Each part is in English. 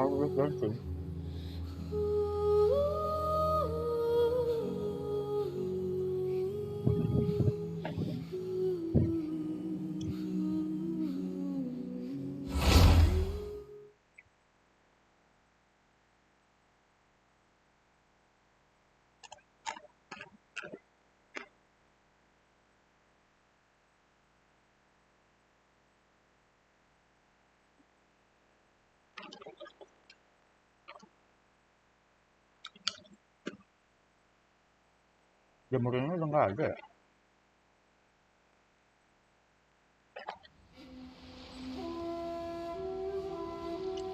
harus Genshin. Jamur ini udah nggak ada ya?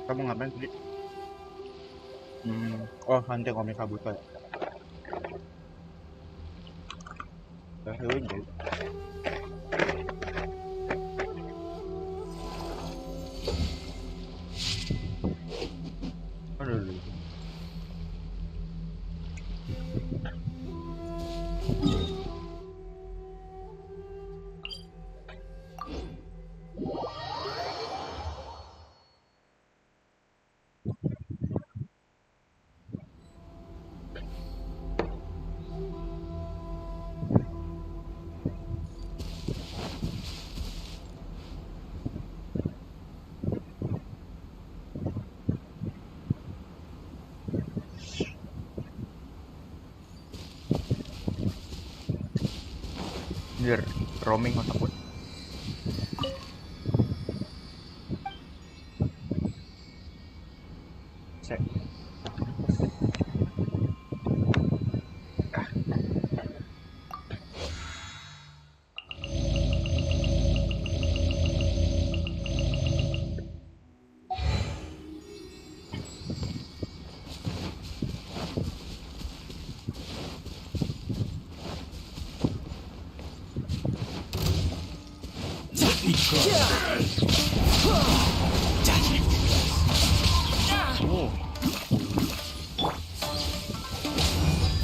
Kamu ngapain tadi? Oh nanti komik kabut ya. Udah. Aduh. Biar roaming otak gue. Cek.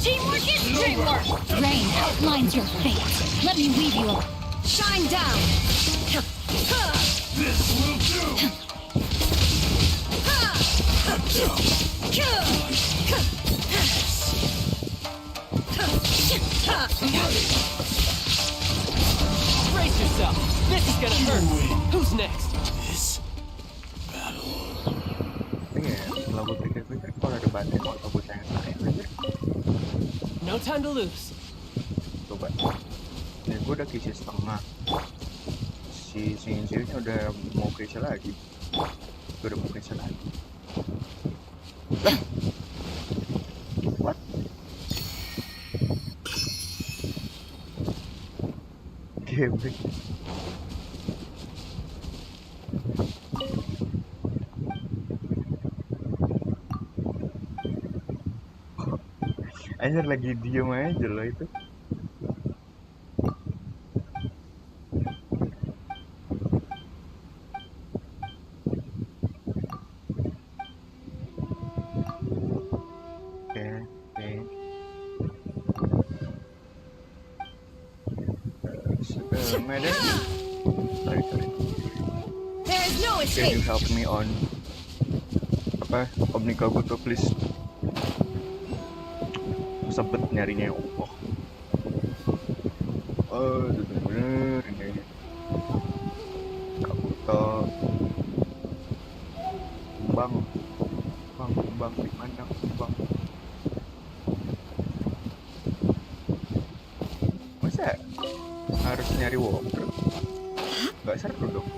Teamwork is dreamwork! Rain outlines your fate. Let me weave you up. Shine down! This will do! Brace yourself! This is gonna hurt! Who's next? This battle. Iya, setelah gue pikir-pikir kalau ada banting kalau gue tanya-tanya aja. No time to lose. Coba. Ini gue udah kisi setengah. Si Shinji-nya udah mau kisi lagi. Gue udah mau kisi lagi. Lah. What? Gebek. Anjir lagi diem aja loh itu. Oke. Medan. Sorry. There is no Can you escape! help me on apa Omnica Goto please? Sempet nyarinya Allah. Oh, bener ini. Kabuto. Bang di mana bang? Masa harus nyari walker? Gak seru dong.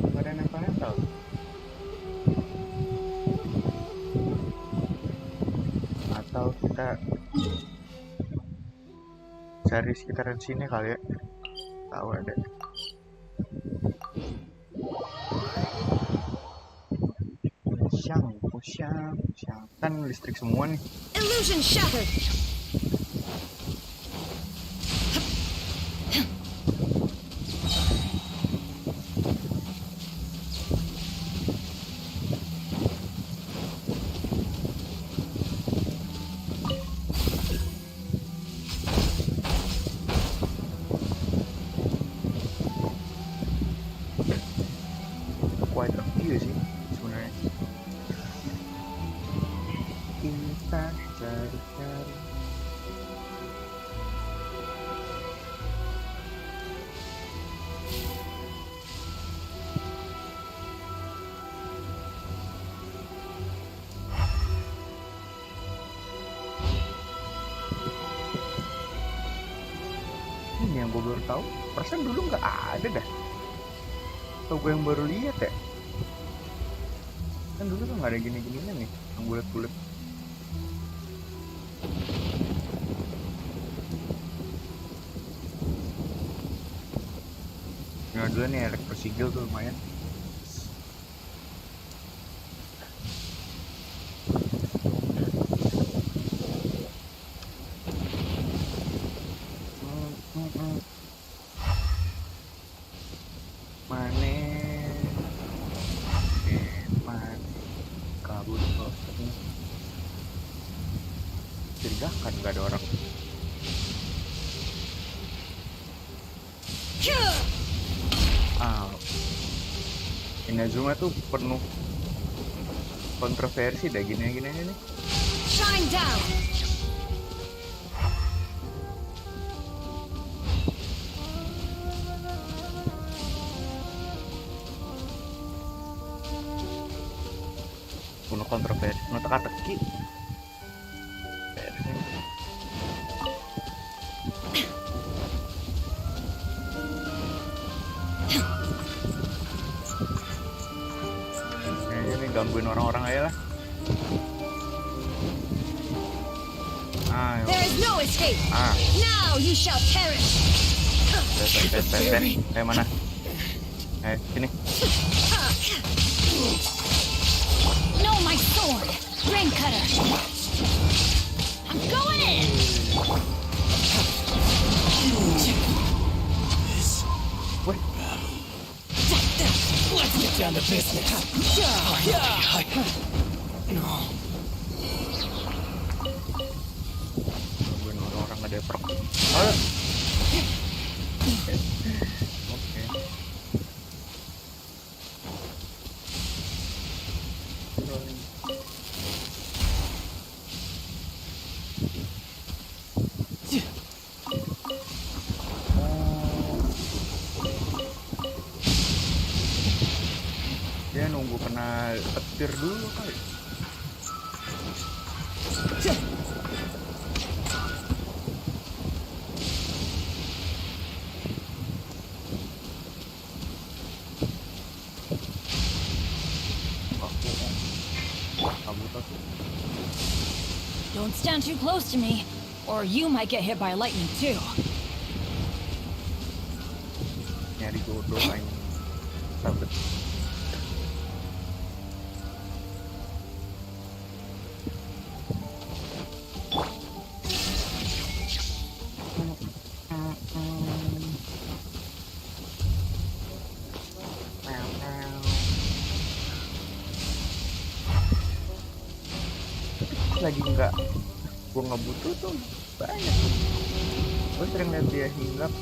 Gak ada nempel-nempel. Atau kita cari sekitaran sini kali ya. Tahu ada. Pusyang. Kan listrik semua nih. Illusion shattered! Iya sih sebenarnya. Kita cari-cari. Ini yang gue baru tahu. Perasaan dulu nggak ada dah. Atau gue yang baru lihat ya. Kan dulu tuh nggak ada gini-gininya nih, yang bulat-bulat. Nah dulu nih elektrosigil tuh lumayan. Mane, mane, kabur kok. Curigakan nggak ada orang. Ah, Inazuma tuh penuh kontroversi dah gini-gini nih. Shine down. Penuh kontroversi, penuh teka-teki. Ini gangguin orang-orang aja lah. There is no escape. Ah, Now you shall perish. Kayak mana? Sini. No, my sword. Rain cutter. I'm going in. Wih, Let's get down to business. gangguin orang-orang ada perk. Oh. Oke. Dia nunggu kena petir dulu kali. Kabut aku. Don't stand too close to me, or you might get hit by lightning too. Nyari jodoh aing. Sabet. Lagi nggak gue nggak butuh tuh banyak. Gue sering lihat dia hinggap.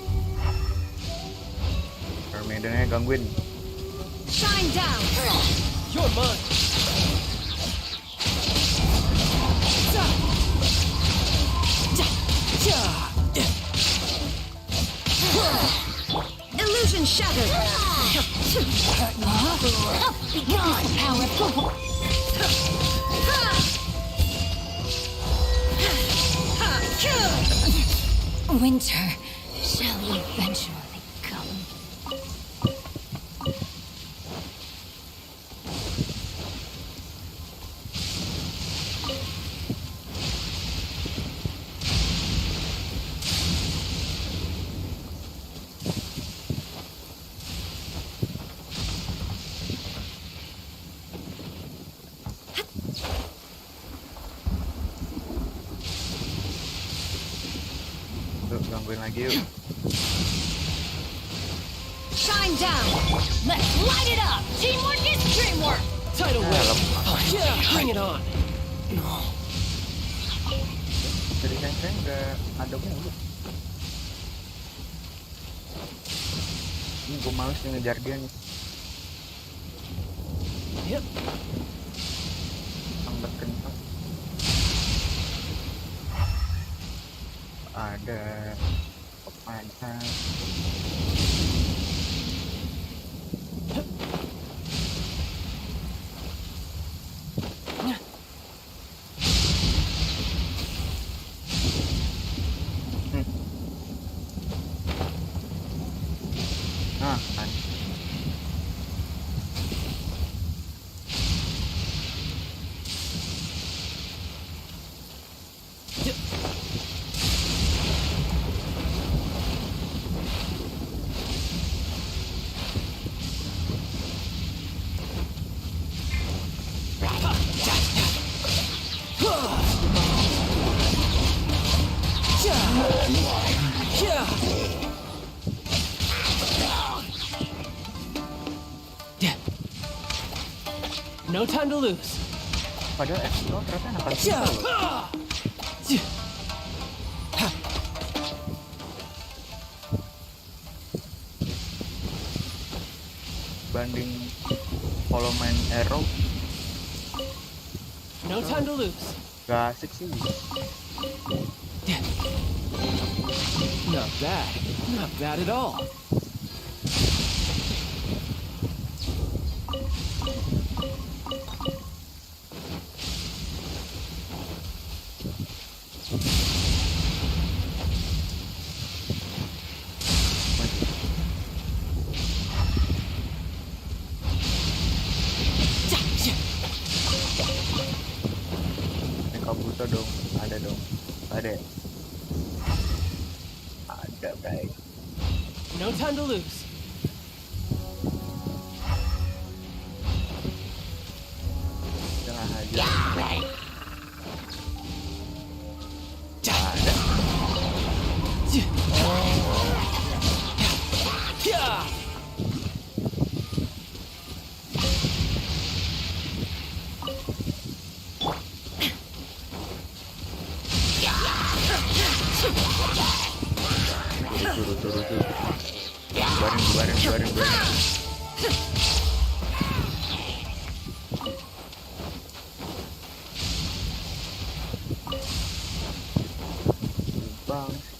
Permedannya gangguin. Shine down. You're mine. Illusion shattered. Be gone, powerful. Winter shall eventually come. Tuh gangguin lagi yuk. Shine down. Let's light it up. Teamwork is dreamwork. Tidal wave. Lemah. Yeah, bring it on. Dari saya nggak ada mulu. Ini gue males nih ngejar dia nih. Yep. Sambat kencang. Ada apa? Nah, kan. No time to lose. Padahal explore ternyata nakal juga loh. Banding kalau main arrow No time to lose. gak asik sih. Not bad. Not bad at all. Ini Kabuto dong, ada dong, ada guys. No time to lose. Tengah aja. Ada. Yeah. Turu. Baring.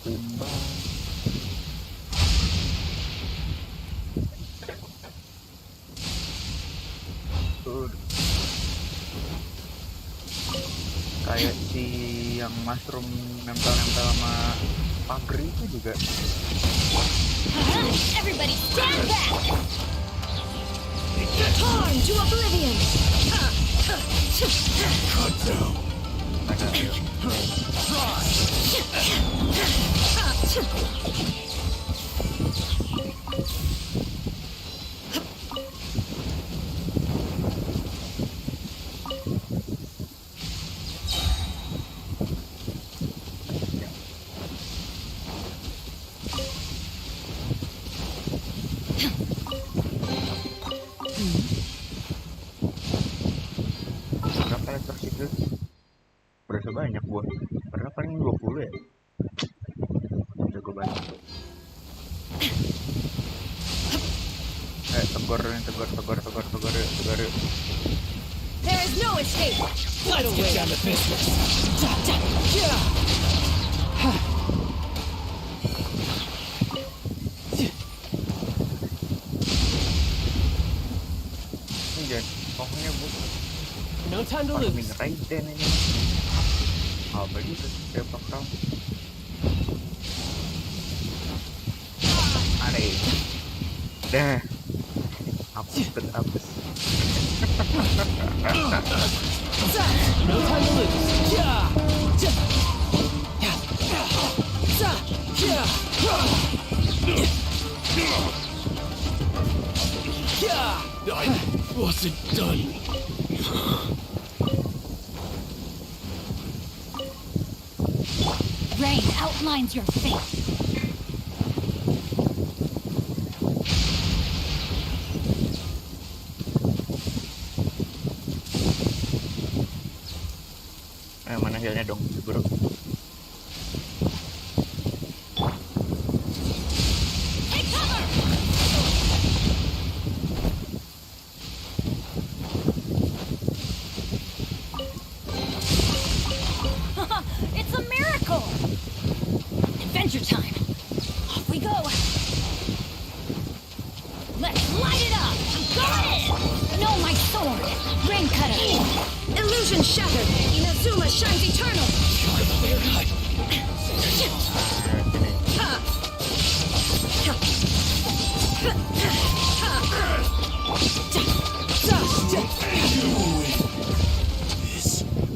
Timbang. Kayak si yang mushroom nempel-nempel sama pagri itu juga. Everybody stand back! Torn to oblivion! Cut down. Berapa letter itu? Berasa banyak gua. Berapa paling 20 ya? Jago banget. Tegur. There is no escape! Let's get down to business. Yeah. Ini jangan pohonnya bu. No time to Farming lose. Raiden ini. Apa gitu? Depak kau. Aneh. Dah. Apes. No time to lose. Yeah. I wasn't done. Rain outlines your fate. Mana healnya dong, bro? Take cover! know my sword. Rain cutter. Illusion shattered. Inazuma shines eternal.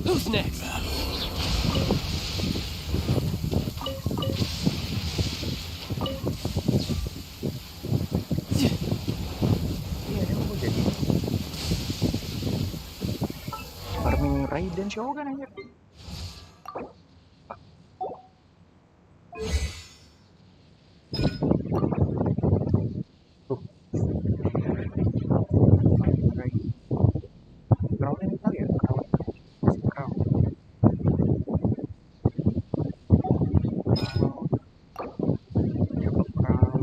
Who's next? Iya, dia mau jadi farming Raiden Shogun aja. Tuh, Raiden. Crown ini tahu ya, Crown. Crown. Ya, Crown.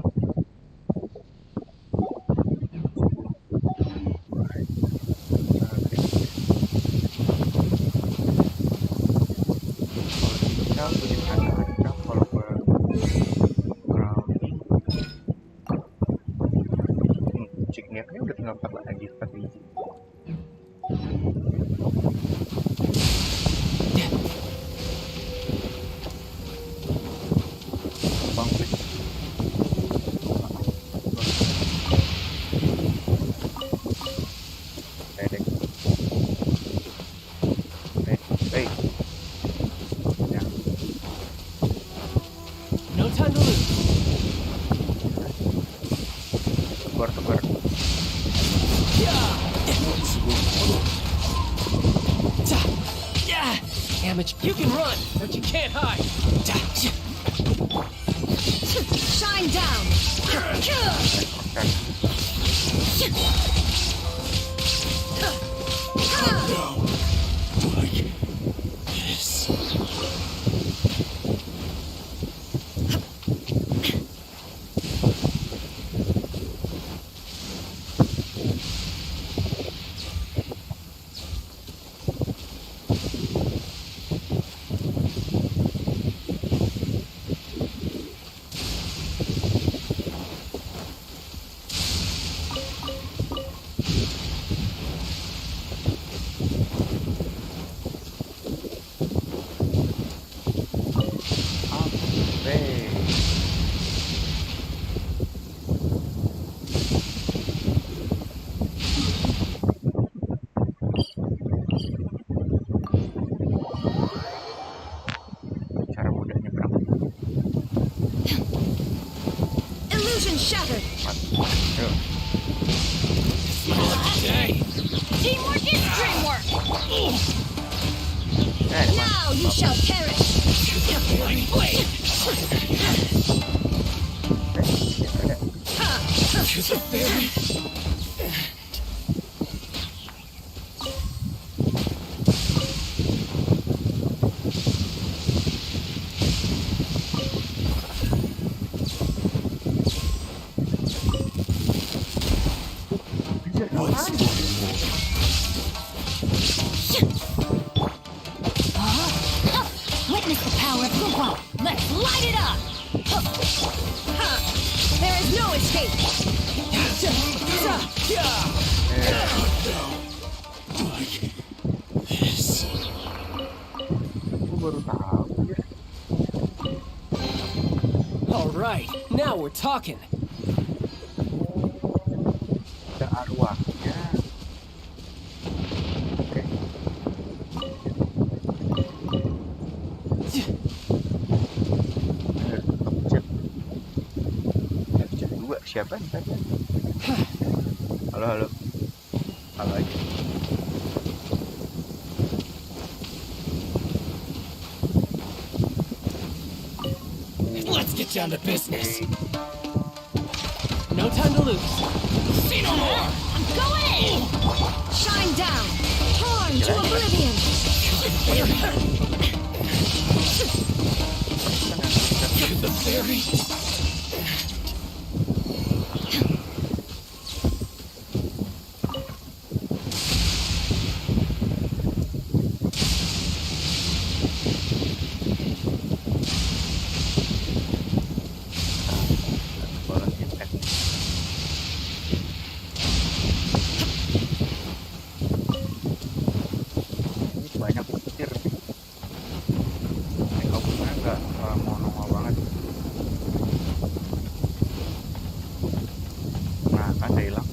Kalau bikin kaca-kaca, kalau ke crowning, chicknya udah tinggal 4 lagi, 4 biji. Bang, please. Dedek. Hey. Ya. No time to lose. Tebar. Amateur, you can run, but you can't hide. Shine down. Like this. Cara mudahnya berapa? Illusion shattered. Yuk. Teamwork is dreamwork. Mas. Now you shall perish. What's going on? Witness the power of Guguo. Let's light it up. There is no escape. Like this. Aku baru tahu ya. All right, now we're talking. Ada arwahnya. Oke. Pencet. Pencet 2. Siapa nih tadi? Halo. Halo aja. Let's get down to business. No time to lose. See no more. I'm going in. Shine down. Torn to oblivion. To the very ternyata hilang.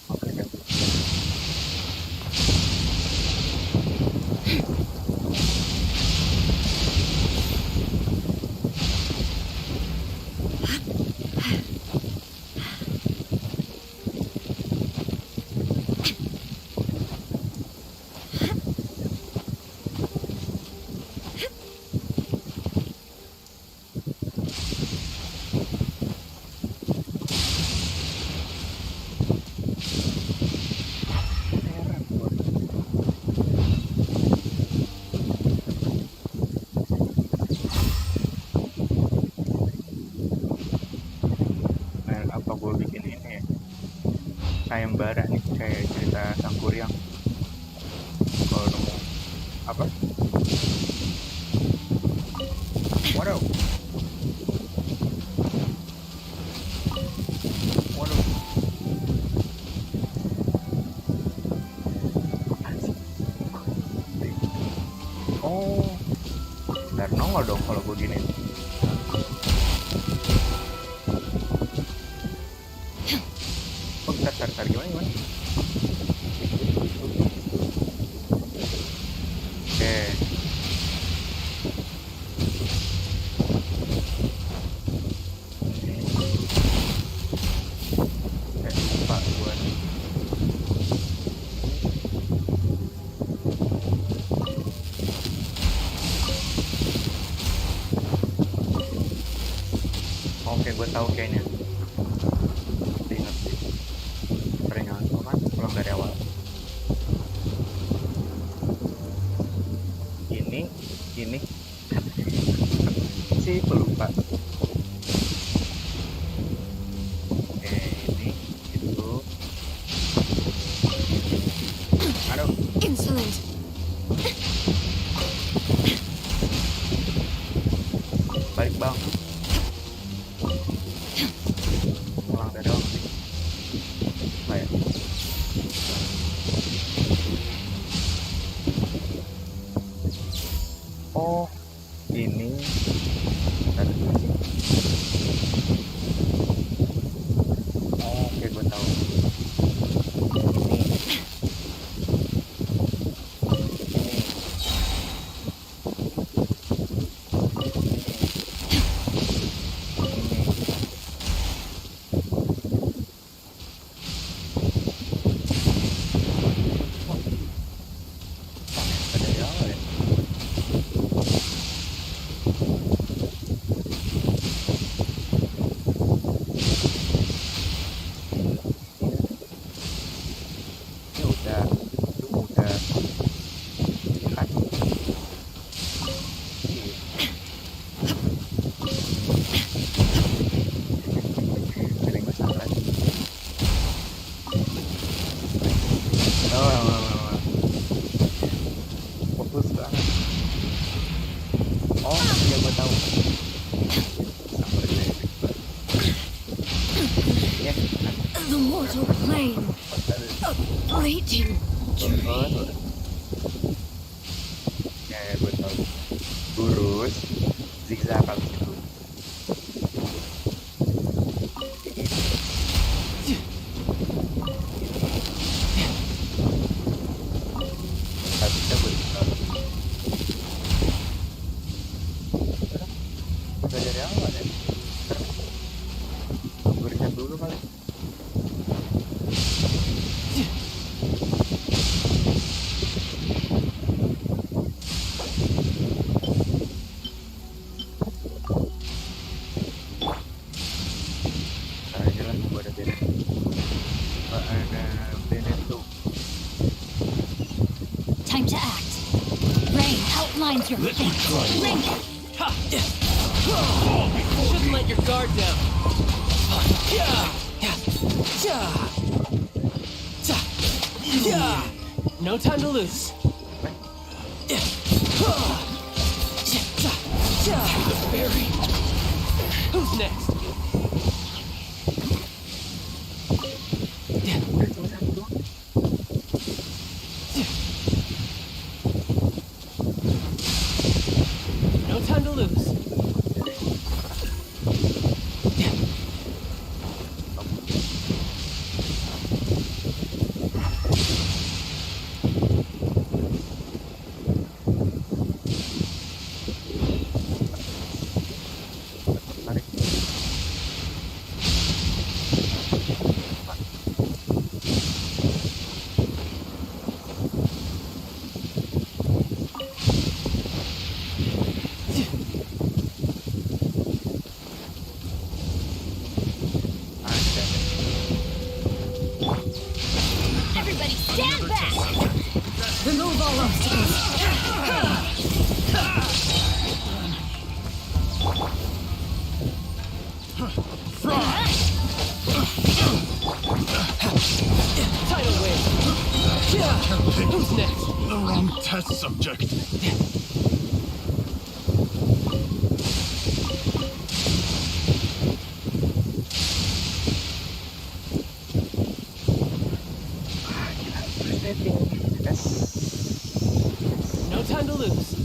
Oke, deh. Heran gua. Nah, apa gue bikin ini ya? Sayembara nih, kayak cerita Sangkuriang. Kalau nemu apa? Waduh, waduh. Apaan sih? Oh, ntar nongol dong kalau gue gini. Oh, bentar, gimana? Oke, lupa gue nih. Oke, gue tahu kayaknya. Ingat sih. Peringan kan pulang dari awal. Ini sih pelupa. Oke, ini itu. Aduh, Insolent. balik bang. Pulang dari awal sih. Kayak. Oh, ini. Bentar. Oh, oke, gue tahu. Ini. Ada di awal ya. Ini udah, itu udah kan. Sering masalah. Oh, fokus banget. Oh, iya gue tahu. Sambil dari ya, The mortal plane. A fleeting dream. ya gue tahu. Lurus, zigzag habis itu. Habisnya gue tahu. Udah dari awal ya. Gue riset dulu kali. Ntar aja lah, gue ada beda. Ada beda tuh. Time to act. Rain outlines your Let me fate. try you. Link. Ha! Shouldn't let your guard down. No time to lose. Berry. Who's next? Udah cuma satu doang. No time to lose. Tidal wave. Yeah. Who's next? The wrong test subject. No time to lose.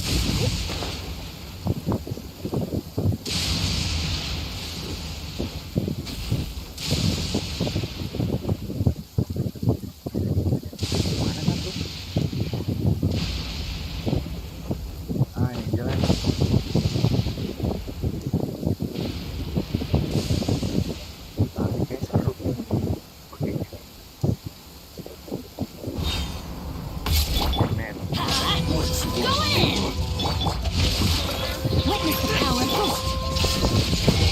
Yang jalan. Tapi kayak seru. Oke. Net. Go in! Witness the power boost!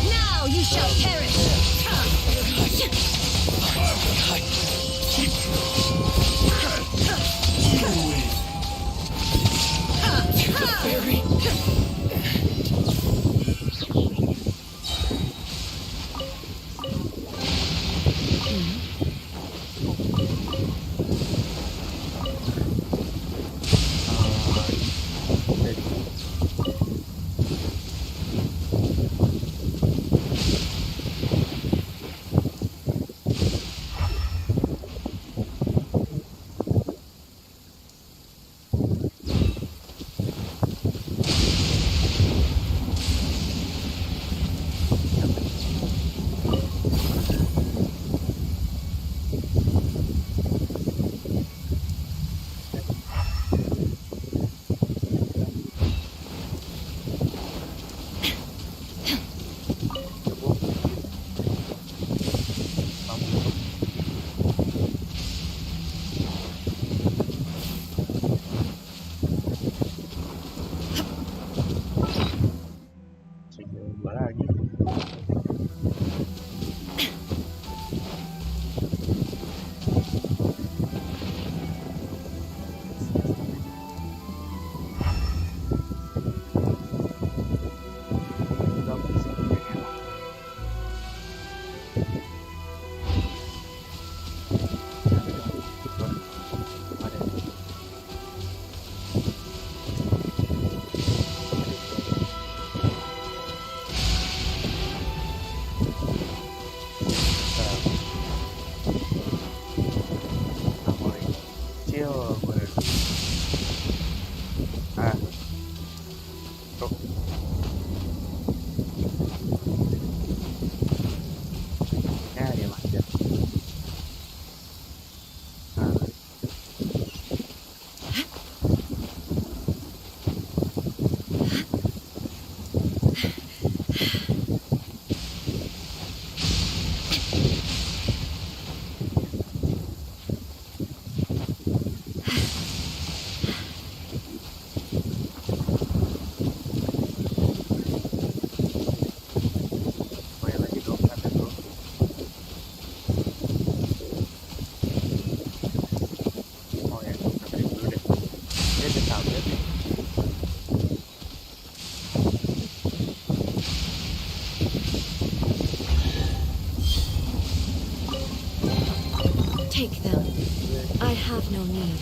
Now you shall perish! Barry. Dua lagi. Take them. I have no need.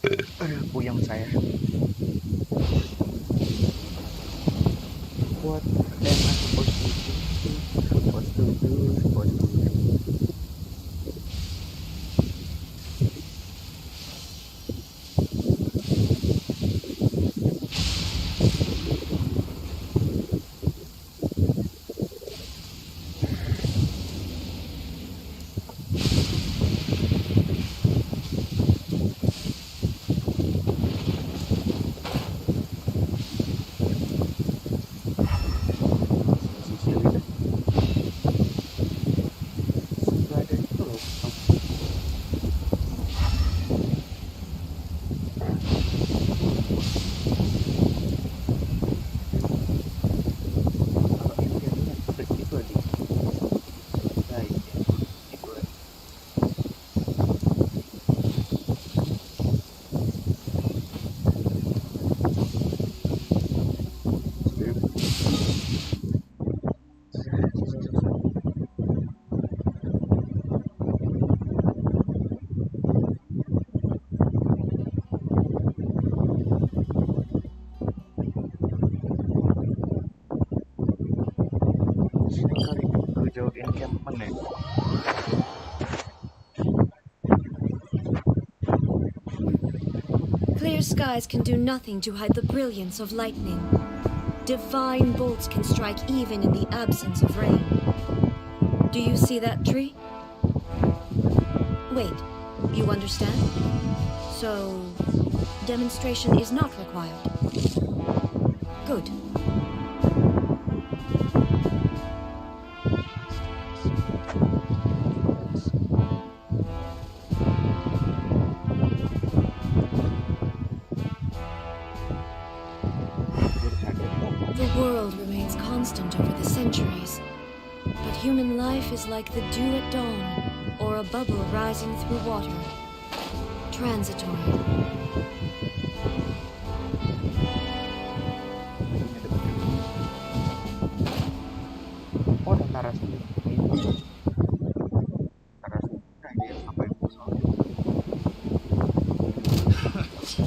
Aduh, puyeng saya. What am I supposed to do? Supposed to do, supposed to do. Sisi gitu. Itu ada itu loh. Kalau ini jadinya klik itu aja. Guys, ya. Itu aja. Sini kali gue jauhin campman ya. Clear skies can do nothing to hide the brilliance of lightning. Divine bolts can strike even in the absence of rain. Do you see that tree? Wait, you understand? So, demonstration is not required. Good. The world remains constant over the centuries, but human life is like the dew at dawn, or a bubble rising through water. Transitory. Oh, ada narasi. Narasi. Nah, dia ngapain musuh?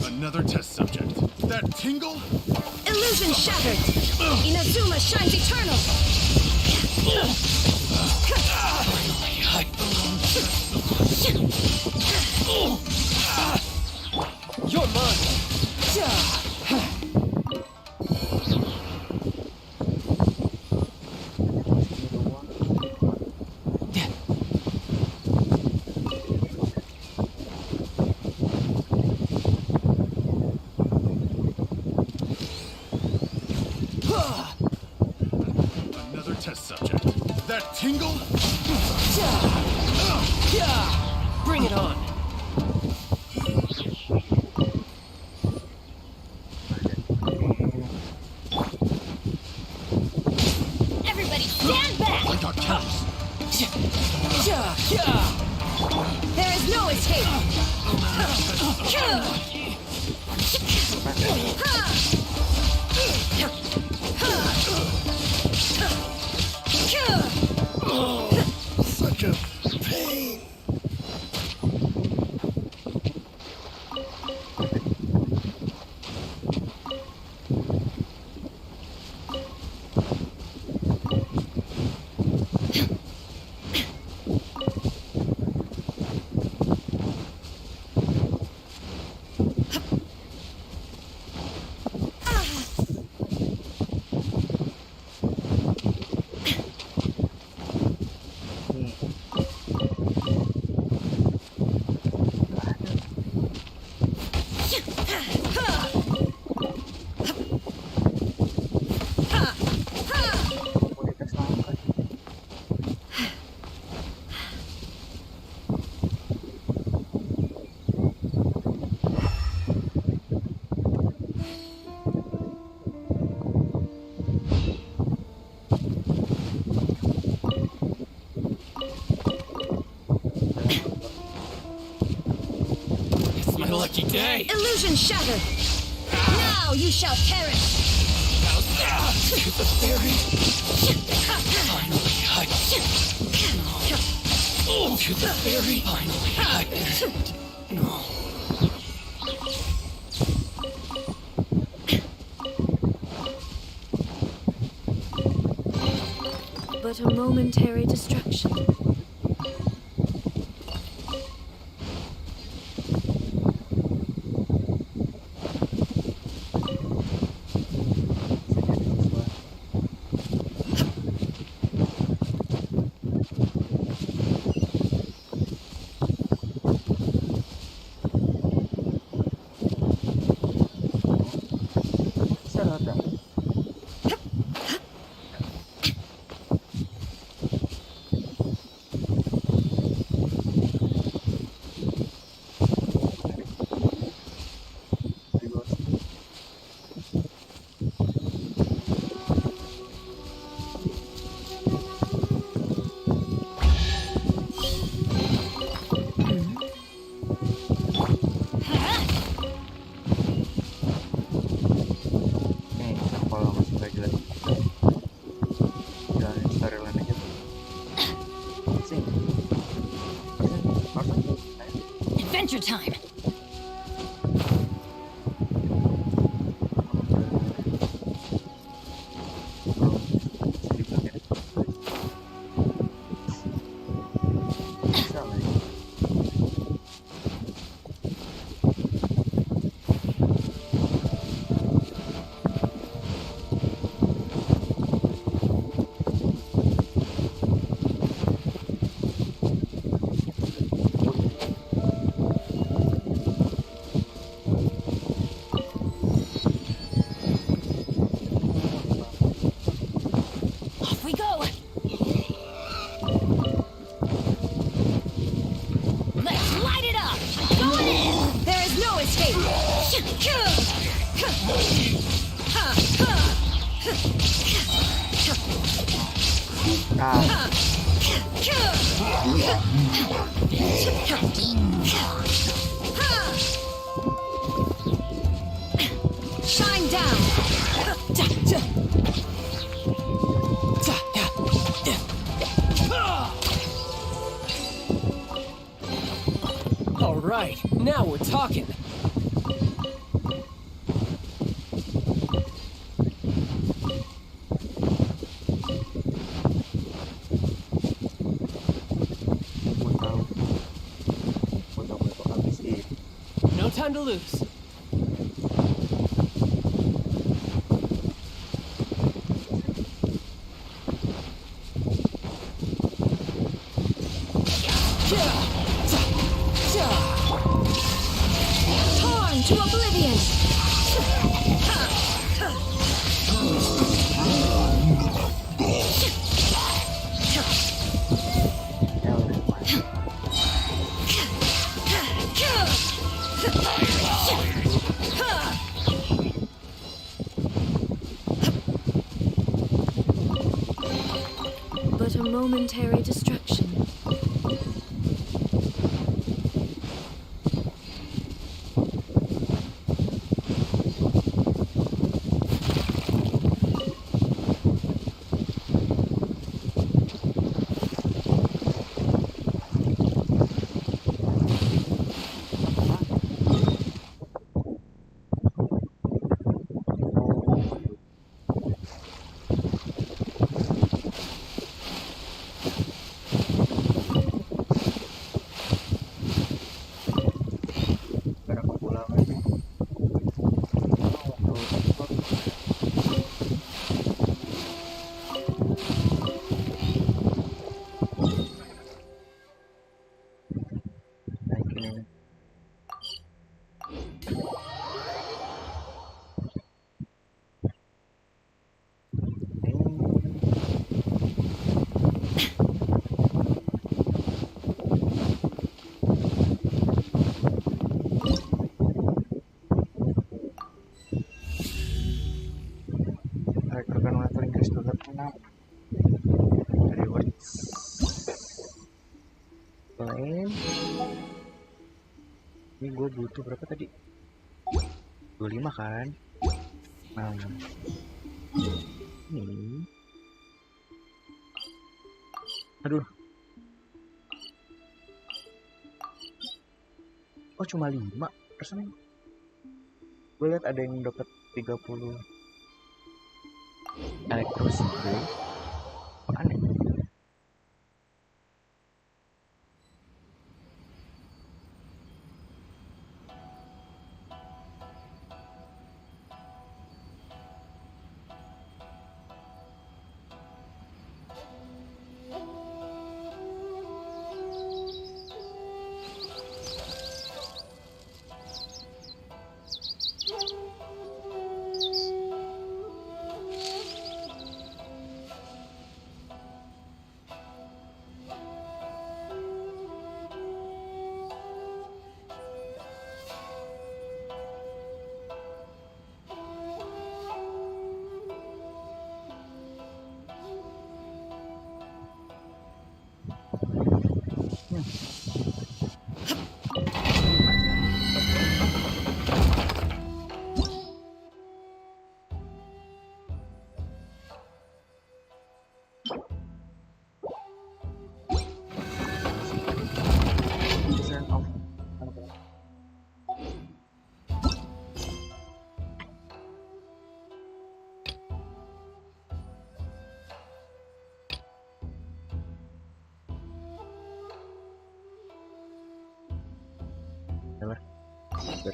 Another test subject. That tingle? Illusion shattered! Inazuma shines eternal! You're mine. Another test subject. That tingle? Bring it on. Everybody stand back! I got counts. There is no escape! Such a pain. Lucky day. Illusion shattered! Now you shall perish! To the fairy. Finally, to the fairy. Finally, no. but a momentary distraction. Bisa nggak dah? Nih, kalau masih nggak jelas, jalanin storyline aja tuh. Sing, harusnya, Adventure time! bisa lah ya. Off we go! Let's light it up! Going in! There is no escape! Ah, Shine down! All right, now we're talking. gue tahu habisin. No time to lose. Torn to oblivion! Ya udah, But a momentary distraction. barang pulang aja. Naikin ini. Rekrutkan leveling ke student 6 rewards claim. Ini gue butuh berapa tadi? 25 kan? Nah, ini aduh, oh cuma 5 persen. Gue lihat ada yang dapat 30 elektrosipil. Kok aneh?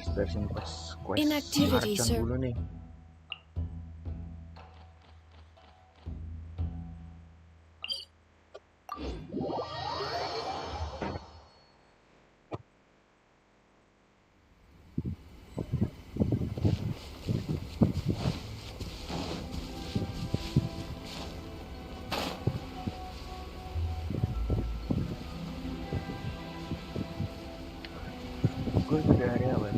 beresin pas quest Inactivity, Archon sir. dulu nih. Gue udah hari awal.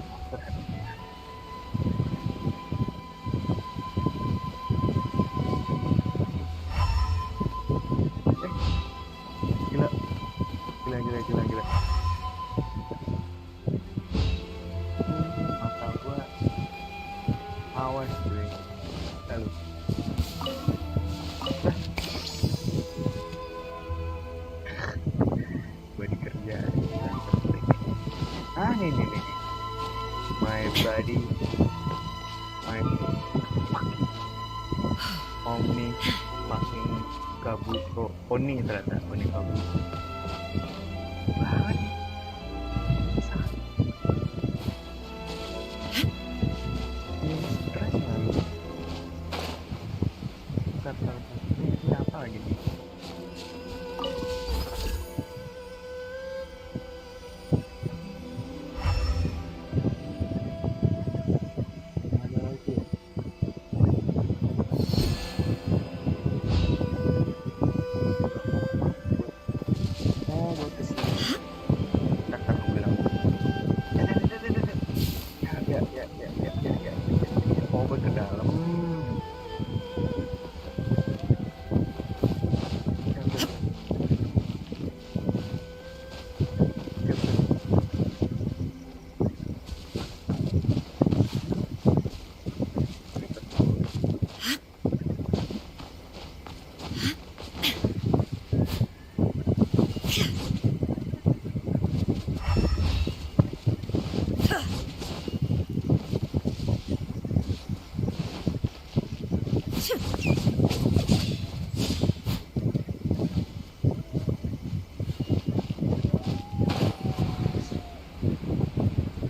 Gila. Mata gua awas gue. Lalu. Gue dikerjain. Nih. My body. My Omni fucking Kabuto. Oni ternyata. Oni Kabuto. Banget. Ini stres lagi. Ini apa lagi nih? Ada lagi ya? Oh, buat kesini. Kata aku bilang. Ya. Oh, buat ke dalam.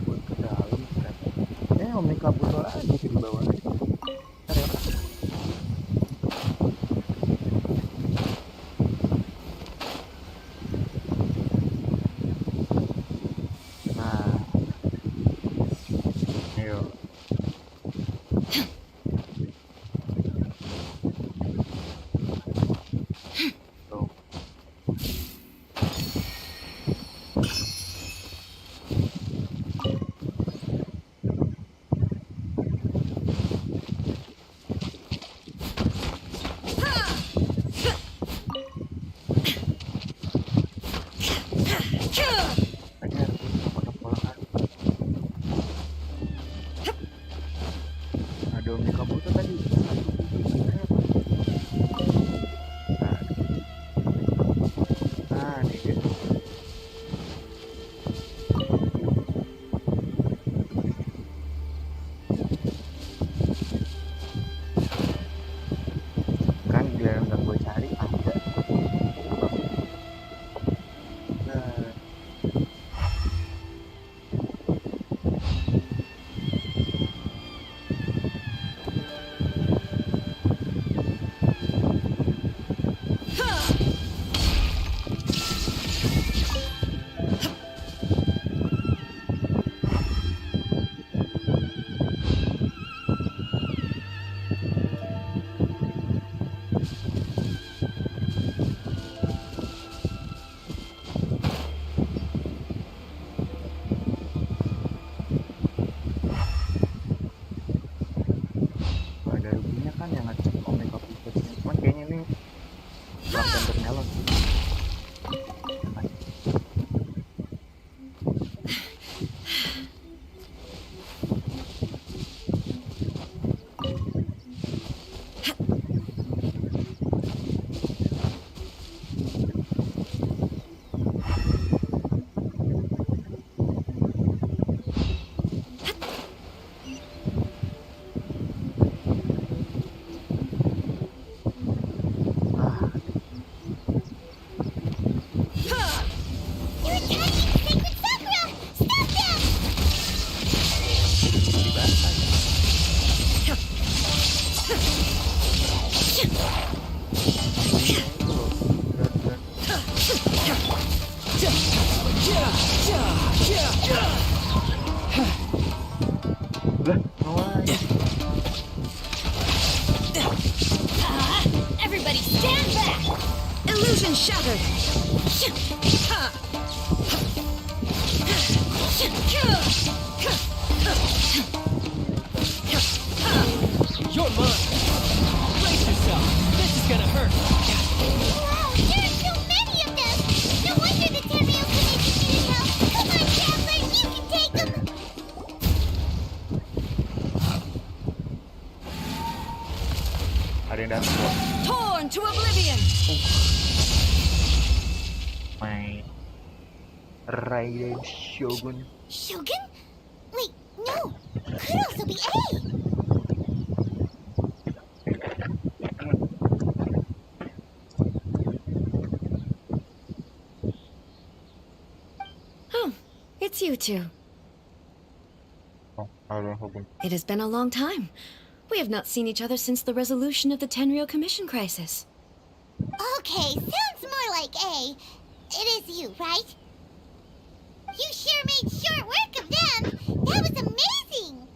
Buat ke dalam ternyata. Omni Kabuto lagi di bawah. Ntar ya. Nah, ayo. Tuh. shattered. You're mine. Brace yourself. This is gonna hurt. Wow, there are so many of them! No wonder the Terrio Commission needed help! Come on, Traveler, you can take them! Ada yang datang gua. Torn to oblivion. Main Raiden Shogun. Shogun? Wait, no! Could also be A! Oh, it's you two. Oh, Raiden Shogun. It has been a long time. We have not seen each other since the resolution of the Tenryo Commission crisis. Okay, sounds more like A. It is you, right? You sure made short work of them! That was amazing!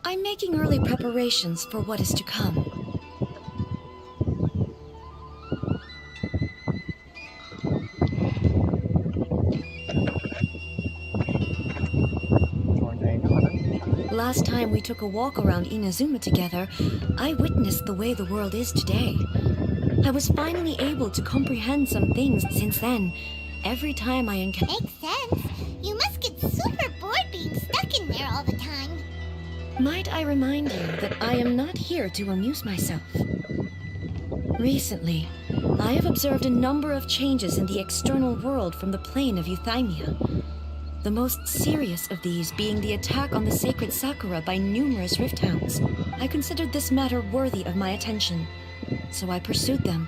I'm making early preparations for what is to come. Last time we took a walk around Inazuma together, I witnessed the way the world is today. I was finally able to comprehend some things since then. Every time I encounter... Makes sense. You must get super bored being stuck in there all the time. Might I remind you that I am not here to amuse myself? Recently, I have observed a number of changes in the external world from the plane of Euthymia. The most serious of these being the attack on the sacred Sakura by numerous rift hounds. I considered this matter worthy of my attention, so I pursued them,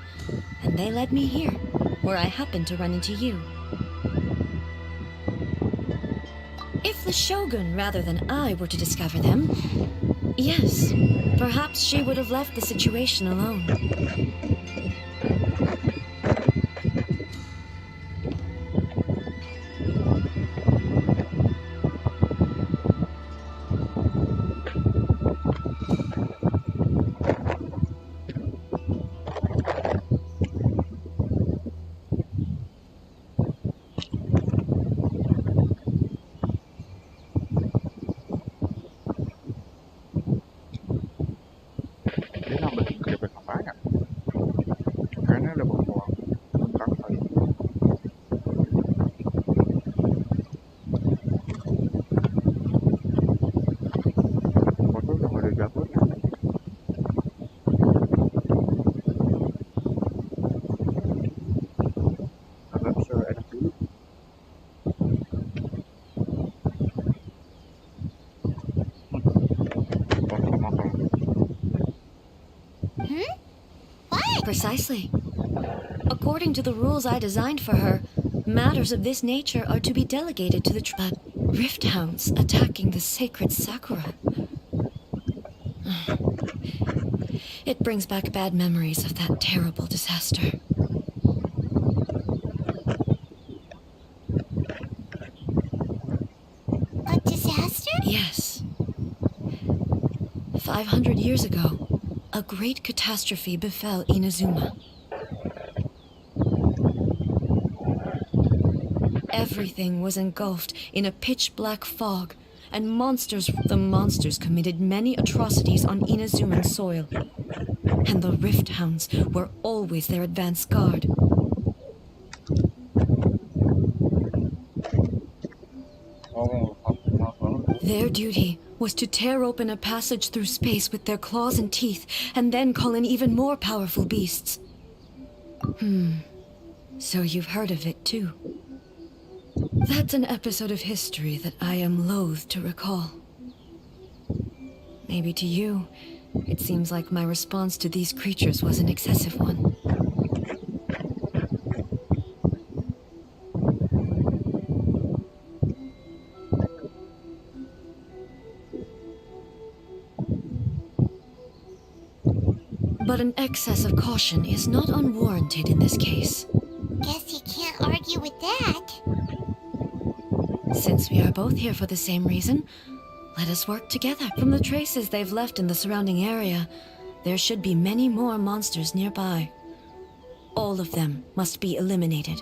and they led me here, where I happened to run into you. If the Shogun rather than I were to discover them, yes, perhaps she would have left the situation alone. Dia nambahin keripik apanya? Kayaknya ada bawa lengkap kali. Foto udah nggak ada jalurnya. Agak bisa enak dulu. Foto makan. What? Precisely. According to the rules I designed for her, matters of this nature are to be delegated to the but rift hounds attacking the sacred Sakura. It brings back bad memories of that terrible disaster. A disaster? Yes. 500 years ago, a great catastrophe befell Inazuma. Everything was engulfed in a pitch-black fog, and the monsters committed many atrocities on Inazuman soil. And the rift hounds were always their advance guard. Their duty was to tear open a passage through space with their claws and teeth, and then call in even more powerful beasts. So you've heard of it too. That's an episode of history that I am loath to recall. Maybe to you, it seems like my response to these creatures was an excessive one. but an excess of caution is not unwarranted in this case. Guess you can't argue with that. Since we are both here for the same reason, let us work together. From the traces they've left in the surrounding area, there should be many more monsters nearby. All of them must be eliminated.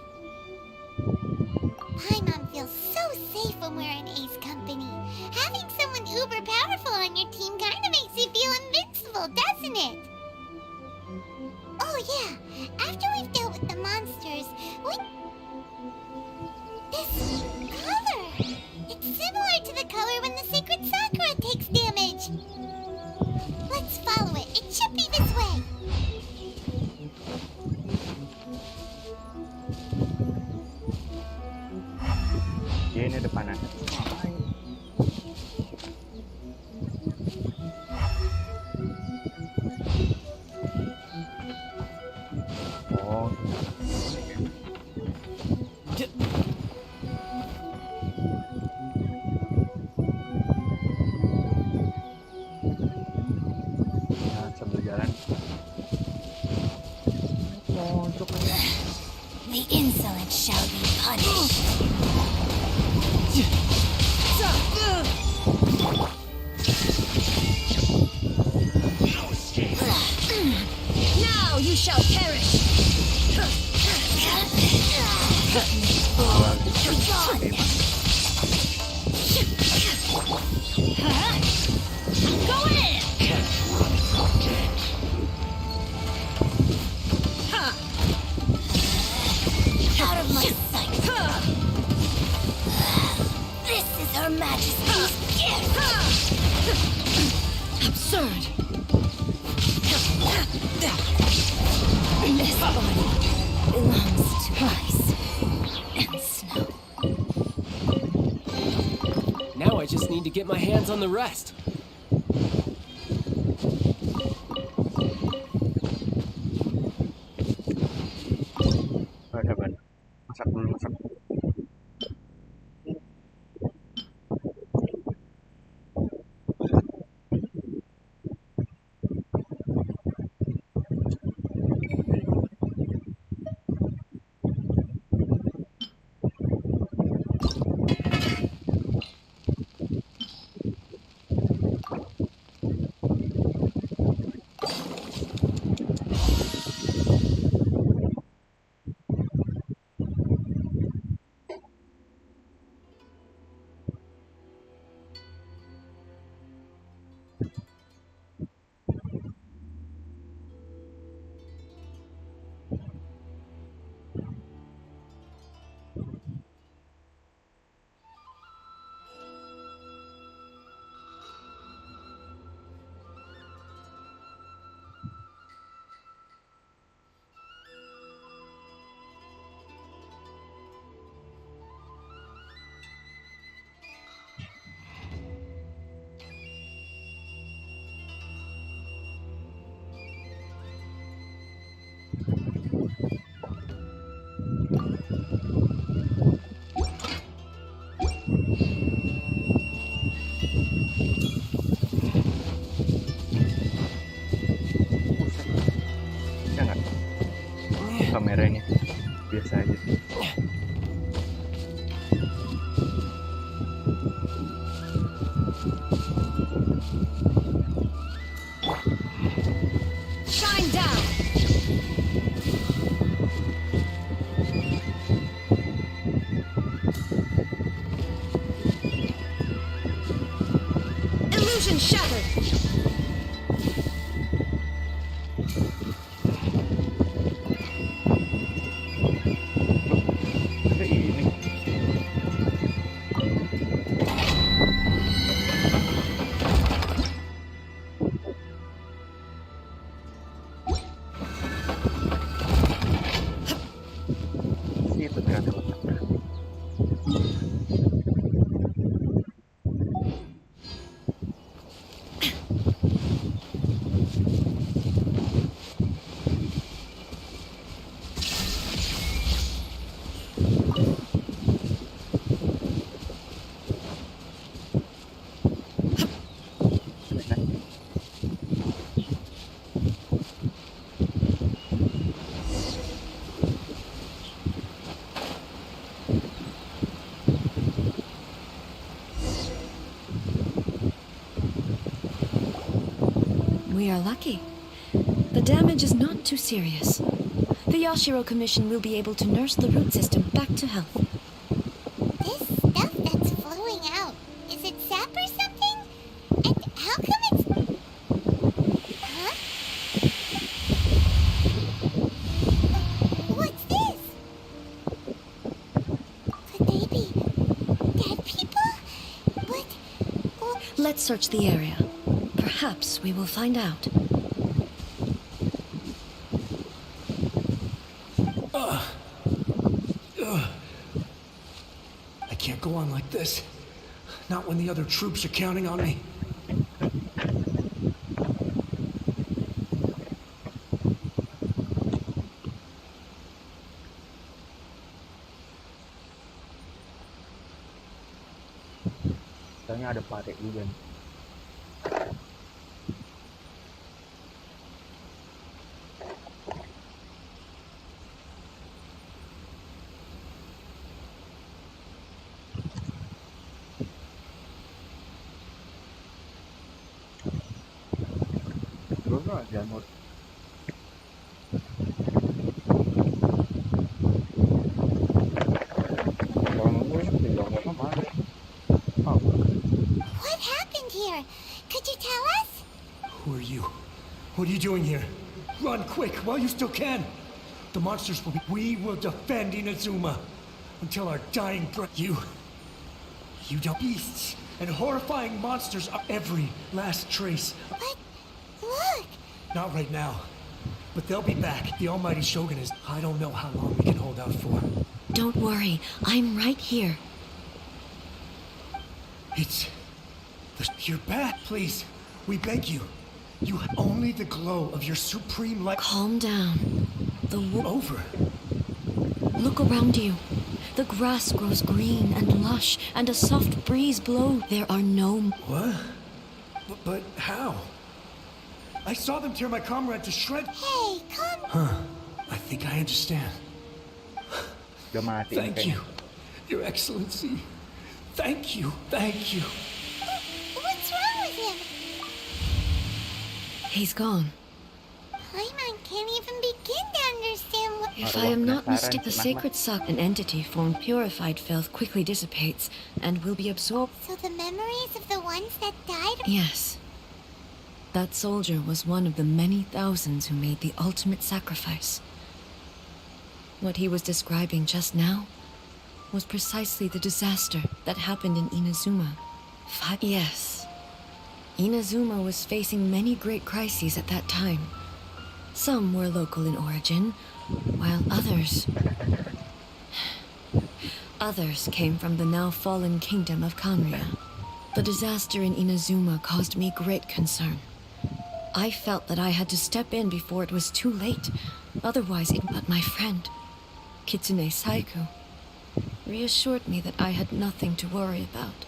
Paimon feels so safe when we're in Ace company. Having someone uber powerful on your team kinda makes you feel invincible, doesn't it? Oh yeah, after we've dealt with the monsters, this color! It's similar to the color when the sacred Sakura takes damage. Let's follow it. It should be this way. Ya ini depan ada. Oh. Nah, sambil jalan. Oh, coklatnya. The insolent shall be punished. Now you shall perish! Go in! Out of my sight. This is Her Majesty's gift. Absurd! This body belongs to ice and snow. Now I just need to get my hands on the rest. Ada ban. Masak dulu, masak. Kameranya biasa aja. Shine down! Illusion shattered! Ada ini. Itu ternyata letaknya. are lucky. The damage is not too serious. The Yashiro Commission will be able to nurse the root system back to health. This stuff that's flowing out, is it sap or something? And how come it's... Huh? What's this? Could they be dead people? What? Let's search the area. Perhaps we will find out. I can't go on like this. Not when the other troops are counting on me. Soalnya ada pare juga nih. Terus lah jamur. Kalau gue tinggal sama. What happened here? Could you tell us? Who are you? What are you doing here? Run quick while you still can. The monsters will be... We will defend Inazuma until our dying breath. You don't... Beasts and horrifying monsters are every last trace. But look! Not right now. But they'll be back. The almighty Shogun is... I don't know how long we can hold out for. Don't worry, I'm right here. It's... You're back, please. We beg you. You have only the glow of your supreme light. Calm down. The Over. Look around you. The grass grows green and lush, and a soft breeze blows. There are no... What? But how? I saw them tear my comrade to shreds. Hey, come... I think I understand. Udah mati. Thank kayaknya. you, Your Excellency. Thank you, thank you. What's wrong with him? He's gone. Paimon can't even begin to understand what... If I am not mistaken, the sacred sock, an entity formed purified filth, quickly dissipates and will be absorbed. So the memories of the ones that died... Yes. That soldier was one of the many thousands who made the ultimate sacrifice. What he was describing just now was precisely the disaster that happened in Inazuma. Yes. Inazuma was facing many great crises at that time. Some were local in origin, while others came from the now fallen kingdom of Kanria. The disaster in Inazuma caused me great concern. I felt that I had to step in before it was too late. Otherwise, but my friend, Kitsune Saiku, reassured me that I had nothing to worry about.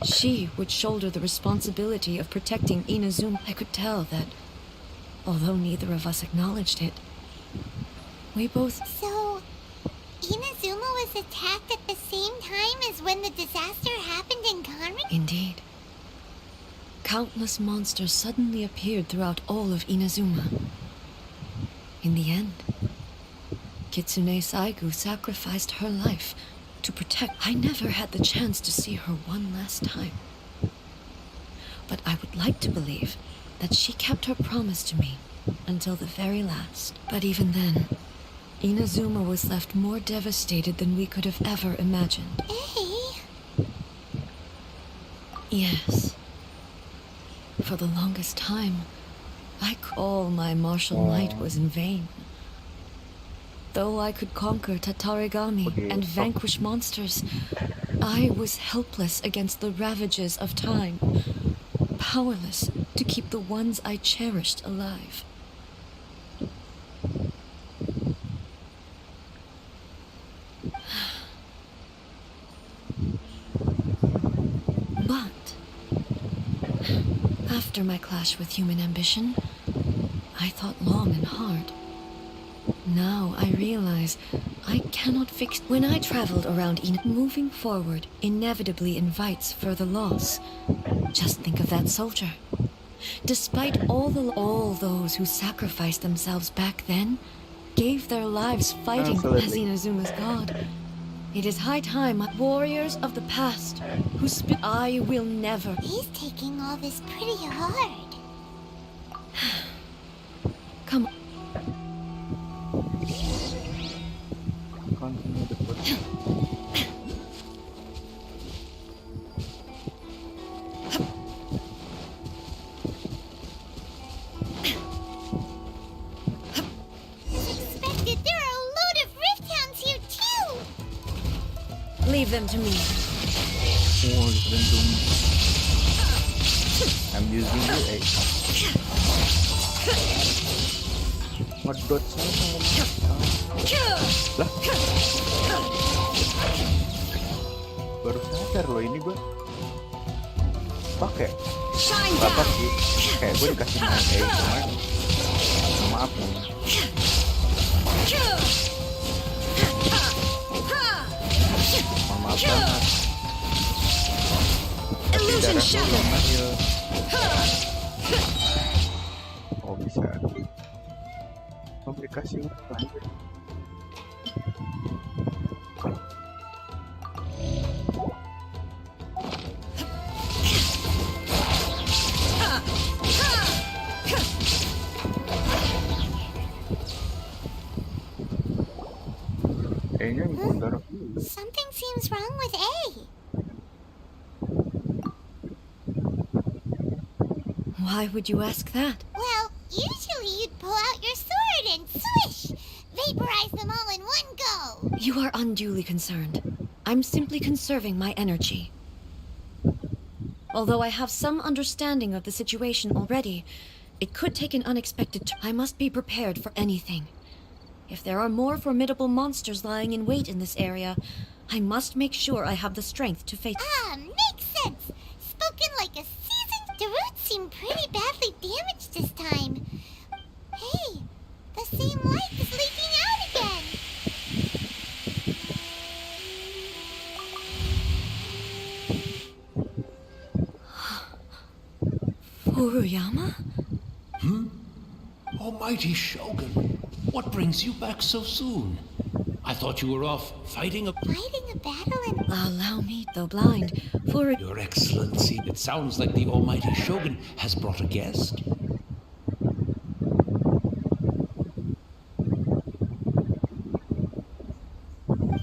She would shoulder the responsibility of protecting Inazuma. I could tell that, although neither of us acknowledged it, we both... So... Inazuma was attacked at the same time as when the disaster happened in Kanri? Indeed. Countless monsters suddenly appeared throughout all of Inazuma. In the end, Kitsune Saigu sacrificed her life to protect. I never had the chance to see her one last time. But I would like to believe that she kept her promise to me until the very last. But even then, Inazuma was left more devastated than we could have ever imagined. Hey! Yes. For the longest time, all my martial might was in vain. Though I could conquer Tatarigami and vanquish monsters, I was helpless against the ravages of time, powerless to keep the ones I cherished alive. But after my clash with human ambition, I thought long and hard. Now I realize I cannot fix... When I traveled around moving forward inevitably invites further loss. Just think of that soldier. Despite all those who sacrificed themselves back then, gave their lives fighting as Absolutely. Inazuma's god. It is high time, warriors of the past, who I will never. He's taking all this pretty hard. Come. Continue the push. Expected, there are a load of rift hounds here too. Leave them to me. Oh, listen to me. I'm using you, eh? Ngedot lah. Baru sadar loh ini gue pakai apa sih? Kayak gue dikasih cuman maaf nih. Maaf banget. Tapi darah gue belum hasil. Oh bisa. Komplikasi lanjut. Kayaknya bundar. Something seems wrong with A. Why would you ask that? Well, usually you'd pull out your sword and swish! Vaporize them all in one go! You are unduly concerned. I'm simply conserving my energy. Although I have some understanding of the situation already, it could take an unexpected turn. I must be prepared for anything. If there are more formidable monsters lying in wait in this area, I must make sure I have the strength to face. Makes sense! Spoken like a seasoned... The roots seem pretty badly damaged this time. Hey, the same light is leaking out again! Furuyama? Almighty Shogun, what brings you back so soon? I thought you were off fighting a... Fighting a battle in... Allow me, though blind. Your Excellency, it sounds like the Almighty Shogun has brought a guest.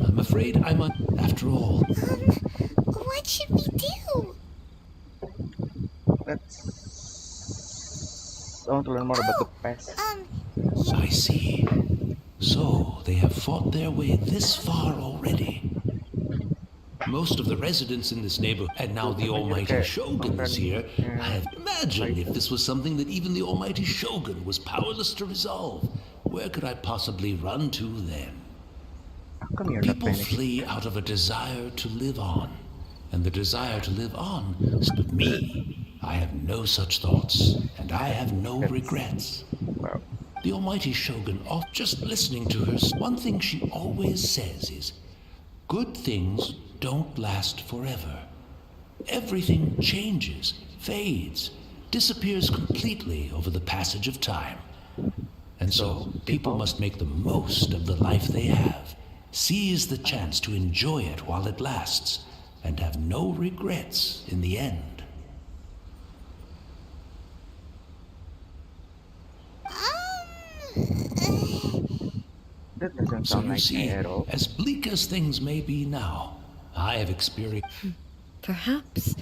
I'm afraid I'm on... After all, What should we do? I want to learn more about the past. I see. So, they have fought their way this far already. Most of the residents in this neighborhood, and now the Almighty Shogun is here. I have imagined if this was something that even the Almighty Shogun was powerless to resolve. Where could I possibly run to then? How come you're not People panicking? flee out of a desire to live on. And the desire to live on. But me, I have no such thoughts, and I have no regrets. Wow. The Almighty Shogun, off just listening to her, one thing she always says is, good things don't last forever. Everything changes, fades, disappears completely over the passage of time. And so, people must make the most of the life they have, seize the chance to enjoy it while it lasts, and have no regrets in the end. That doesn't So sound you like see, me at all. as bleak as things may be now, I have experienced... Perhaps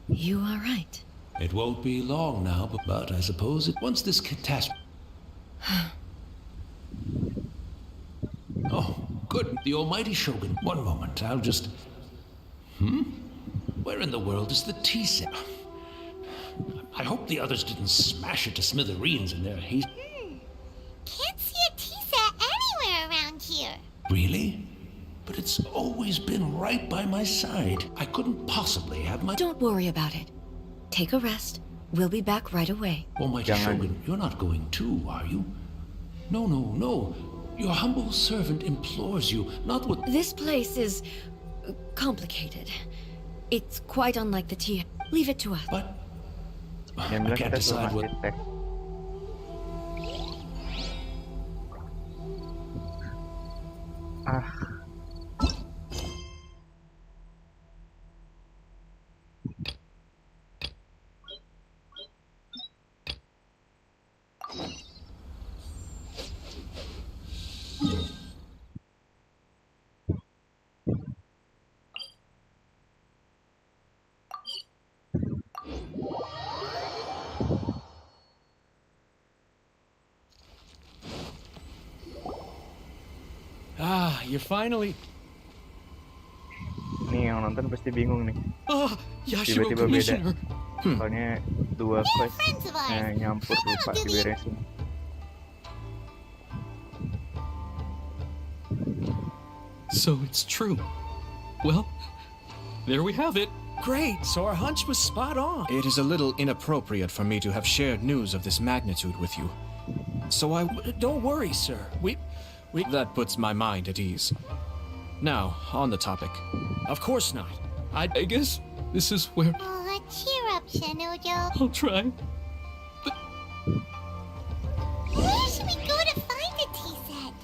you are right. It won't be long now, but I suppose once this catastrophe... Oh, good. The Almighty Shogun. One moment, I'll just... Where in the world is the tea set? I hope the others didn't smash it to smithereens in their haste. Can't see a tea set anywhere around here. Really? But it's always been right by my side. I couldn't possibly have my... Don't worry about it. Take a rest. We'll be back right away. Almighty Jangan. Shogun, you're not going too, are you? No, no, no. Your humble servant implores you, not with... This place is complicated. It's quite unlike the tea. Leave it to us. But Yang I bilang can't kita suruh decide what. ngasih teks. Ah, Ah, you're finally. nih yang nonton pasti bingung nih. Oh, Yashiro Tiba-tiba beda. Commissioner. Soalnya dua quest Friends of ours. nyampur lupa diberesin. So it's true. Well, there we have it. Great, so our hunch was spot on. It is a little inappropriate for me to have shared news of this magnitude with you. So Don't worry, sir. We. that puts my mind at ease. Now, on the topic. Of course not. I guess this is where Oh, cheer up, Shanojo. I'll try. Where should we go to find a tea set?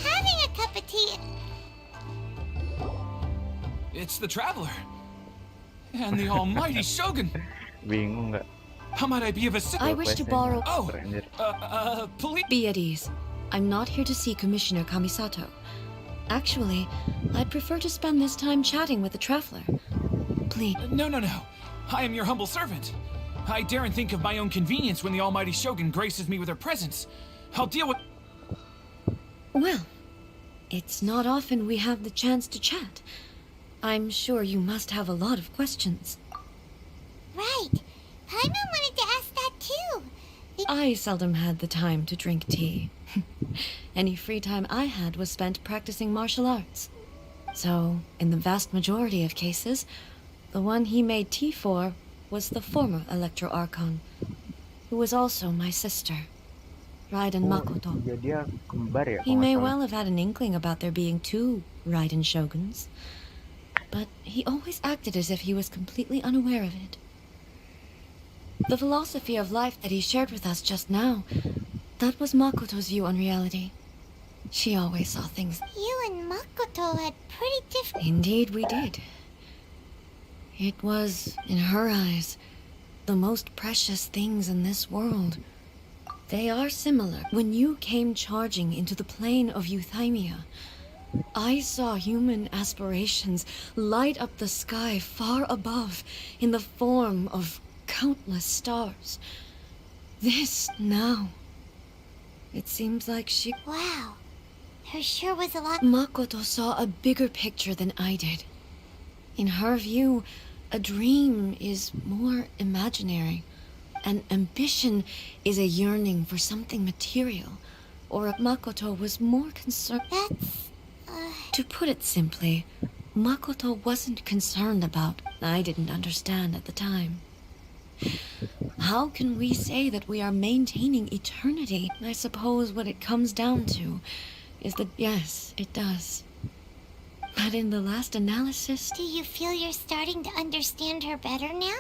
Having a cup of tea. It's the Traveler. And the almighty Shogun. Bingung nggak? How might I be of I assistance? wish to Questnya borrow. Oh. anjir. Please. Be at ease. I'm not here to see Commissioner Kamisato. Actually, I'd prefer to spend this time chatting with the Traveler. Please. No. I am your humble servant. I daren't think of my own convenience when the almighty Shogun graces me with her presence. I'll deal with. Well, it's not often we have the chance to chat. I'm sure you must have a lot of questions. Right. Paimon wanted to ask that too. I seldom had the time to drink tea. Any free time I had was spent practicing martial arts. So, in the vast majority of cases, the one he made tea for was the former Electro Archon, who was also my sister, Raiden Makoto. Iya, dia kembar ya. He kalau nggak may salah. well have had an inkling about there being two Raiden Shoguns, but he always acted as if he was completely unaware of it. The philosophy of life that he shared with us just now, that was Makoto's view on reality. She always saw things. You and Makoto had pretty different. Indeed, we did. It was, in her eyes, the most precious things in this world. They are similar. When you came charging into the plane of Euthymia, I saw human aspirations light up the sky far above in the form of countless stars. This now. It seems like she. Wow. There sure was a lot. Makoto saw a bigger picture than I did. In her view, a dream is more imaginary. An ambition is a yearning for something material. Or Makoto was more concerned. That's. To put it simply, Makoto wasn't concerned about. I didn't understand at the time. How can we say that we are maintaining eternity? I suppose what it comes down to is that, yes, it does. But in the last analysis, Do you feel you're starting to understand her better now?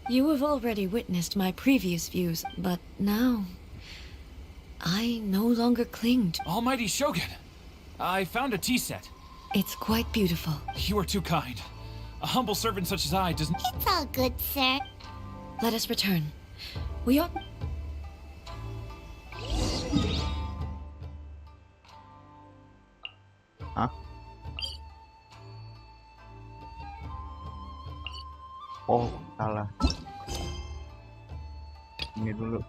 you have already witnessed my previous views, but now I no longer cling to. Almighty Shogun. I found a tea set. It's quite beautiful. You are too kind. A humble servant such as I doesn't. It's all good, sir. Let us return. We ought. Hah? Oh, salah. Ini dulu.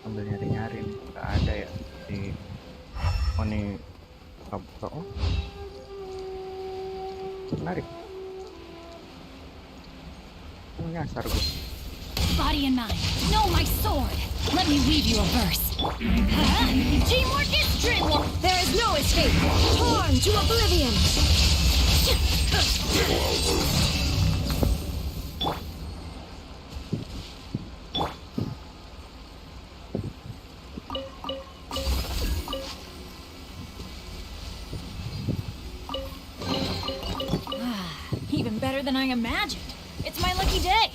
Sambil nyari-nyari nih. Nggak ada ya di. Oh nih. Oh. Menarik. Oh, nyasar gue. Body and mind, know my sword. Let me weave you a verse. Teamwork is dreamwork. There is no escape! Torn to oblivion! Even better than I imagined. It's my lucky day.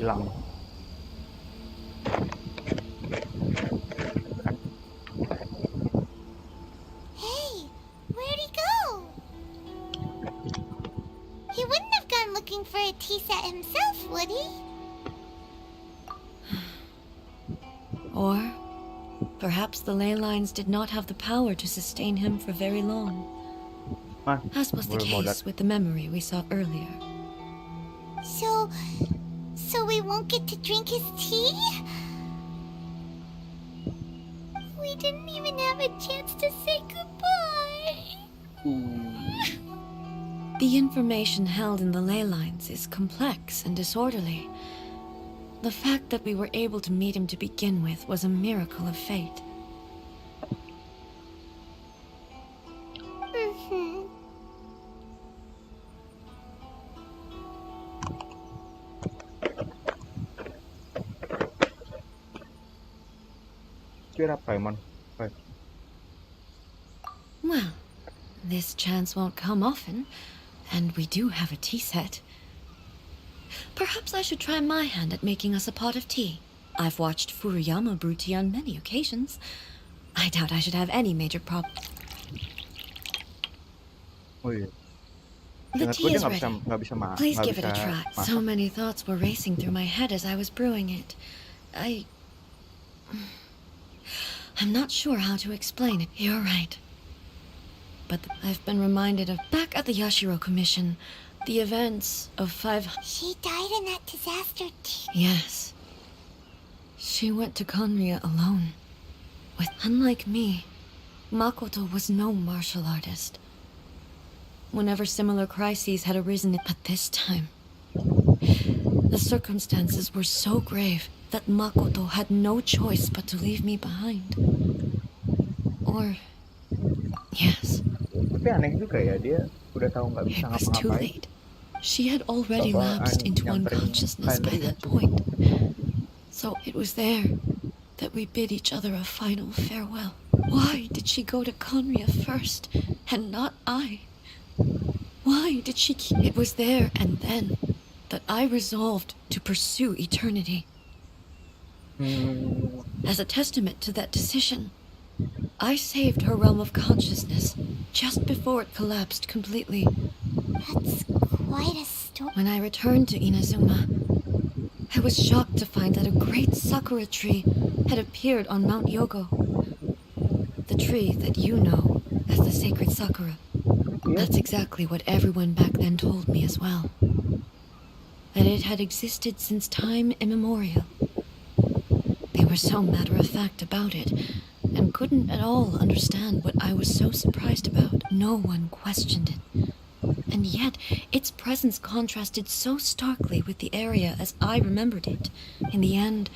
Hilang. Hey, where'd he go? He wouldn't have gone looking for a tea set himself, would he? Or perhaps the ley lines did not have the power to sustain him for very long, as was the case with the memory we saw earlier. So we won't get to drink his tea? We didn't even have a chance to say goodbye. The information held in the ley lines is complex and disorderly. The fact that we were able to meet him to begin with was a miracle of fate. Mm-hmm. Kira Paimon. Well, this chance won't come often, and we do have a tea set. Perhaps I should try my hand at making us a pot of tea. I've watched Furuyama brew tea on many occasions. I doubt I should have any major problem. Oh iya. The Ingat tea gue dia is ready. nggak bisa Please nggak give it a bisa try. masak. So many thoughts were racing through my head as I was brewing it. I'm not sure how to explain it. You're right. But I've been reminded of back at the Yashiro Commission, the events of 5... She died in that disaster too. Yes. She went to Conria alone. Unlike me, Makoto was no martial artist. Whenever similar crises had arisen, but this time, the circumstances were so grave that Makoto had no choice but to leave me behind. Or, yes, Tapi aneh juga ya, dia udah tahu nggak bisa it was too ngapa-ngapain. late. She had already Bapak lapsed into nyamperin unconsciousness by Henry ya. that point. So it was there that we bid each other a final farewell. Why did she go to Conria first, and not I? Why did she keep... It was there and then that I resolved to pursue eternity. As a testament to that decision, I saved her realm of consciousness just before it collapsed completely. That's quite a story. When I returned to Inazuma, I was shocked to find that a great sakura tree had appeared on Mount Yogo. The tree that you know as the sacred sakura. That's exactly what everyone back then told me as well. That it had existed since time immemorial. They were so matter-of-fact about it, and couldn't at all understand what I was so surprised about. No one questioned it. And yet, its presence contrasted so starkly with the area as I remembered it. In the end,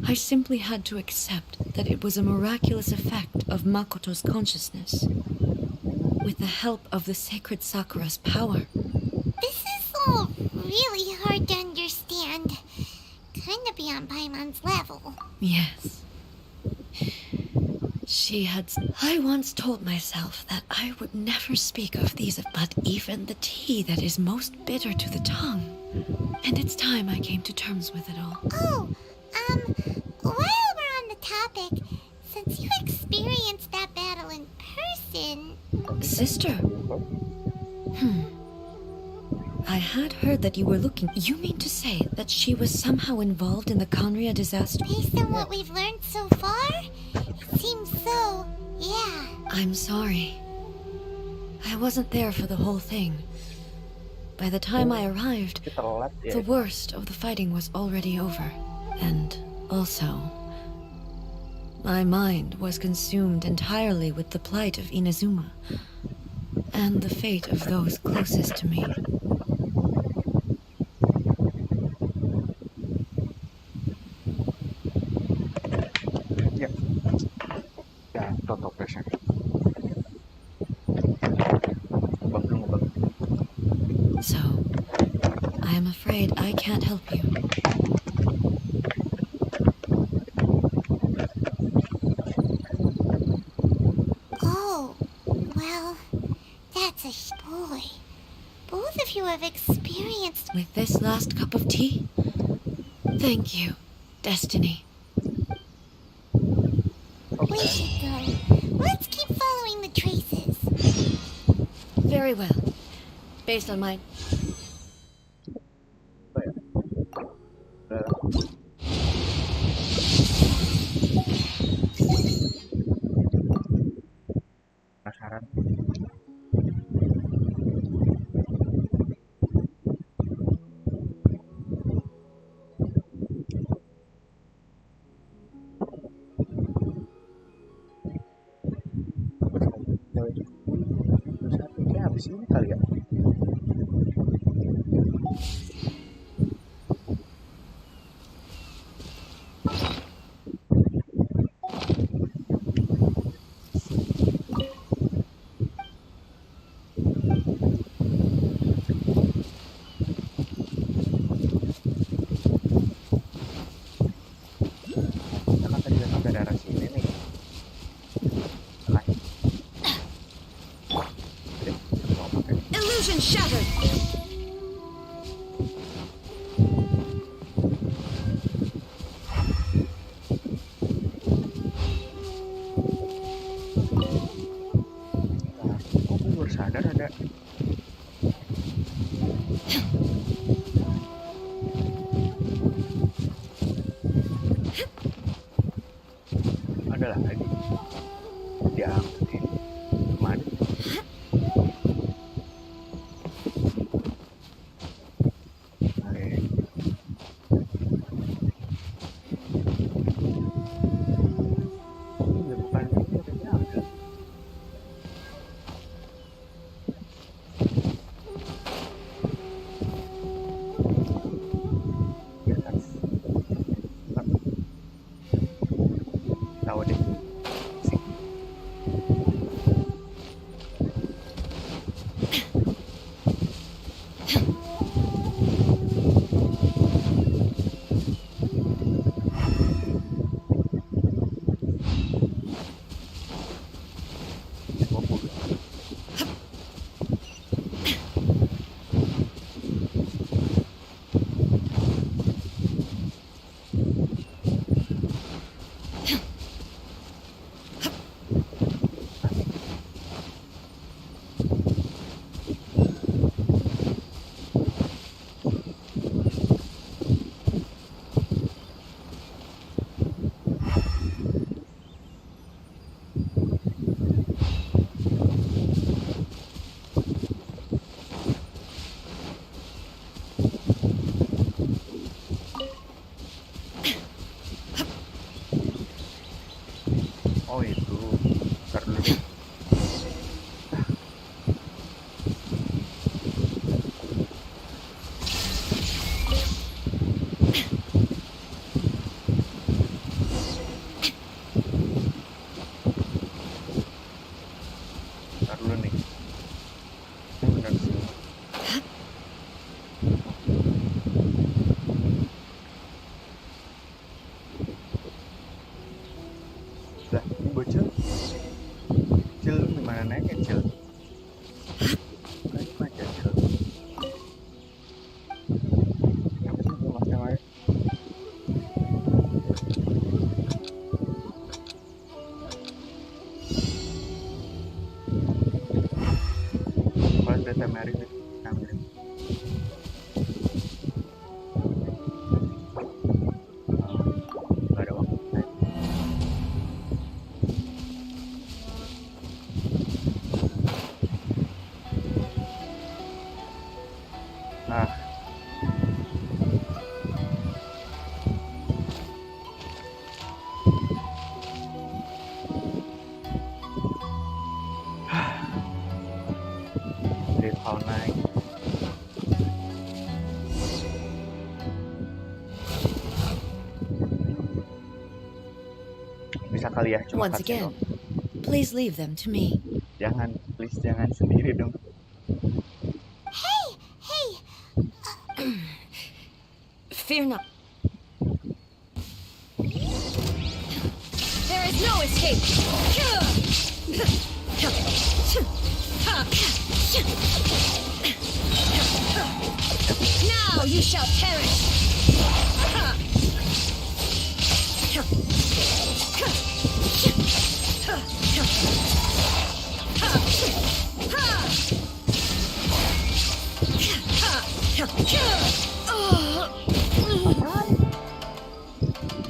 I simply had to accept that it was a miraculous effect of Makoto's consciousness. With the help of the sacred Sakura's power. This is all really hard to understand. Kinda beyond Paimon's level. Yes. I once told myself that I would never speak of these, but even the tea that is most bitter to the tongue. And it's time I came to terms with it all. Oh, while we're on the topic, since you experienced that battle in person... Sister. I had heard that you were looking. You mean to say that she was somehow involved in the Conria disaster? Based on what we've learned so far, it seems so, yeah. I'm sorry. I wasn't there for the whole thing. By the time I arrived, Itu telat ya. the worst of the fighting was already over. And also, my mind was consumed entirely with the plight of Inazuma and the fate of those closest to me. Ya. Ya, tutup ya. So, I am afraid I can't help you. Oh, well, that's a boy. Both of you have experienced. With this last cup of tea? Thank you, Destiny. We should go. Let's keep following the traces. Very well. Based on my... Penasaran. Satu habis ini kali ya. Kita kan tadi udah sampai daerah sini nih. Nah. Oke, mau pakai. Illusion shattered! Nah, kok gue baru sadar ada lagi diangkat kemana? Depan ini udah diangkat. Ya kan, tahu deh. bisa kali ya, cuma Once cutscene again, doang. please leave them to me. Jangan, please jangan sendiri dong. Hey, hey, Fear not. There is no escape. Now you shall perish.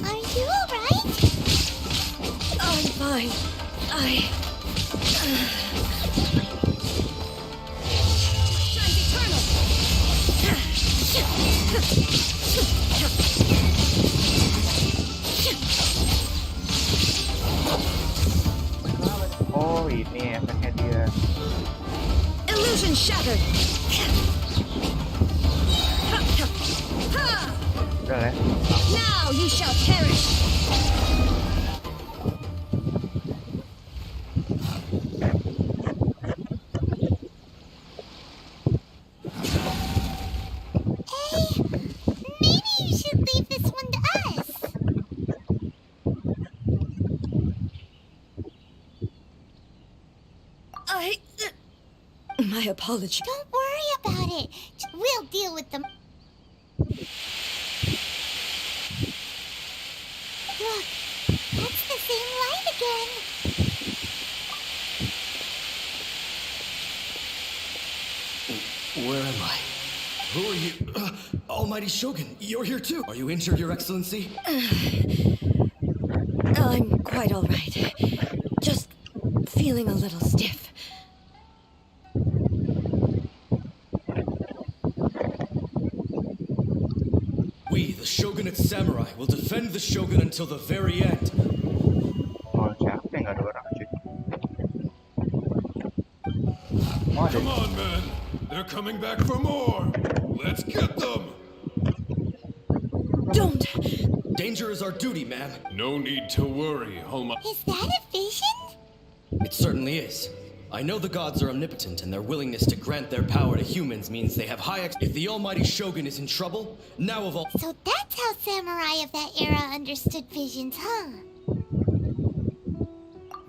are you alright? I'm fine. Time's eternal. Oh ini efeknya dia. Illusion shattered. Udah lah ya. Now you shall perish. Maybe you should leave this one to us. My apology. Don't worry about it. We'll deal with them. Look, that's the same light again. Where am I? Who are you? Almighty Shogun, you're here too. Are you injured, Your Excellency? I'm quite all right. Just feeling a little stiff. We, the Shogunate Samurai, will defend the Shogun until the very end. Oh capek nggak ada orang cuy. Oh ada. Come on, man. They're coming back for more. Let's get them. Don't! Danger is our duty, ma'am. No need to worry, Almighty. Is that a vision? It certainly is. I know the gods are omnipotent, and their willingness to grant their power to humans means they have If the Almighty Shogun is in trouble, now of all. So that's how samurai of that era understood visions, huh?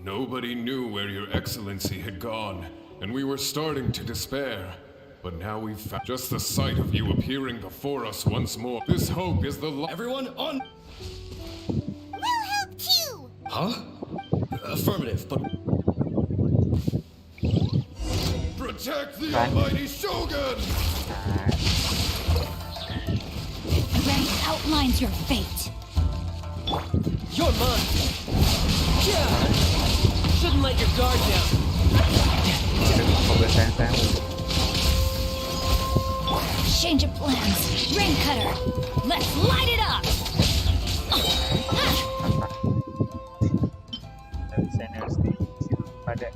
Nobody knew where Your Excellency had gone, and we were starting to despair. But now we've found just the sight of you appearing before us once more. This hope is the Everyone on. We'll help too. Huh? Affirmative, but. Protect the Almighty Shogun! Rank outlines your fate. You're mine! Yeah! Shouldn't let your guard down. Mobil sayang-sayang. Change of plans. Rain cutter. Let's light it up. Desain harus di pada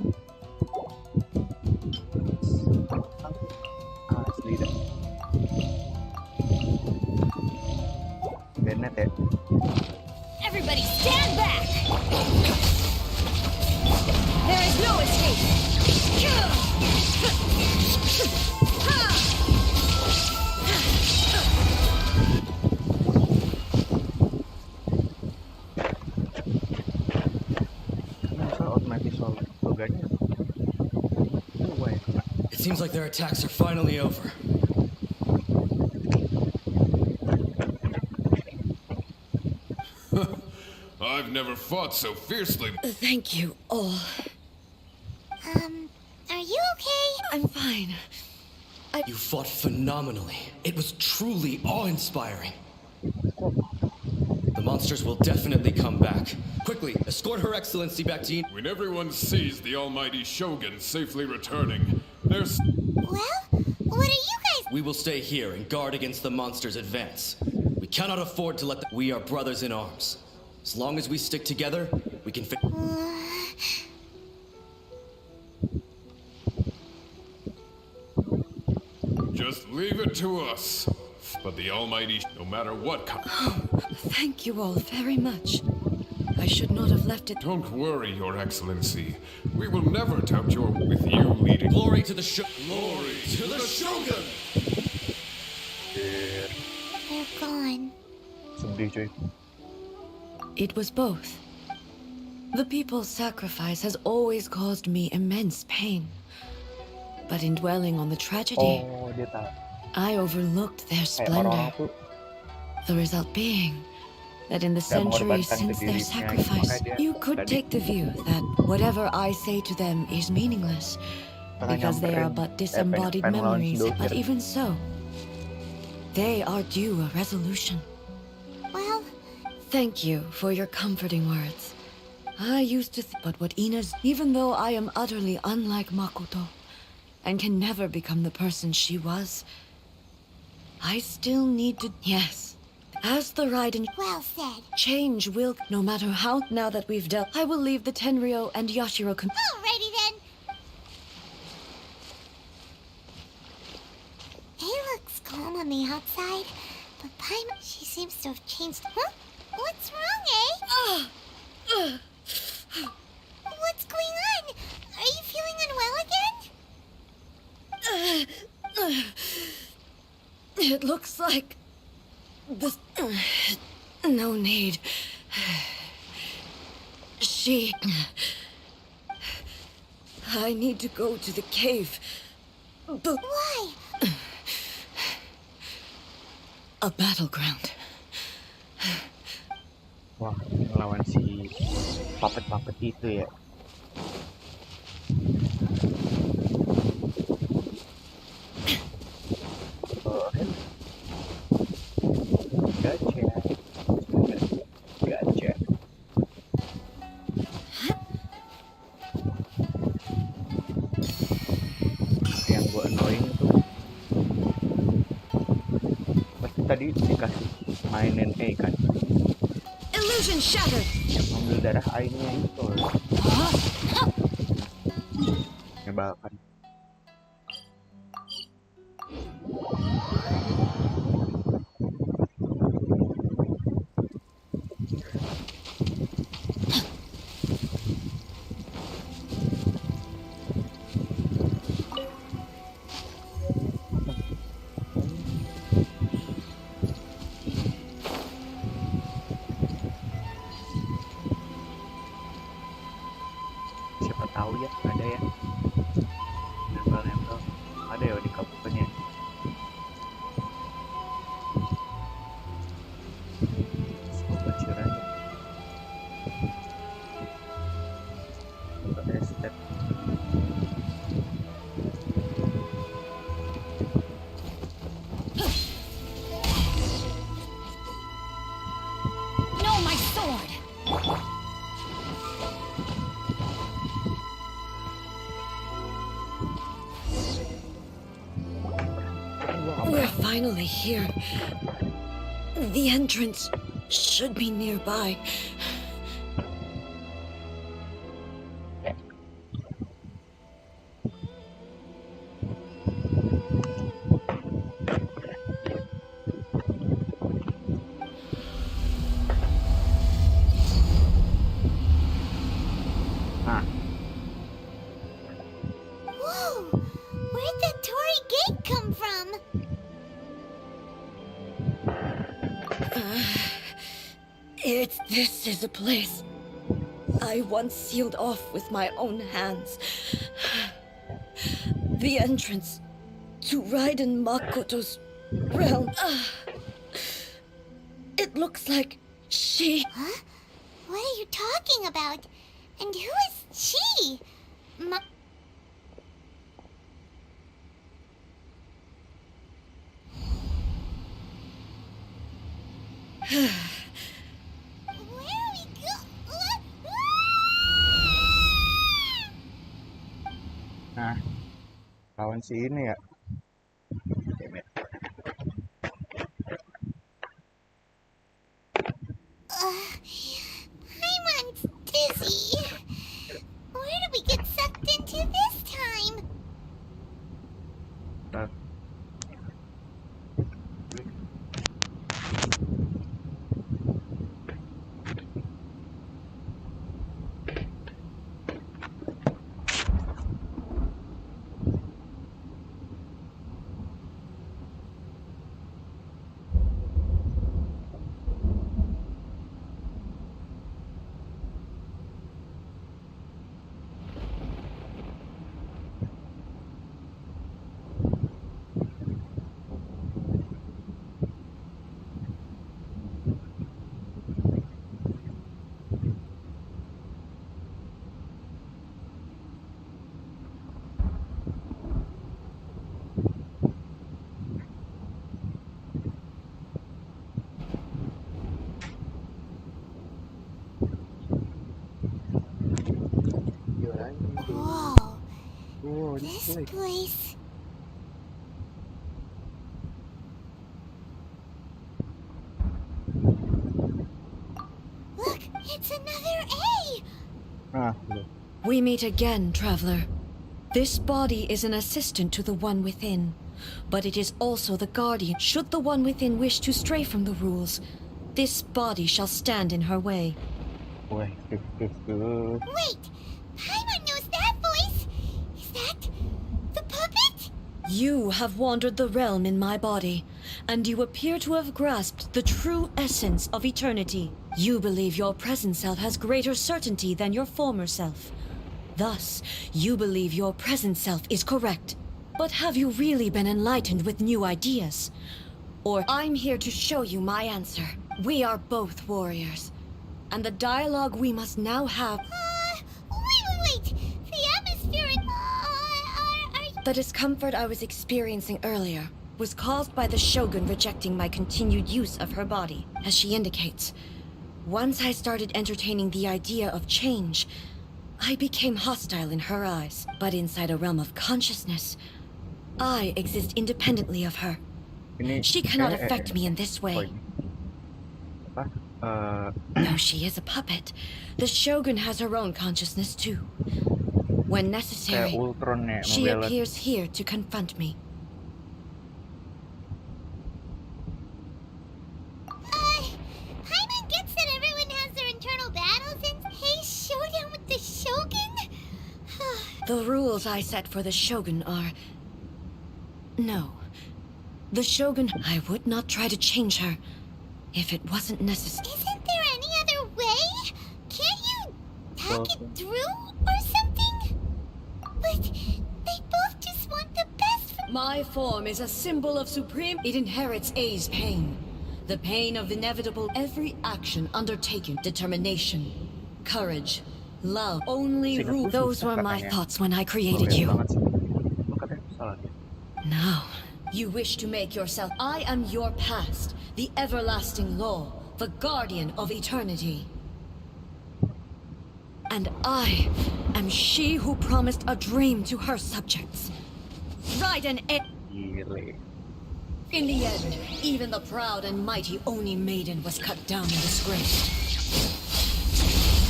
asli dah. Benet ya. Everybody stand back. There is no escape. Masa otomatis loganya? Wah, It seems like their attacks are finally over. I've never fought so fiercely. Thank you all. Are you okay? I'm fine. You fought phenomenally. It was truly awe-inspiring. The monsters will definitely come back. Quickly, escort Her Excellency back to... When everyone sees the Almighty Shogun safely returning, there's... Well, what are you guys? We will stay here and guard against the monsters' advance. We cannot afford to let We are brothers in arms. As long as we stick together, we can Just leave it to us. But the Almighty, no matter what comes... Thank you all very much. I should not have left it. Don't worry, Your Excellency. We will never doubt your with you leading. Glory to the Glory to the Shogun! They're gone. Sedih cuy. It was both. The people's sacrifice has always caused me immense pain. But in dwelling on the tragedy, Oh, dia tahu. I overlooked their Kayak splendor. orang-orang tuh The result being that in the Gak centuries mengorbankan since their dirinya, sacrifice, makanya dia you could tadi take the view that whatever I say to them is meaningless pengen because they are nyamperin, but disembodied pengen ngelawan memories. Shindo, But biar even so, they are due a resolution. Well, Thank you for your comforting words. I used to but what Ina's, even though I am utterly unlike Makoto and can never become the person she was, I still need to, yes. As the Raiden, well said. change will, no matter how, now that we've dealt, I will leave the Tenryo and Yashiro Alrighty then. He looks calm on the outside, but Paimon, she seems to have changed. Huh? What's wrong, eh? What's going on? Are you feeling unwell again? It looks like this. No need. She. I need to go to the cave. Why? A battleground. wah ngelawan si puppet itu ya. Gotcha. Gotcha. Yang gue annoying itu pasti tadi dikasih mainin kan Illusion shattered. yang ngambil darah airnya itu nyebalkan. Siapa tahu ya ada ya nempel ada ya di kabupatennya. Semoga sure aja untuk estet. No, my sword! We're finally here. The entrance should be nearby. Nah, Whoa! Where'd that Torii gate come from? This is a place I once sealed off with my own hands. The entrance to Raiden Makoto's realm. It looks like she... Huh? What are you talking about? And who is she? Where are we go? nah lawan si ini ya. Damn it. Paimon's dizzy. Where did we get sucked into this time? Ntar. Oh, This this place. place. Look, it's another A! Nah, look. We meet again, traveler. This body is an assistant to the One Within, but it is also the guardian. Should the One Within wish to stray from the rules, this body shall stand in her way. Wait. Wait! Paimon knows that voice! Is that the puppet? You have wandered the realm in my body, and you appear to have grasped the true essence of eternity. You believe your present self has greater certainty than your former self. Thus, you believe your present self is correct. But have you really been enlightened with new ideas? Or I'm here to show you my answer. We are both warriors, and the dialogue we must now have... Wait! The atmosphere in... The discomfort I was experiencing earlier was caused by the Shogun rejecting my continued use of her body. As she indicates, once I started entertaining the idea of change, I became hostile in her eyes. But inside a realm of consciousness, I exist independently of her. Ini She cannot affect me in this Oh, way. ini. Apa? Though she is a puppet, the Shogun has her own consciousness too. When Kayak necessary, Ultron ya, she membelot. appears here to confront me. Paimon gets that everyone has their internal battles and Hei's showdown with the Shogun? The rules I set for the Shogun are... No. The Shogun... I would not try to change her if it wasn't necessary. Isn't there any other way? Can't you talk it Well, through or something? But they both just want the best for... My form is a symbol of supreme... It inherits A's pain. The pain of inevitable every action undertaken. Determination, courage, love. Only Singkat rule. khusus Those were my katanya. thoughts when I Oh, created iya you. banget sih. Lu katanya salah dia. Now, you wish to make yourself... I am your past, the everlasting law, the guardian of eternity. And I am she who promised a dream to her subjects. Right and... Gile. In the end, even the proud and mighty Oni maiden was cut down and disgraced.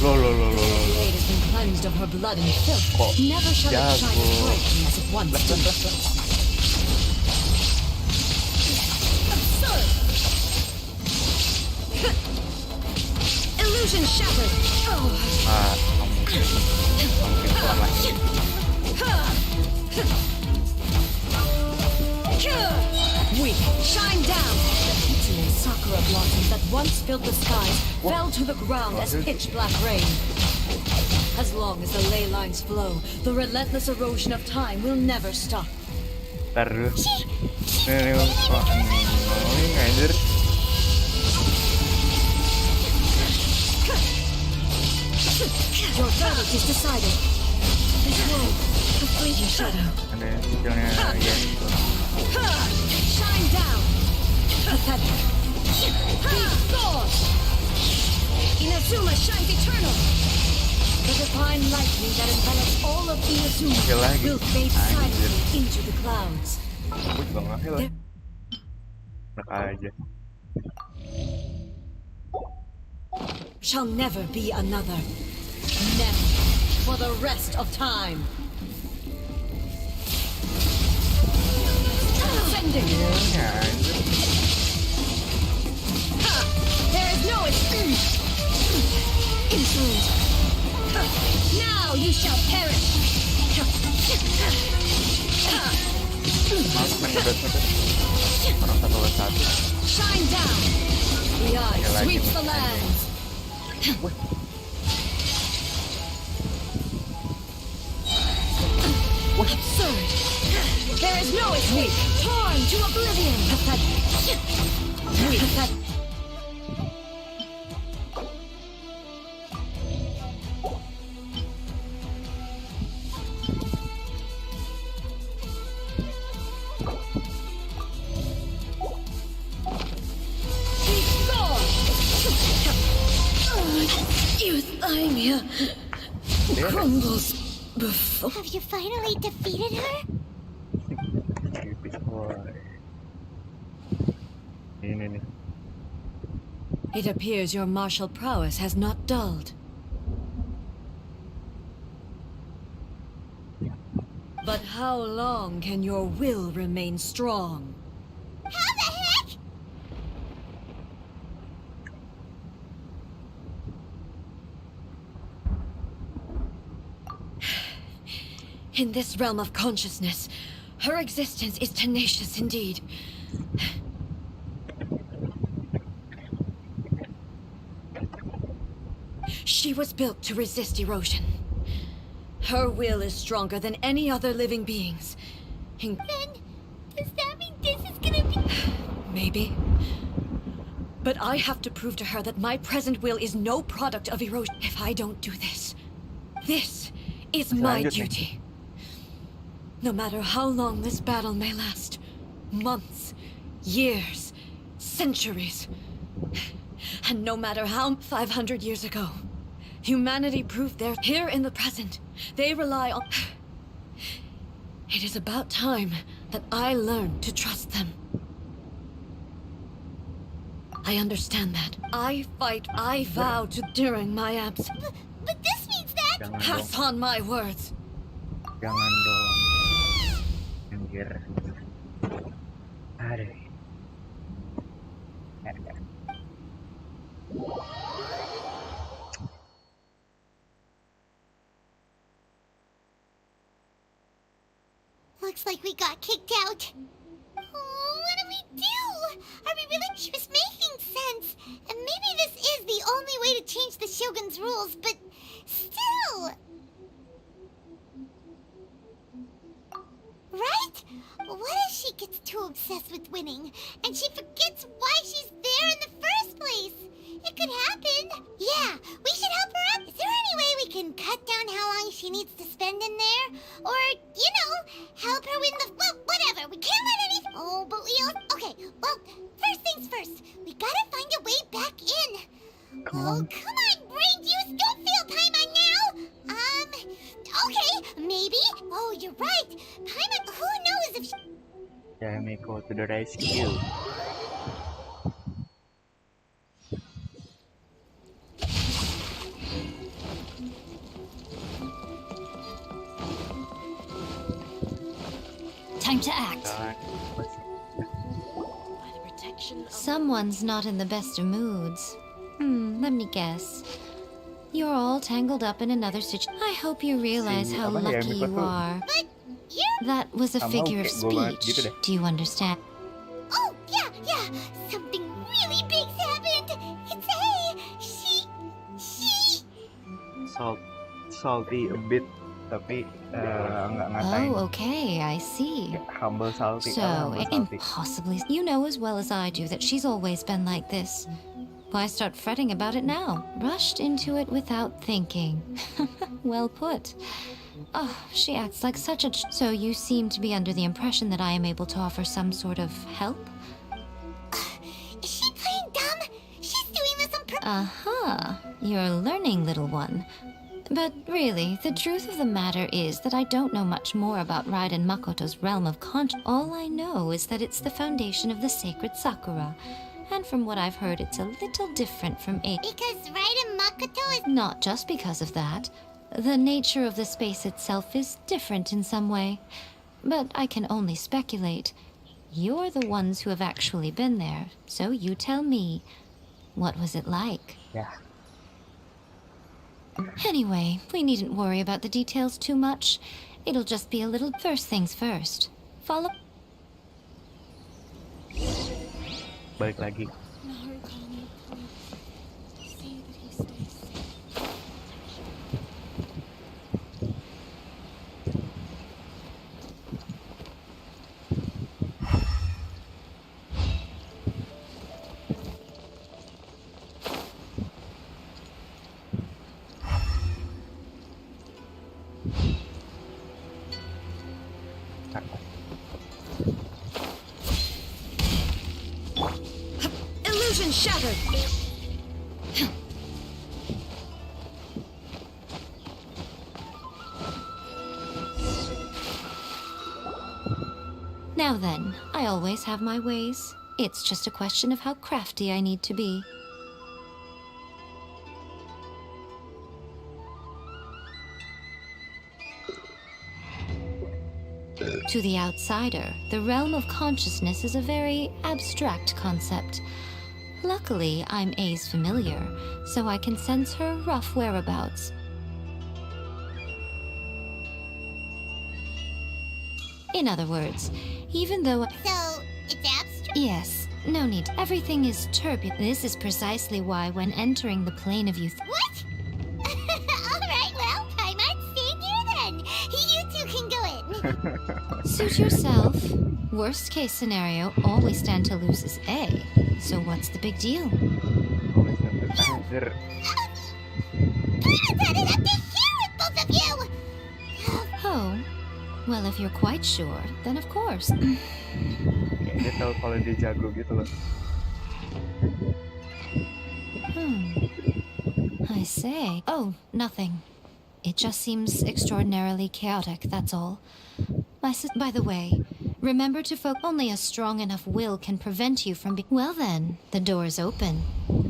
Loh. The blade has been cleansed of her blood and filth. Kok Never shall it shine as jago. brightly as it once did. Absurd! Illusion shattered! Oh. Ah, mungkin selama ini. Weak, shine down! The pitying sakura blossoms that once filled the skies fell to the ground as pitch black rain. As long as the ley lines flow, the relentless erosion of time will never stop. Terus. Ini anjir. Your verdict is decided. This world, a fleeting shadow. Ada skillnya ya. Shine down! Pathetic. Be gone! Inazuma shines eternal! The divine lightning that envelops all of Inazuma Skill lagi. will fade Anjir. silently into the clouds. Aku juga nggak heal. Enak aja. Shall never be another. Never. For the rest of time. Transcending. Ya anjir. There is no escape. Insolent. Now you shall perish. Maaf ngedot. Orang satu lawan satu. Shine down. The eye I like sweeps it. the lands. Absurd. There is no escape. Torn to oblivion. Pathetic. Pathetic. Be gone. Euthymia crumbles Before Have you finally defeated her? Wah, ini nih. it appears your martial prowess has not dulled. But how long can your will remain strong? How the heck? In this realm of consciousness, her existence is tenacious indeed. She was built to resist erosion. Her will is stronger than any other living being's. Then, does that mean this is gonna be... Maybe. But I have to prove to her that my present will is no product of erosion. If I don't do this, this is my Lanjut nih. duty. No matter how long this battle may last, months, years, centuries, and no matter how 500 years ago, humanity proved they're here in the present. They rely on... It is about time that I learn to trust them. I understand that. I fight, I vow to during my absence. But this means that... Jangan Pass dong, on my words. jangan dong. Anjir. Aduh. Looks like we got kicked out. Oh, what do we do? Are we really... She was making sense. And maybe this is the only way to change the Shogun's rules, but still... Right? What if she gets too obsessed with winning, and she forgets why she's there in the first place? It could happen. Yeah, we should help her out. Is there any way we can cut down how long she needs to spend in there? Or, you know, help her win the... Well, whatever. We can't let anything... Oh, but we all... Okay, well, first things first. We gotta find a way back in. Come Oh, on. come on, brain juice. Don't feel Paimon now. Okay, maybe. Oh, you're right. Paimon, who knows if she... Ya, Miko to the rescue. Time to act. Jangan. By the protection of... Someone's not in the best of moods. Let me guess. You're all tangled up in another situation. I hope you realize Si, how apa ya, lucky Miko you tuh? are. But you're... That was a Kamu figure of kayak gue banget gitu speech. deh. Do you understand? Oh, yeah. Something really big's happened. It's hey. She... Salty a bit, tapi nggak ngatain. Oh, okay, I see. Humble salty. So, humble salty. impossibly. You know as well as I do that she's always been like this. Why start fretting about it now? Rushed into it without thinking. Well put. Oh, she acts like such a... So you seem to be under the impression that I am able to offer some sort of help? Is she playing dumb? She's doing this on purpose. Uh-huh. You're learning, little one. But really, the truth of the matter is that I don't know much more about Raiden Makoto's realm of conscience. All I know is that it's the foundation of the sacred Sakura. And from what I've heard, it's a little different from a... Because Raiden Makoto is... Not just because of that. The nature of the space itself is different in some way. But I can only speculate. You're the ones who have actually been there, so you tell me. What was it like? Ya, Anyway, we needn't worry about the details too much. It'll just be a little... First things first. Follow... balik lagi. Illusion shattered! Now then, I always have my ways. It's just a question of how crafty I need to be. To the outsider, the realm of consciousness is a very abstract concept. Luckily, I'm A's familiar, so I can sense her rough whereabouts. In other words, even though... So, it's abstract? Yes, no need. Everything is turbulent. This is precisely why when entering the plane of youth... What? Alright, well, I might stay here then. You two can go in. Suit yourself. Worst case scenario, all we stand to lose is A. So what's the big deal? Anjir. That is a big deal with both of you! Oh, well, if you're quite sure, then of course. Kayak dia tahu kalau dia jago gitu loh. I say. Oh, nothing. It just seems extraordinarily chaotic, that's all. By the way, remember to focus. Only a strong enough will can prevent you from Well then, the door's open.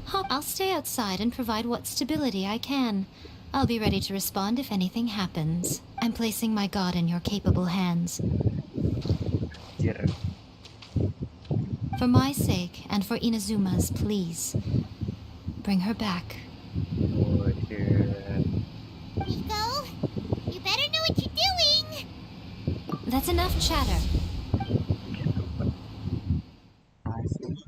I'll stay outside and provide what stability I can. I'll be ready to respond if anything happens. I'm placing my god in your capable hands. Anjir. For my sake, and for Inazuma's, please. Bring her back. Oh, shit. Rico, you better know what you're doing! That's enough chatter. Asik.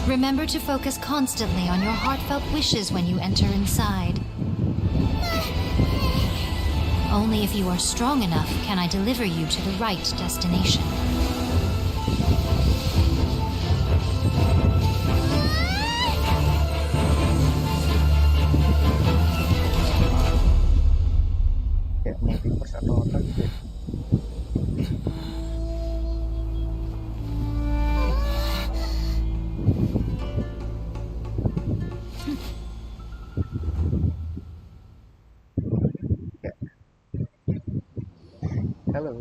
Remember to focus constantly on your heartfelt wishes when you enter inside. Only if you are strong enough can I deliver you to the right destination. Kayak multiverse atau apa gitu ya. Hello.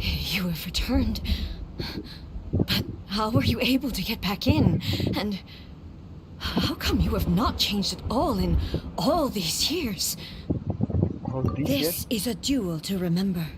You have returned. But how were you able to get back in? And how come you have not changed at all in all these years? This is a duel to remember.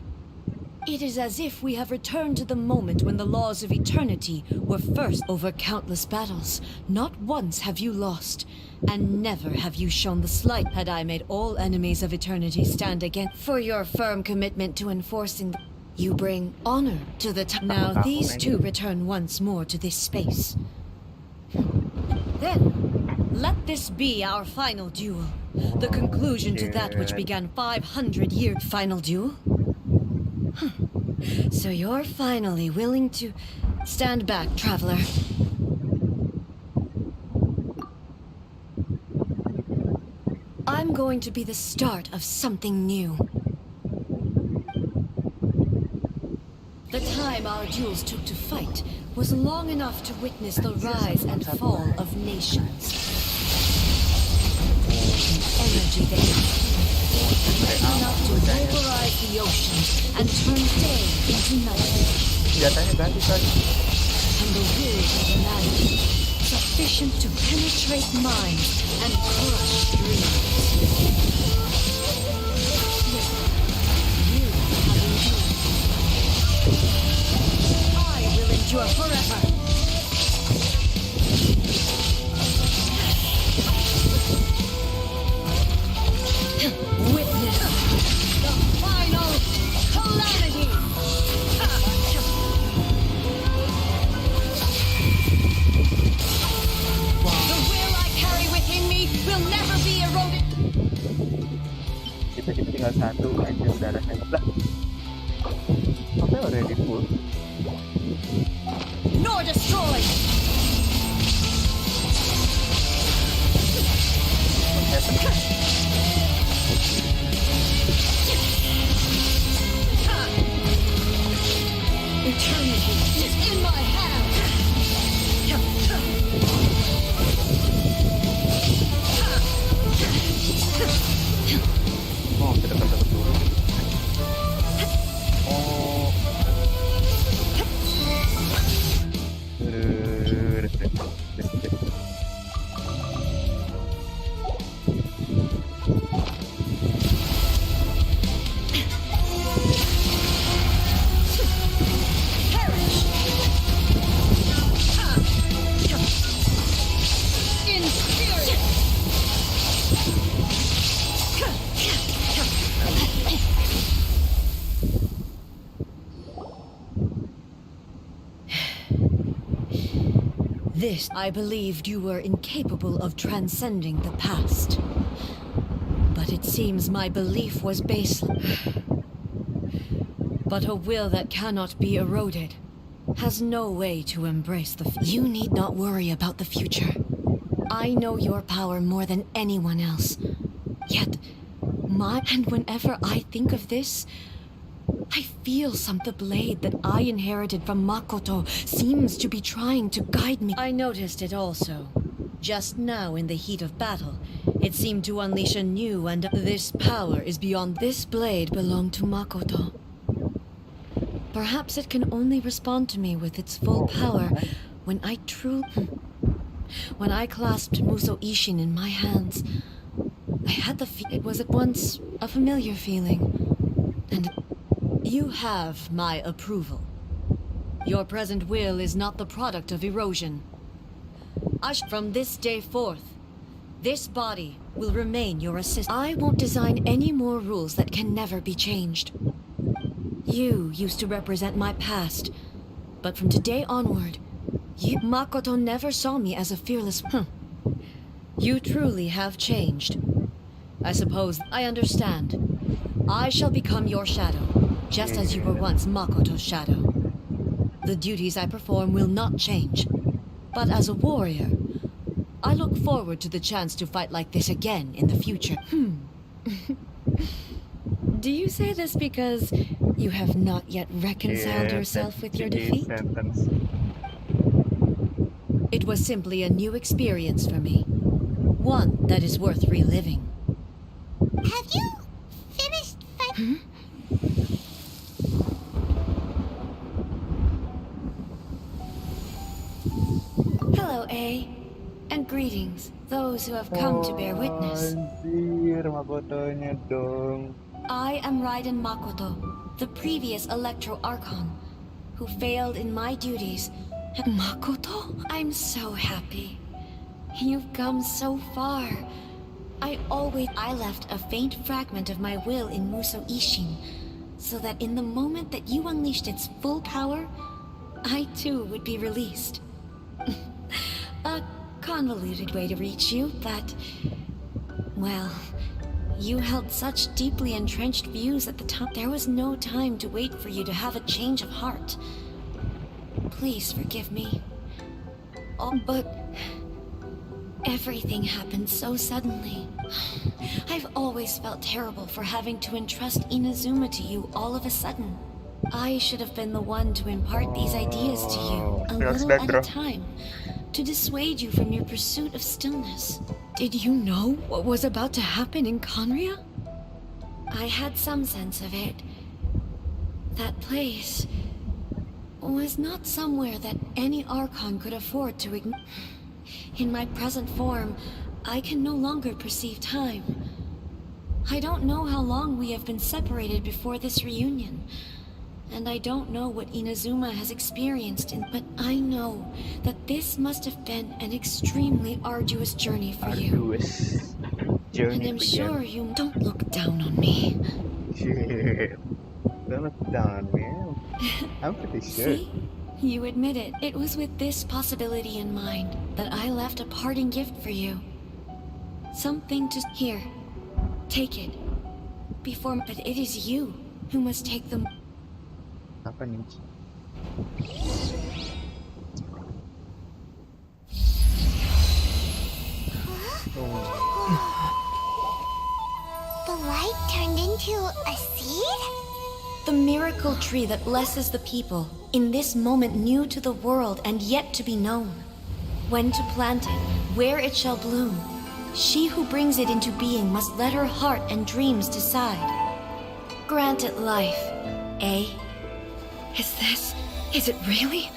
It is as if we have returned to the moment when the laws of eternity were first. Over countless battles, not once have you lost, and never have you shown the slight. Had I made all enemies of eternity stand again for your firm commitment to enforcing you bring honor to the Now these two return once more to this space. Then, let this be our final duel. The conclusion to that which began 500 years. Final duel? So you're finally willing to stand back, traveler. I'm going to be the start of something new. The time our duels took to fight was long enough to witness the rise and fall of nations. The energy they have enough to pulverize the oceans and turn day into night. Senjatanya ganti kan. And the will of man, sufficient to penetrate minds and crush dreams. Yet, you have endured. I will endure forever. Witness the final calamity! The will I carry within me will never be eroded! Tiba-tiba tinggal satu aja udah rasanya. Lah. Apa udah di full? Nor destroy! Eternity is in my hands! Oh, kita dapat dulu. Oh. In spirit! This, I believed you were incapable of transcending the past. But it seems my belief was baseless. But a will that cannot be eroded has no way to embrace the You need not worry about the future. I know your power more than anyone else. Yet, and whenever I think of this, I feel the blade that I inherited from Makoto seems to be trying to guide me. I noticed it also. Just now in the heat of battle, it seemed to unleash a new and this power is beyond. This blade belonged to Makoto. Perhaps it can only respond to me with its full power when When I clasped Muso Ishin in my hands, I had it was at once a familiar feeling. And you have my approval. Your present will is not the product of erosion. From this day forth, this body will remain your assistant. I won't design any more rules that can never be changed. You used to represent my past, but from today onward, Makoto never saw me as a fearless. You truly have changed. I suppose I understand. I shall become your shadow, just as you were once Makoto's shadow. The duties I perform will not change. But as a warrior, I look forward to the chance to fight like this again in the future. Do you say this because you have not yet reconciled yourself with your defeat? It was simply a new experience for me. One that is worth reliving. Have you finished fighting? Hello, A. And greetings, those who have come to bear witness. Anjir, Makotonya dong. I am Raiden Makoto, the previous Electro Archon, who failed in my duties. Makoto? I'm so happy. You've come so far. I left a faint fragment of my will in Muso Ishin, so that in the moment that you unleashed its full power, I too would be released. A convoluted way to reach you, but... well, you held such deeply entrenched views at the time. There was no time to wait for you to have a change of heart. Please forgive me. Oh, but... everything happened so suddenly. I've always felt terrible for having to entrust Inazuma to you all of a sudden. I should have been the one to impart these ideas to you, a little at a time, to dissuade you from your pursuit of stillness. Did you know what was about to happen in Conria? I had some sense of it. That place was not somewhere that any Archon could afford to ignore. In my present form, I can no longer perceive time. I don't know how long we have been separated before this reunion, and I don't know what Inazuma has experienced but I know that this must have been an extremely arduous journey for you. And I'm sure you don't look down on me. Shit. Don't look down on me. I'm pretty sure. See? You admit it. It was with this possibility in mind that I left a parting gift for you. Something to... Here. Take it. But it is you who must take them. Apa nih? The light turned into a seed? The miracle tree that blesses the people, in this moment new to the world and yet to be known. When to plant it, where it shall bloom. She who brings it into being must let her heart and dreams decide. Grant it life, eh? Is it really?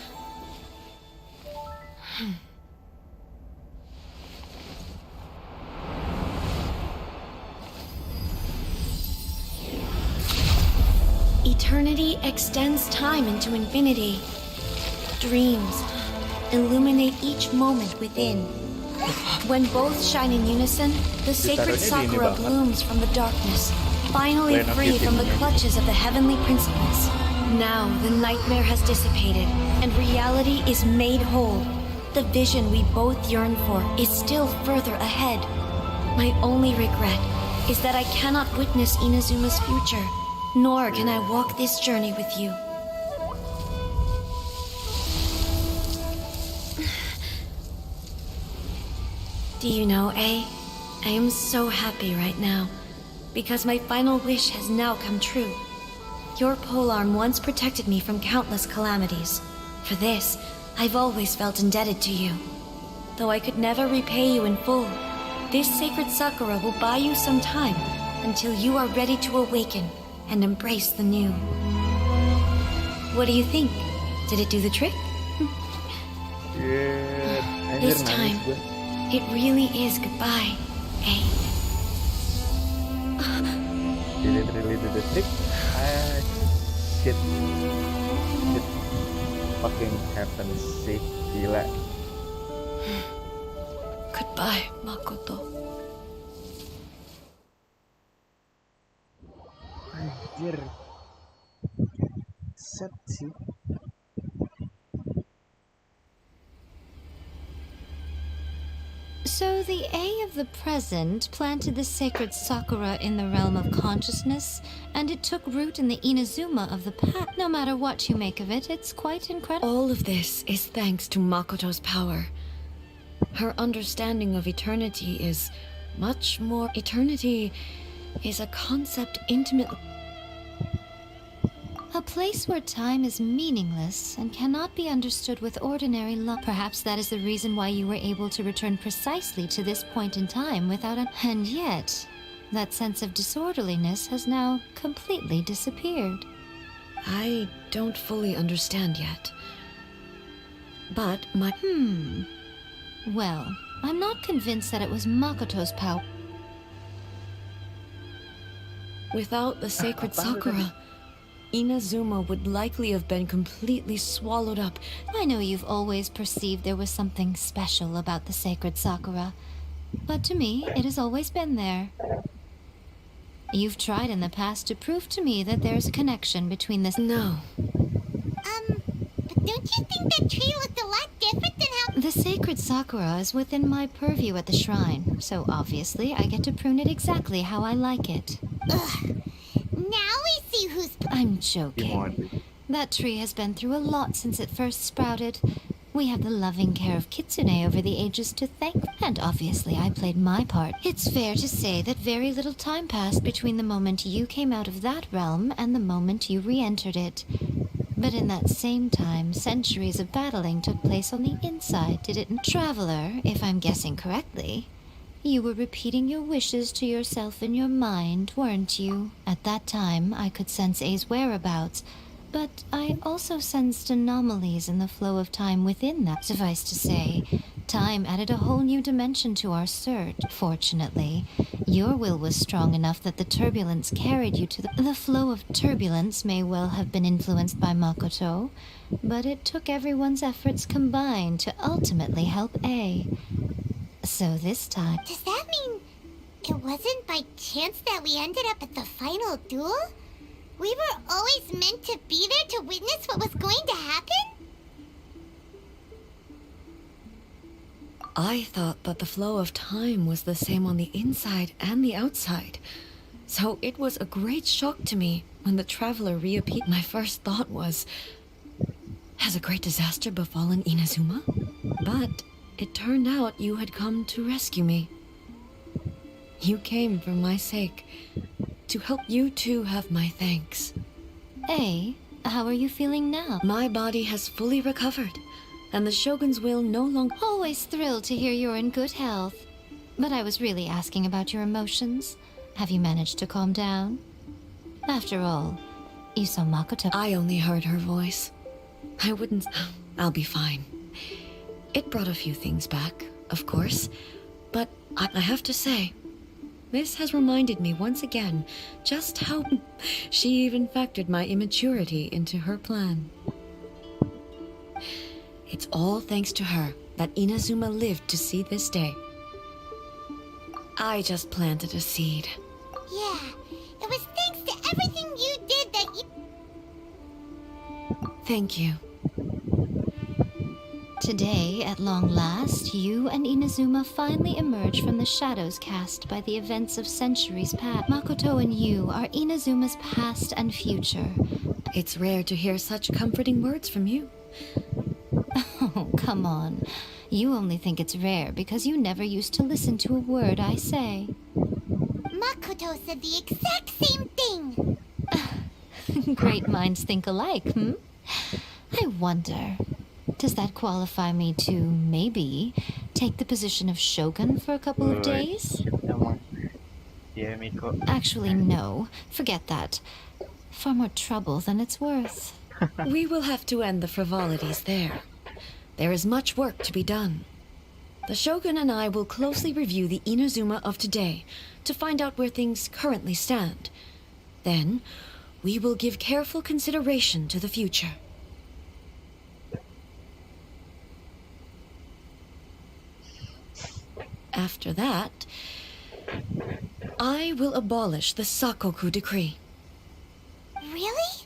Eternity extends time into infinity. Dreams illuminate each moment within. When both shine in unison, the sacred sakura blooms from the darkness, finally free from the clutches of the heavenly principles. Now the nightmare has dissipated, and reality is made whole. The vision we both yearn for is still further ahead. My only regret is that I cannot witness Inazuma's future, nor can I walk this journey with you. Do you know, I am so happy right now, because my final wish has now come true. Your polearm once protected me from countless calamities. For this, I've always felt indebted to you. Though I could never repay you in full, this sacred sakura will buy you some time until you are ready to awaken and embrace the new. What do you think? Did it do the trick? This time, it really is goodbye, eh? Did it really do the trick? Shit. Shit fucking happens sih, gila. Goodbye, Makoto. Anjir. Set sih. So the A of the present planted the sacred sakura in the realm of consciousness, and it took root in the Inazuma of the past. No matter what you make of it, it's quite incredible. All of this is thanks to Makoto's power. Her understanding of eternity is much more... Eternity is a concept intimately... A place where time is meaningless and cannot be understood with ordinary love. Perhaps that is the reason why you were able to return precisely to this point in time without a... And yet, that sense of disorderliness has now completely disappeared. I don't fully understand yet. But my... Well, I'm not convinced that it was Makoto's power. Without the sacred sakura, Inazuma would likely have been completely swallowed up. I know you've always perceived there was something special about the sacred sakura, but to me, it has always been there. You've tried in the past to prove to me that there's a connection between this... No. But don't you think that tree looked a lot different than how... The sacred sakura is within my purview at the shrine, so obviously I get to prune it exactly how I like it. Ugh. Now we see who's... I'm joking. That tree has been through a lot since it first sprouted. We have the loving care of Kitsune over the ages to thank, and obviously I played my part. It's fair to say that very little time passed between the moment you came out of that realm and the moment you re-entered it. But in that same time, centuries of battling took place on the inside, did it? Traveler, if I'm guessing correctly, you were repeating your wishes to yourself in your mind, weren't you? At that time, I could sense A's whereabouts, but I also sensed anomalies in the flow of time within that. Suffice to say, time added a whole new dimension to our search. Fortunately, your will was strong enough that the turbulence carried you to the flow of turbulence may well have been influenced by Makoto, but it took everyone's efforts combined to ultimately help A. So this time... Does that mean it wasn't by chance that we ended up at the final duel? We were always meant to be there to witness what was going to happen? I thought that the flow of time was the same on the inside and the outside. So it was a great shock to me when the traveler reappeared. My first thought was... Has a great disaster befallen Inazuma? But it turned out you had come to rescue me. You came for my sake. To help you too have my thanks. Hey, how are you feeling now? My body has fully recovered, and the Shogun's will no longer... Always thrilled to hear you're in good health. But I was really asking about your emotions. Have you managed to calm down? After all, you saw Makoto. I only heard her voice. I wouldn't... I'll be fine. It brought a few things back, of course. But I have to say, this has reminded me once again just how she even factored my immaturity into her plan. It's all thanks to her that Inazuma lived to see this day. I just planted a seed. Yeah, it was thanks to everything you did that you... Thank you. Today, at long last, you and Inazuma finally emerge from the shadows cast by the events of centuries past. Makoto and you are Inazuma's past and future. It's rare to hear such comforting words from you. Oh, come on. You only think it's rare because you never used to listen to a word I say. Makoto said the exact same thing! Great minds think alike, hmm? I wonder, does that qualify me to, maybe, take the position of Shogun for a couple of days? Yeah, Miko. Actually, no. Forget that. Far more trouble than it's worth. We will have to end the frivolities there. There is much work to be done. The Shogun and I will closely review the Inazuma of today to find out where things currently stand. Then, we will give careful consideration to the future. After that, I will abolish the Sakoku decree. Really?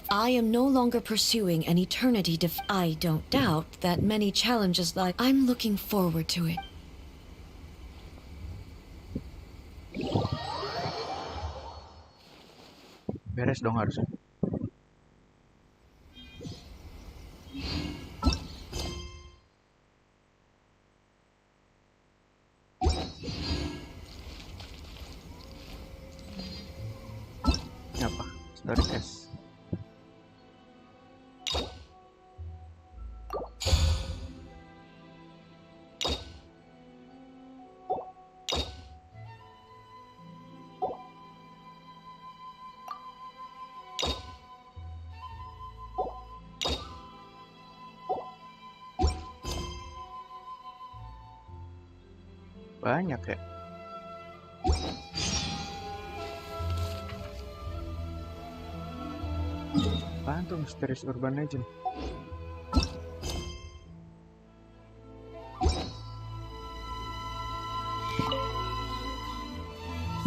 I am no longer pursuing an eternity I don't doubt that many challenges lie. I'm looking forward to it. Beres dong harusnya. Apa? Story cast. Banyak ya. Apaan tuh misterius urban legend?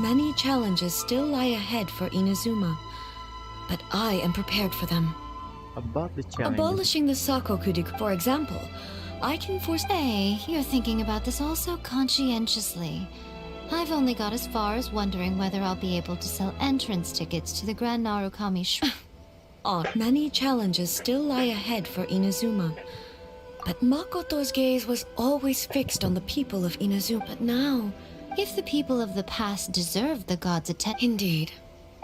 Many challenges still lie ahead for Inazuma, but I am prepared for them. About the challenge. Abolishing the Sakoku decree, for example, I can force... Hey, you're thinking about this all so conscientiously. I've only got as far as wondering whether I'll be able to sell entrance tickets to the Grand Narukami Many challenges still lie ahead for Inazuma. But Makoto's gaze was always fixed on the people of Inazuma. But now... If the people of the past deserve the gods' attention... Indeed.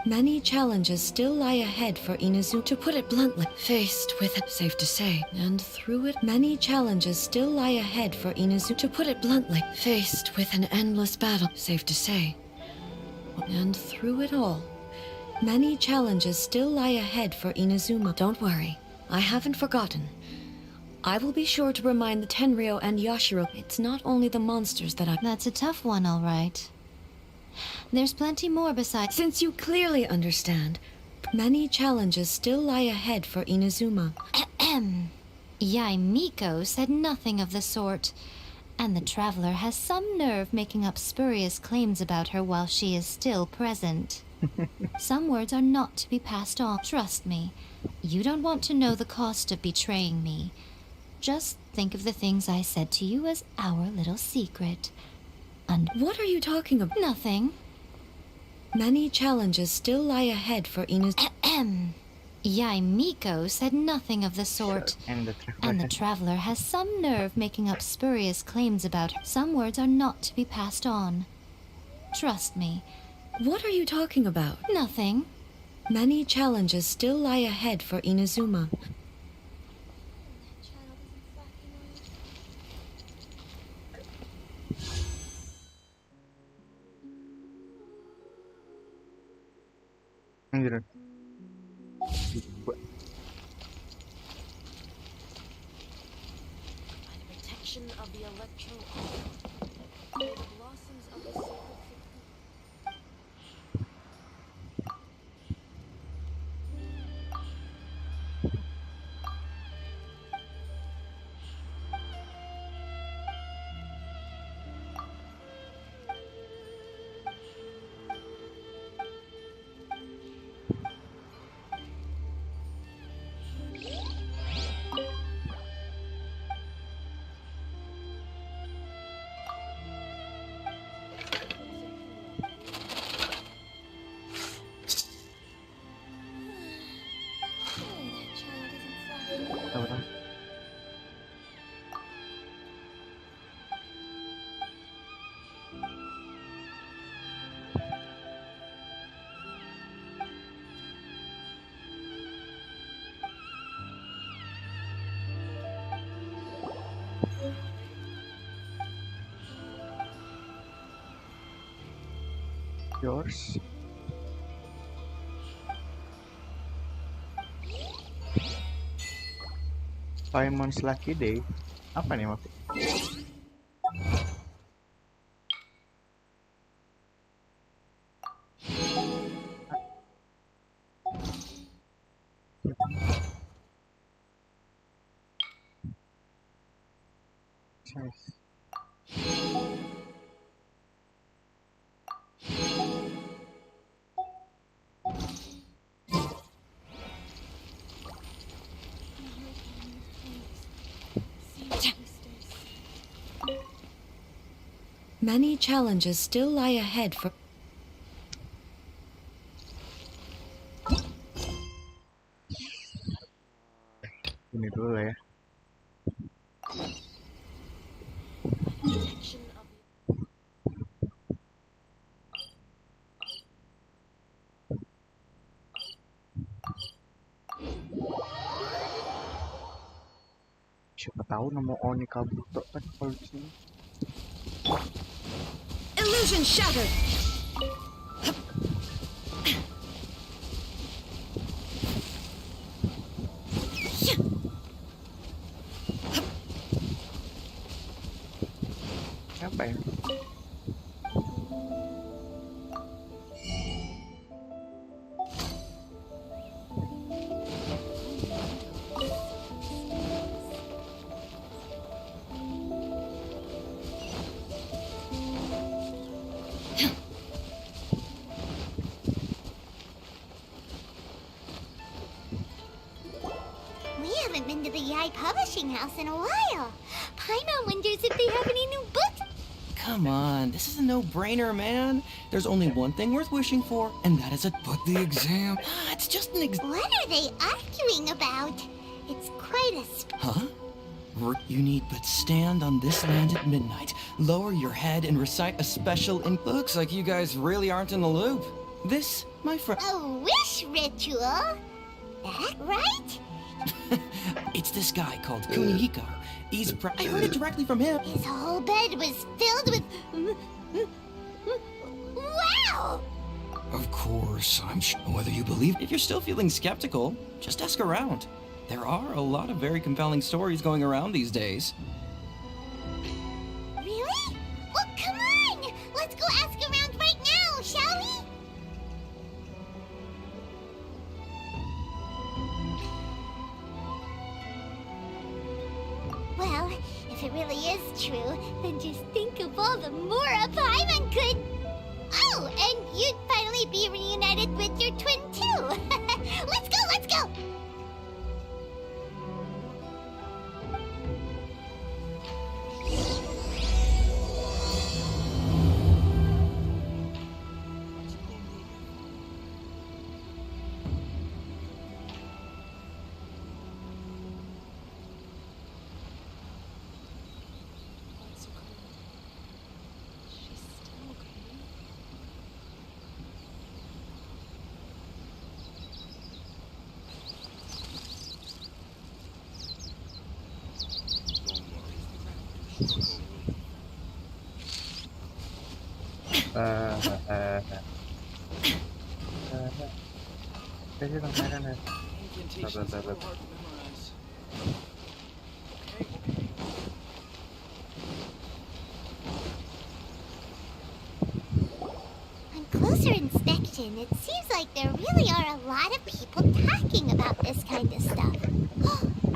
Many challenges still lie ahead for Inazuma. To put it bluntly, faced with it, safe to say. And through it, many challenges still lie ahead for Inazuma. To put it bluntly, faced with an endless battle, safe to say. And through it all, many challenges still lie ahead for Inazuma. Don't worry, I haven't forgotten. I will be sure to remind the Tenryo and Yashiro it's not only the monsters that I... That's a tough one, all right. There's plenty more besides... Since you clearly understand, many challenges still lie ahead for Inazuma. Yai Miko said nothing of the sort. And the Traveler has some nerve making up spurious claims about her while she is still present. Some words are not to be passed on. Trust me, you don't want to know the cost of betraying me. Just think of the things I said to you as our little secret. And what are you talking about? Nothing. Many challenges still lie ahead for Inazuma. Yaimiko said nothing of the sort. And And the traveler has some nerve making up spurious claims about her. Some words are not to be passed on. Trust me. What are you talking about? Nothing. Many challenges still lie ahead for Inazuma. Anjir. Protection of the electro the blossoms of the sacred Apa? Yours. 5 months lucky day. Apa nih maksud? Many challenges still lie ahead for... Ini dulu lah ya. Siapa tahu nemu Oni Kabuto kan kalau di sini. Illusion shattered! Apa ya? We haven't been to the Yai Publishing House in a while. Paimon wonders if they have any new books. Come on, this is a no-brainer, man. There's only one thing worth wishing for, and that is a... But the exam... it's just an exam... What are they arguing about? It's quite a Huh? You need but stand on this land at midnight, lower your head, and recite a special... Looks like you guys really aren't in the loop. This, my friend... A wish ritual? That right? It's this guy called Kunihiko. I heard it directly from him. His whole bed was filled with... Wow! Of course, I'm sure whether you believe... If you're still feeling skeptical, just ask around. There are a lot of very compelling stories going around these days. Really? Well, come on! Let's go ask around right now, shall we? Well, if it really is true, then just think of all the more a Paimon could... Oh, and you'd finally be reunited with your twin, too! Let's go, let's go! Eh, eh, Kasi lang meron na. Incantations Blah, blah, are blah, blah. hard to memorize. On closer inspection, it seems like there really are a lot of people talking about this kind of stuff.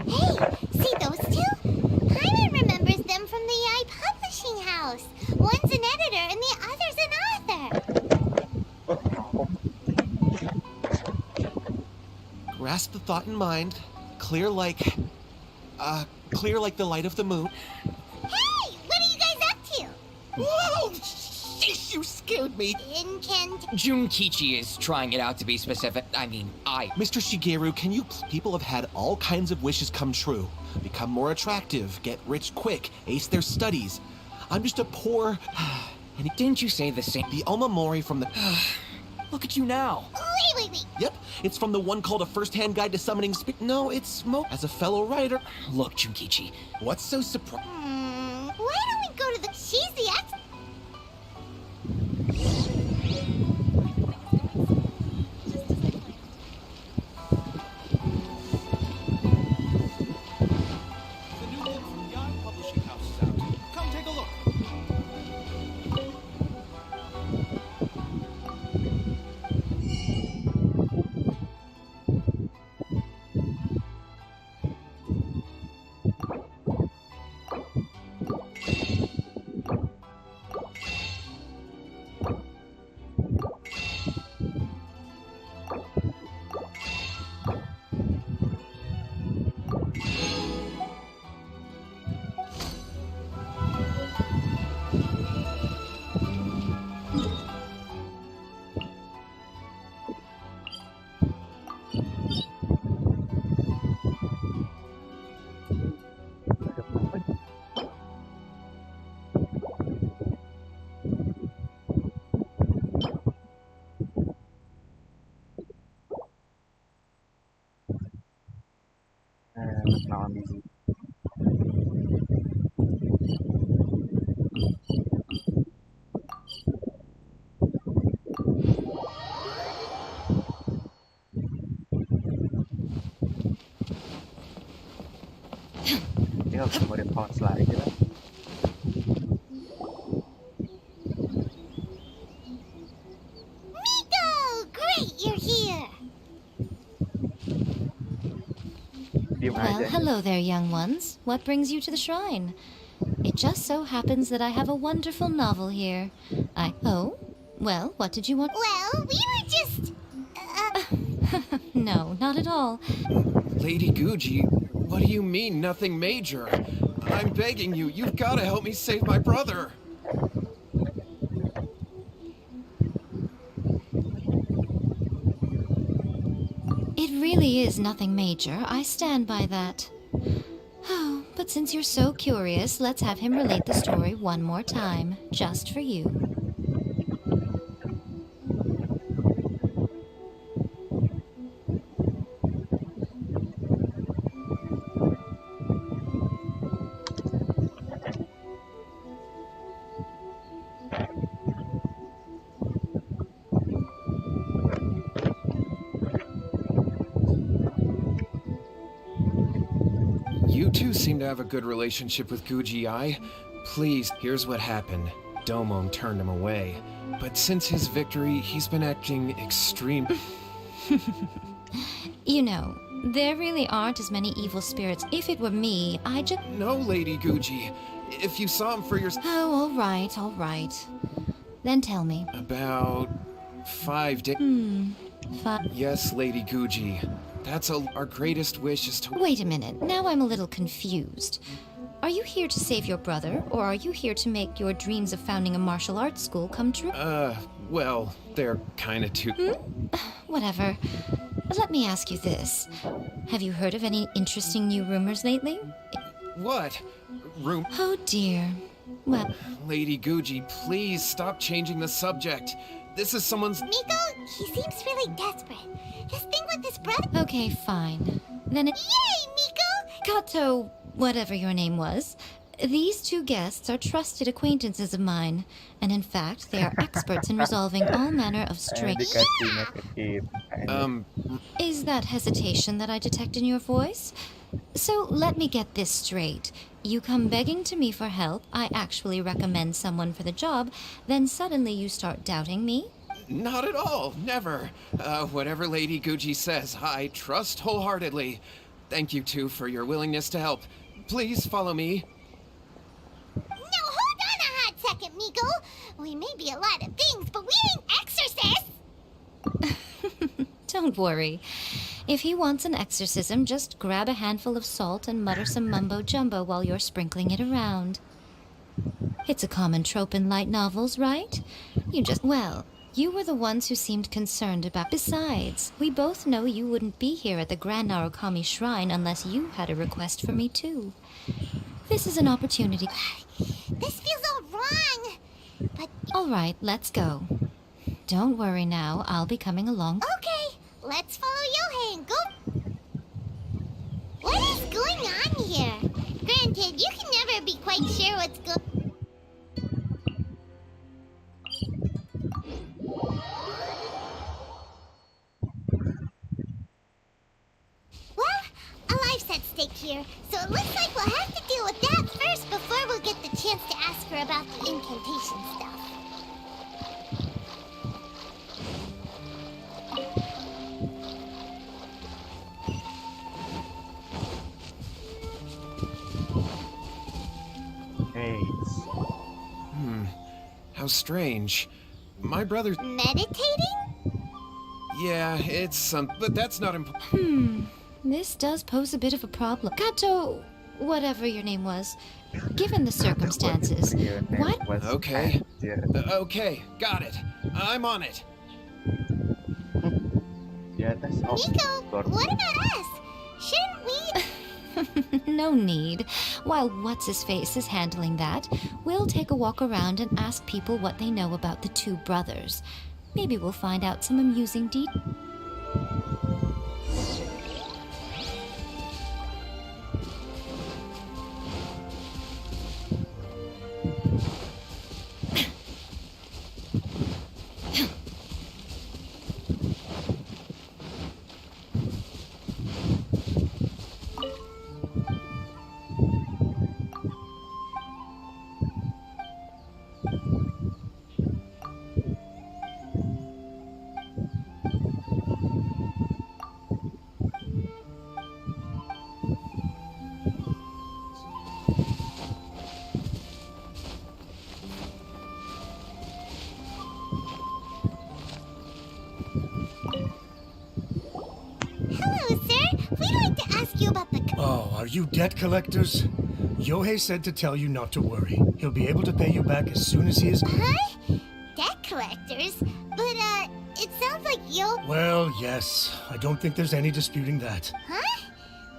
Hey, see those two? Hyman remembers them from the AI publishing house. One's an editor and the other's an author. Grasp the thought in mind. Clear like the light of the moon. Hey, what are you guys up to? Whoa! Sheesh, you scared me. Junkichi is trying it out to be specific. Mr. Shigeru, can you people have had all kinds of wishes come true. Become more attractive, get rich quick, ace their studies. I'm just a poor... And didn't you say the same? The Alma Mori from the... Look at you now. Wait. Yep, it's from the one called A First-Hand Guide to Summoning No, it's As a fellow writer... Look, Junkichi. What's so surprising? Why don't we go to the... She's the ex... The new book from the AI publishing house is out. Come take a look. Nakambisi. Tinggal kemudian power slide aja lah. Miko! Great, you're here! Diem Well, aja. hello there, young ones. What brings you to the shrine? It just so happens that I have a wonderful novel here. Oh? Well, what did you want? Well, we were just... No, not at all. Lady Guji, what do you mean, nothing major? I'm begging you, you've got to help me save my brother. It really is nothing major. I stand by that. Oh, but since you're so curious, let's have him relate the story one more time, just for you. You two seem to have a good relationship with Guji-ai. Please, here's what happened. Domon turned him away. But since his victory, he's been acting extreme. You know, there really aren't as many evil spirits. If it were me, I'd just... No, Lady Guji. If you saw him for yourself... Oh, all right. Then tell me. About 5 days... Yes, Lady Guji. That's our greatest wish is to... Wait a minute, now I'm a little confused. Are you here to save your brother, or are you here to make your dreams of founding a martial arts school come true? Well, they're kinda too... Whatever. Let me ask you this. Have you heard of any interesting new rumors lately? What? Oh dear. Well... Lady Guji, please stop changing the subject. This is someone's... Miko, he seems really desperate. His thing with his brother... Okay, fine. Then it... Yay, Miko! Kato, whatever your name was. These two guests are trusted acquaintances of mine, and in fact, they are experts in resolving all manner of strange. dikasih negatif. Is that hesitation that I detect in your voice? So let me get this straight. You come begging to me for help, I actually recommend someone for the job, then suddenly you start doubting me? Not at all. Never. Whatever Lady Guji says, I trust wholeheartedly. Thank you two for your willingness to help. Please follow me. No, hold on a hot second, Miko. We may be a lot of things, but we ain't exorcists. Don't worry. If he wants an exorcism, just grab a handful of salt and mutter some mumbo-jumbo while you're sprinkling it around. It's a common trope in light novels, right? Well, you were the ones who seemed concerned about... Besides, we both know you wouldn't be here at the Grand Narukami Shrine unless you had a request for me, too. This is an opportunity. This feels all wrong. But... All right, let's go. Don't worry now, I'll be coming along. Okay, let's follow Yohei and go... What is going on here? Granted, you can never be quite sure what's going... Well, a life's at stake here, so it looks like we'll have to deal with that first before we'll get the chance to ask her about the incantation stuff. How strange. My brother... Meditating? Yeah, it's some... But that's not important. This does pose a bit of a problem. Kato, whatever your name was, given the circumstances, why... Okay. Okay, got it. I'm on it. Nico, what about us? Shouldn't we... No need. While What's-His-Face is handling that, we'll take a walk around and ask people what they know about the two brothers. Maybe we'll find out some amusing details. Hello, sir. We'd like to ask you about the... Oh, are you debt collectors? Yohei said to tell you not to worry. He'll be able to pay you back as soon as he is... Huh? Debt collectors? But, it sounds like Well, yes. I don't think there's any disputing that. Huh?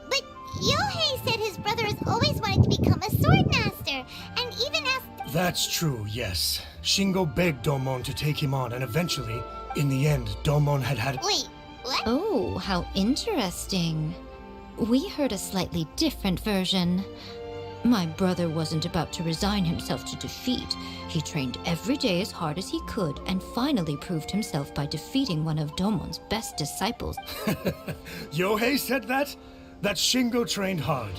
But Yohei said his brother has always wanted to become a sword master, and even asked... That's true, yes. Shingo begged Domon to take him on, and eventually, in the end, Domon had... Wait, what? Oh, how interesting. We heard a slightly different version. My brother wasn't about to resign himself to defeat. He trained every day as hard as he could and finally proved himself by defeating one of Domon's best disciples. Yohei said that? That Shingo trained hard.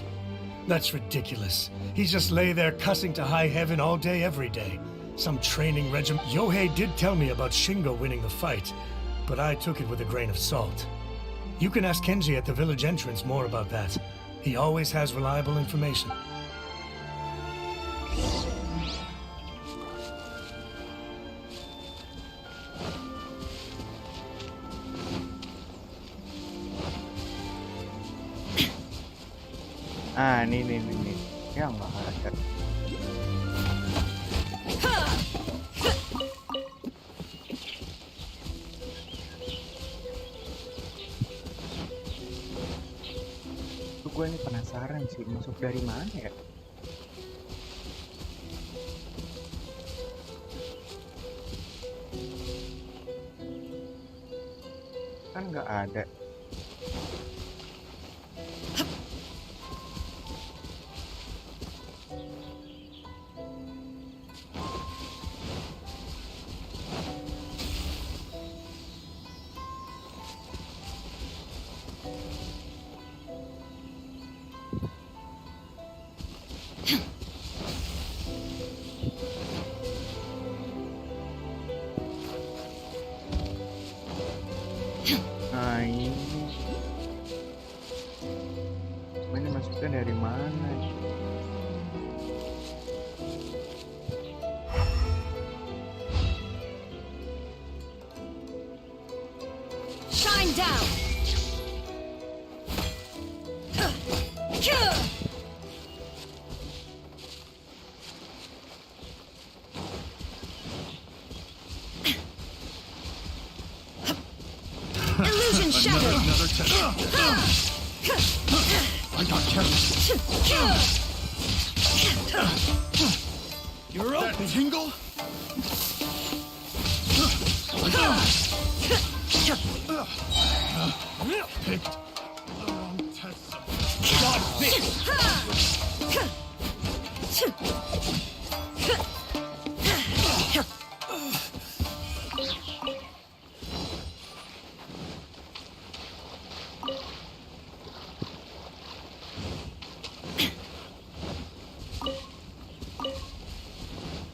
That's ridiculous. He just lay there cussing to high heaven all day, every day. Some training regimen. Yohei did tell me about Shingo winning the fight, but I took it with a grain of salt. You can ask Kenji at the village entrance more about that. He always has reliable information. Nih. Ya nggak ada. Tuh gue nih penasaran sih, masuk dari mana ya? Kan nggak ada. Nah ini masuknya dari mana? Shine down! Illusion shattered! Another test. I got careless. You're up, That tingle? Picked the wrong test.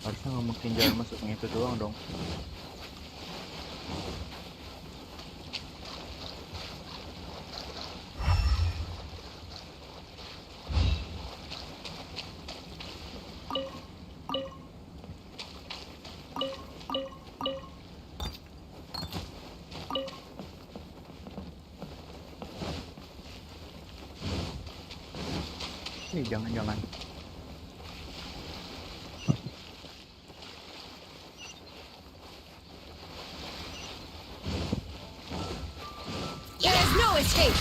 Harusnya nggak mungkin jalan masuknya itu doang dong. Nih jangan-jangan. There's no escape!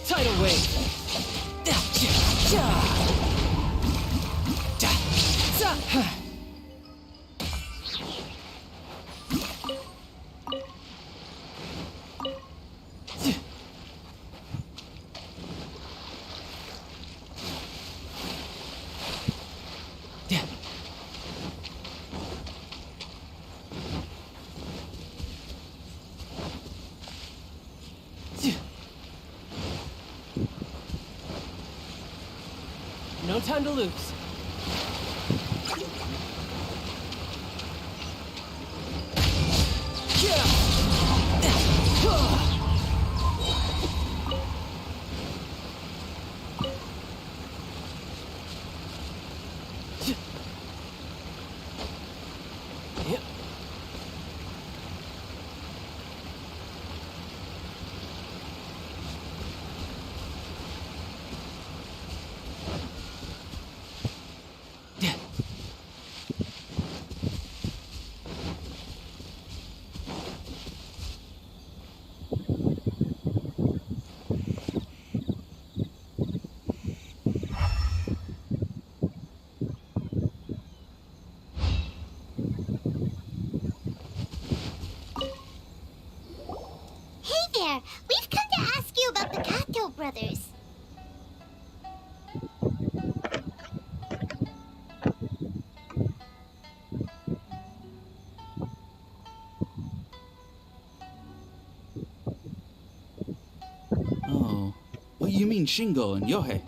Tidal wave. No time to lose. There, we've come to ask you about the Kato brothers. Oh. Well, you mean Shingo and Yohei.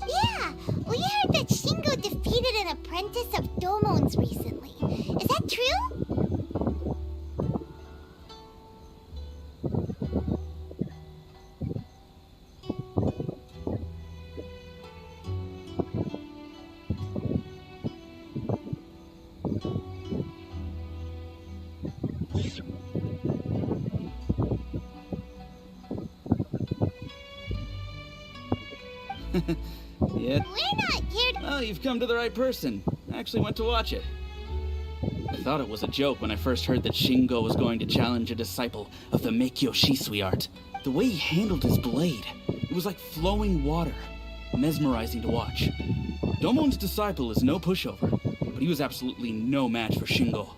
Yeah, we heard that Shingo defeated an apprentice of Domon's recently. Is that true? Yeah. We're not here to... Oh, you've come to the right person. I actually went to watch it. I thought it was a joke when I first heard that Shingo was going to challenge a disciple of the Meikyo Shisui art. The way he handled his blade, it was like flowing water. Mesmerizing to watch. Domon's disciple is no pushover, but he was absolutely no match for Shingo.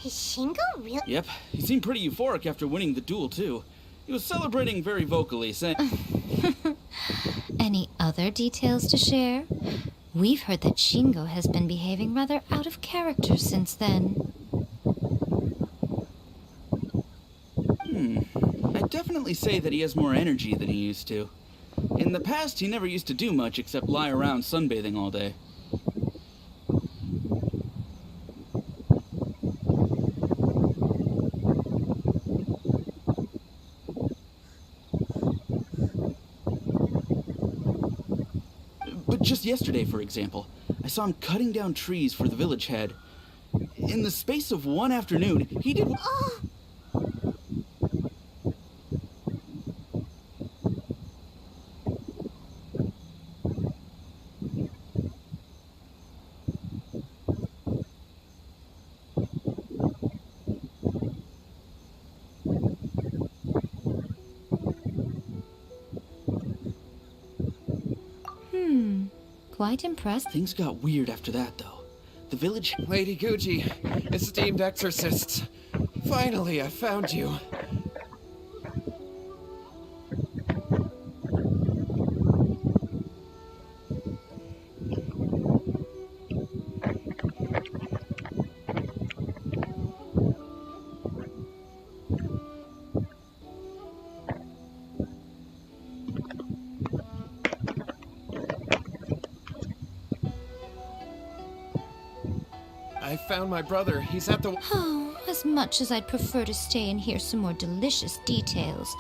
Is Shingo real? Yep, he seemed pretty euphoric after winning the duel, too. He was celebrating very vocally, saying... Any other details to share? We've heard that Shingo has been behaving rather out of character since then. I'd definitely say that he has more energy than he used to. In the past, he never used to do much except lie around sunbathing all day. But just yesterday, for example, I saw him cutting down trees for the village head. In the space of one afternoon, he did... Oh! Quite impressed. Things got weird after that, though. The village... Lady Gucci, esteemed exorcists. Finally, I found you. I found my brother. He's at the... Oh, as much as I'd prefer to stay and hear some more delicious details.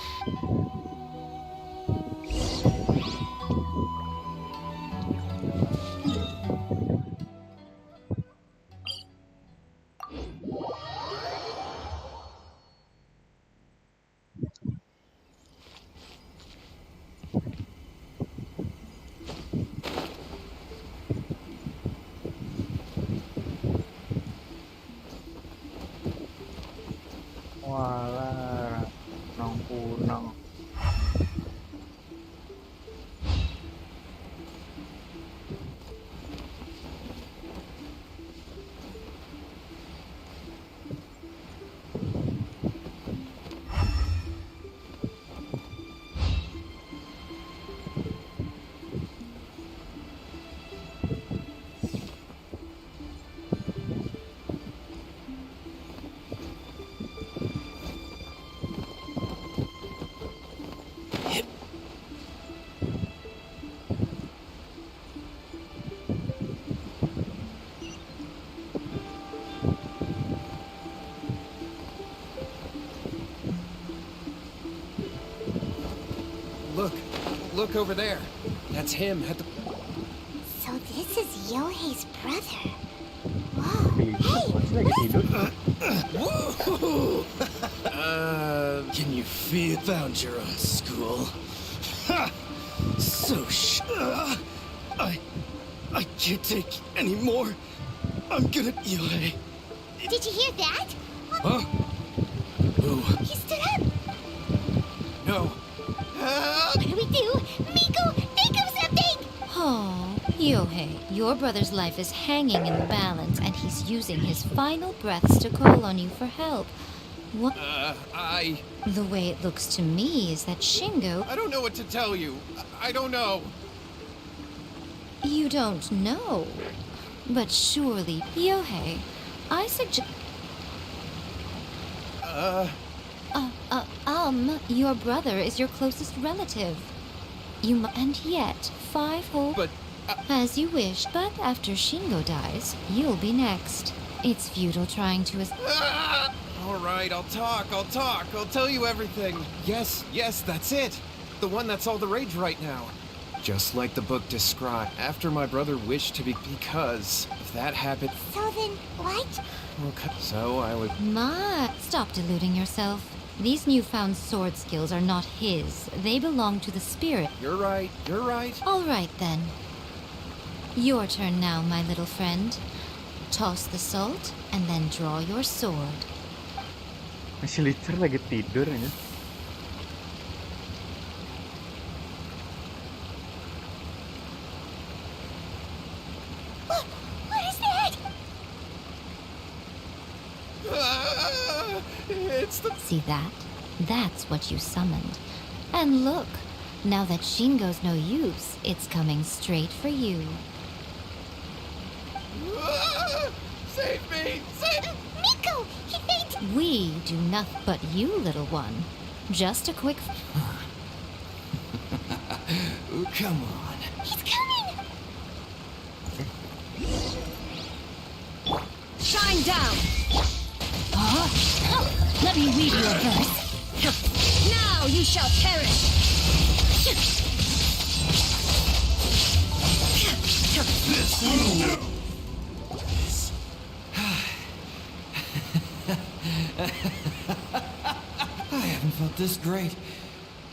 Walah, nong kuno. Look over there. That's him at the... So this is Yohei's brother. Whoa. Hey! Can you feel found your own school? Ha! So I can't take any more. I'm gonna... Yohei. Did you hear that? Huh? Who? He stood up. No. What do we do? Miko, think of something! Oh, Yohei, your brother's life is hanging in the balance, and he's using his final breaths to call on you for help. What? The way it looks to me is that Shingo... I don't know what to tell you. I don't know. You don't know? But surely, Yohei, I suggest... your brother is your closest relative. And yet, 5 whole... But... As you wish, but after Shingo dies, you'll be next. It's futile trying to... All right, I'll talk. I'll tell you everything. Yes, that's it. The one that's all the rage right now. Just like the book described. After my brother wished to be... Because if that happened... So then, what? Okay, so I would... Stop deluding yourself. These newfound sword skills are not his. They belong to the spirit. You're right. All right, then. Your turn now, my little friend. Toss the salt, and then draw your sword. Masih licer lagi tidur aja. What is that? It's the... See that? That's what you summoned. And look, now that Shingo's no use, it's coming straight for you. Save me! Save me! Miko! He fainted! We do nothing but you, little one. Just a quick... Come on. He's coming! Shine down! Let me read you a verse. Now you shall perish! I haven't felt this great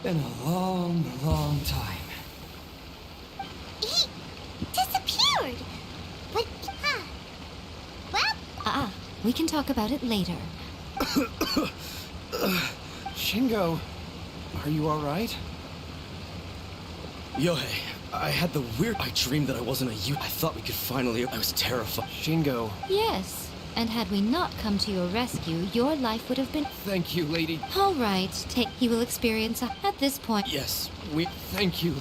in a long, long time. He disappeared! But, well, we can talk about it later. Shingo, are you alright? Yohei, I had the weird... I dreamed that I wasn't a youth. I thought we could finally... I was terrified. Shingo. Yes, and had we not come to your rescue, your life would have been... Thank you, lady. All right, he will experience at this point... Yes, Thank you.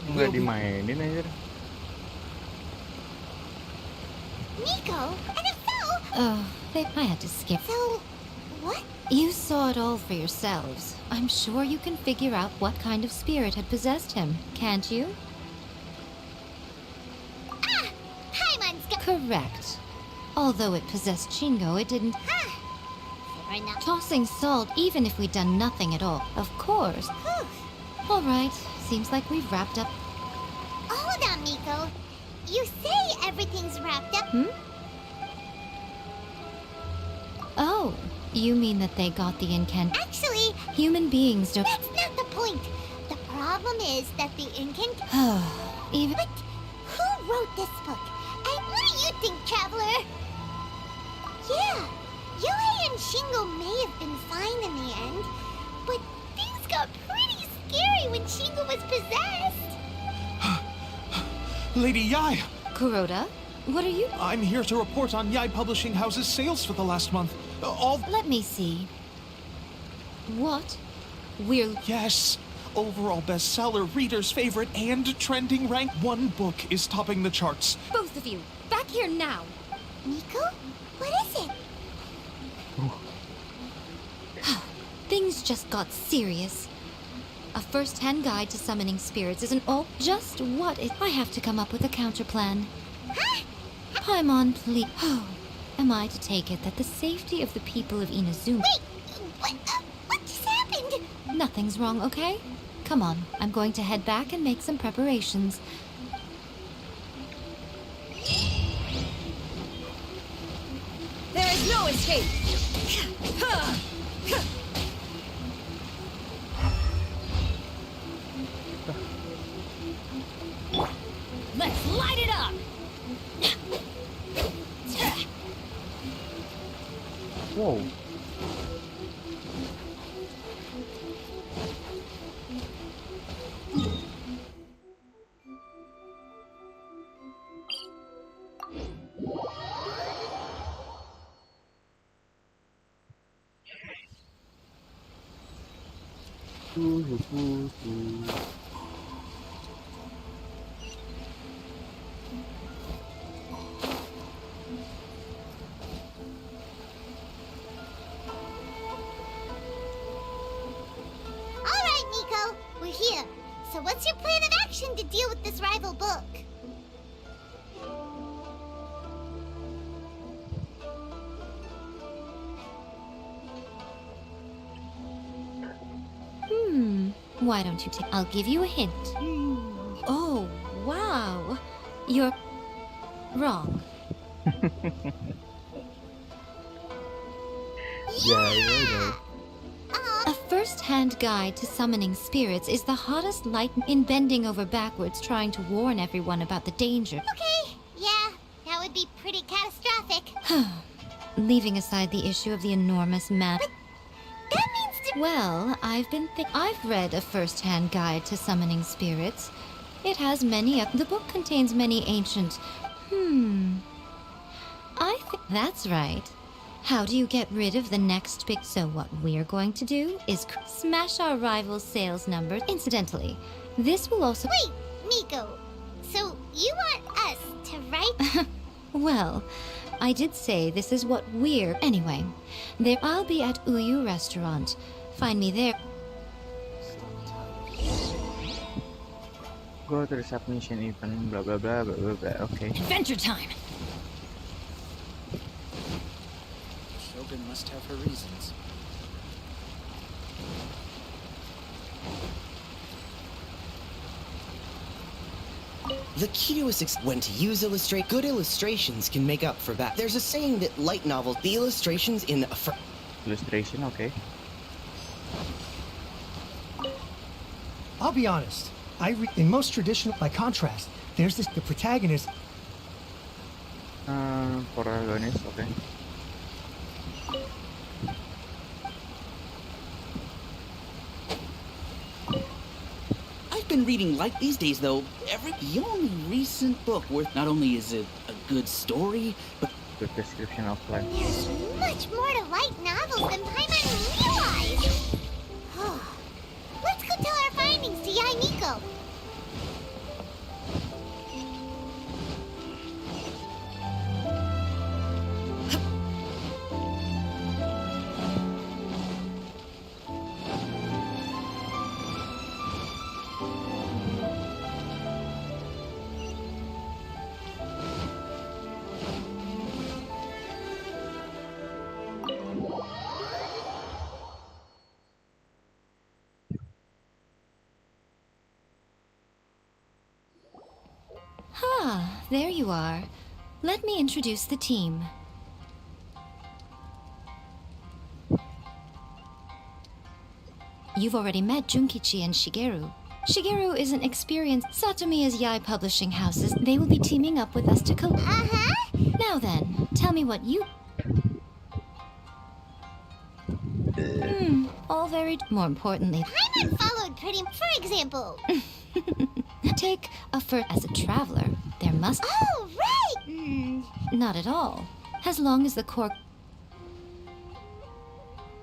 Nggak dimainin aja. Miko, and it fell! Oh, I had to skip. So, what? You saw it all for yourselves. I'm sure you can figure out what kind of spirit had possessed him, can't you? Paimon's got... Correct. Although it possessed Shingo, it didn't... Fair enough. Tossing salt, even if we'd done nothing at all. Of course. All right, seems like we've wrapped up. Hold on, Miko. You say everything's wrapped up. Oh, you mean that they got the incant... Actually, Human beings don't... that's not the point. The problem is that the incant... Even... But who wrote this book? And what do you think, Traveler? Yeah, Yohei and Shingo may have been fine in the end, but things got pretty scary when Shingo was possessed. Lady Yai! Kuroda, what are you... I'm here to report on Yai Publishing House's sales for the last month. Let me see. What? We're... Yes! Overall bestseller, reader's favorite, and trending rank. One book is topping the charts. Both of you, back here now! Miko? What is it? Things just got serious. A first-hand guide to summoning spirits isn't all just what it... I have to come up with a counterplan. Paimon, please... Am I to take it that the safety of the people of Inazuma... Wait, what just happened? Nothing's wrong, okay? Come on, I'm going to head back and make some preparations. There is no escape! Let's light it up! Wow. Alright, Miko, we're here. So what's your plan of action to deal with this rival book? Why don't you take... I'll give you a hint. Oh, wow. You're... wrong. Yeah. A first-hand guide to summoning spirits is the hottest light in bending over backwards trying to warn everyone about the danger. Okay, yeah, that would be pretty catastrophic. Leaving aside the issue of the enormous map... That means Well, I've read a first-hand guide to summoning spirits. It has many... The book contains many ancient... I think that's right. How do you get rid of the next big... So what we're going to do is smash our rival's sales numbers. Incidentally, this will also... Wait, Miko. So you want us to write? Well, I did say this is what we're... Anyway, there I'll be at Uyu Restaurant. Find me there. Go to the submission event, blah blah blah blah blah blah. Okay. Adventure time! Shogun must have her reasons. The key to a success when to use illustrate. Good illustrations can make up for bad. There's a saying that light novels, the illustrations in illustration, okay. I'll be honest. In most traditional, by contrast, there's the protagonist. Protagonist, okay. I've been reading light these days, though. The only recent book worth not only is it a good story, but good description of life. There's much more to light novels than Paimon realized. Let's go tell our findings to Yai Miko. Ah, there you are. Let me introduce the team. You've already met Junkichi and Shigeru. Shigeru is an experienced Satomiya's Yai publishing houses. They will be teaming up with us to Now then, tell me what you... all very... More importantly... Paimon followed pretty... For example... Take a fur as a traveler. There must... Oh, right! Not at all. As long as the core...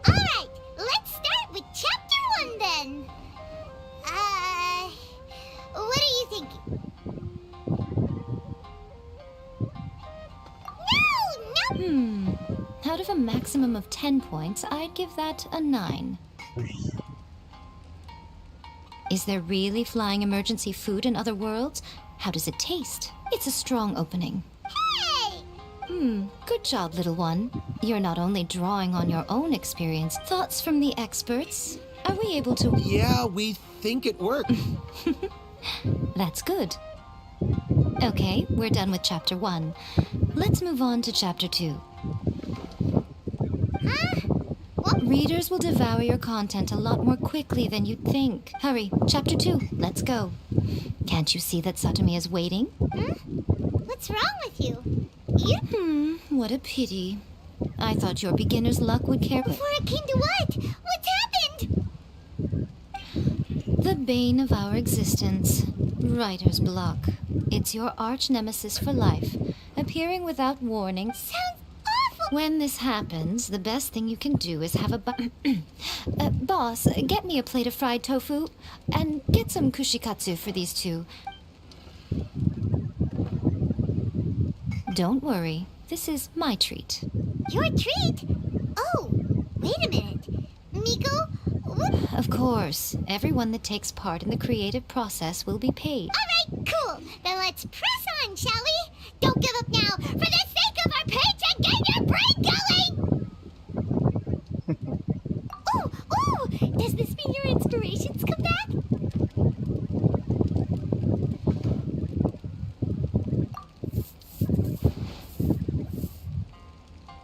Alright, let's start with chapter 1 then. What are you thinking? No! Out of a maximum of 10 points, I'd give that a 9. Is there really flying emergency food in other worlds? How does it taste? It's a strong opening. Hey! Good job, little one. You're not only drawing on your own experience. Thoughts from the experts? Are we able to... Yeah, we think it worked. That's good. Okay, we're done with chapter 1. Let's move on to chapter 2. Readers will devour your content a lot more quickly than you'd think. Hurry, chapter 2, let's go. Can't you see that Satomiya's waiting? What's wrong with you? What a pity. I thought your beginner's luck would care... Before it came to what? What's happened? The bane of our existence. Writer's block. It's your arch nemesis for life, appearing without warning. Sounds awful! When this happens, the best thing you can do is have a boss, get me a plate of fried tofu, and get some kushikatsu for these two. Don't worry, this is my treat. Your treat? Oh, wait a minute. Miko, what? Of course, everyone that takes part in the creative process will be paid. All right, cool. Then let's press on, shall we? Don't give up now. For the sake of our paycheck, get your brain going! Oh, does this mean your inspirations come back?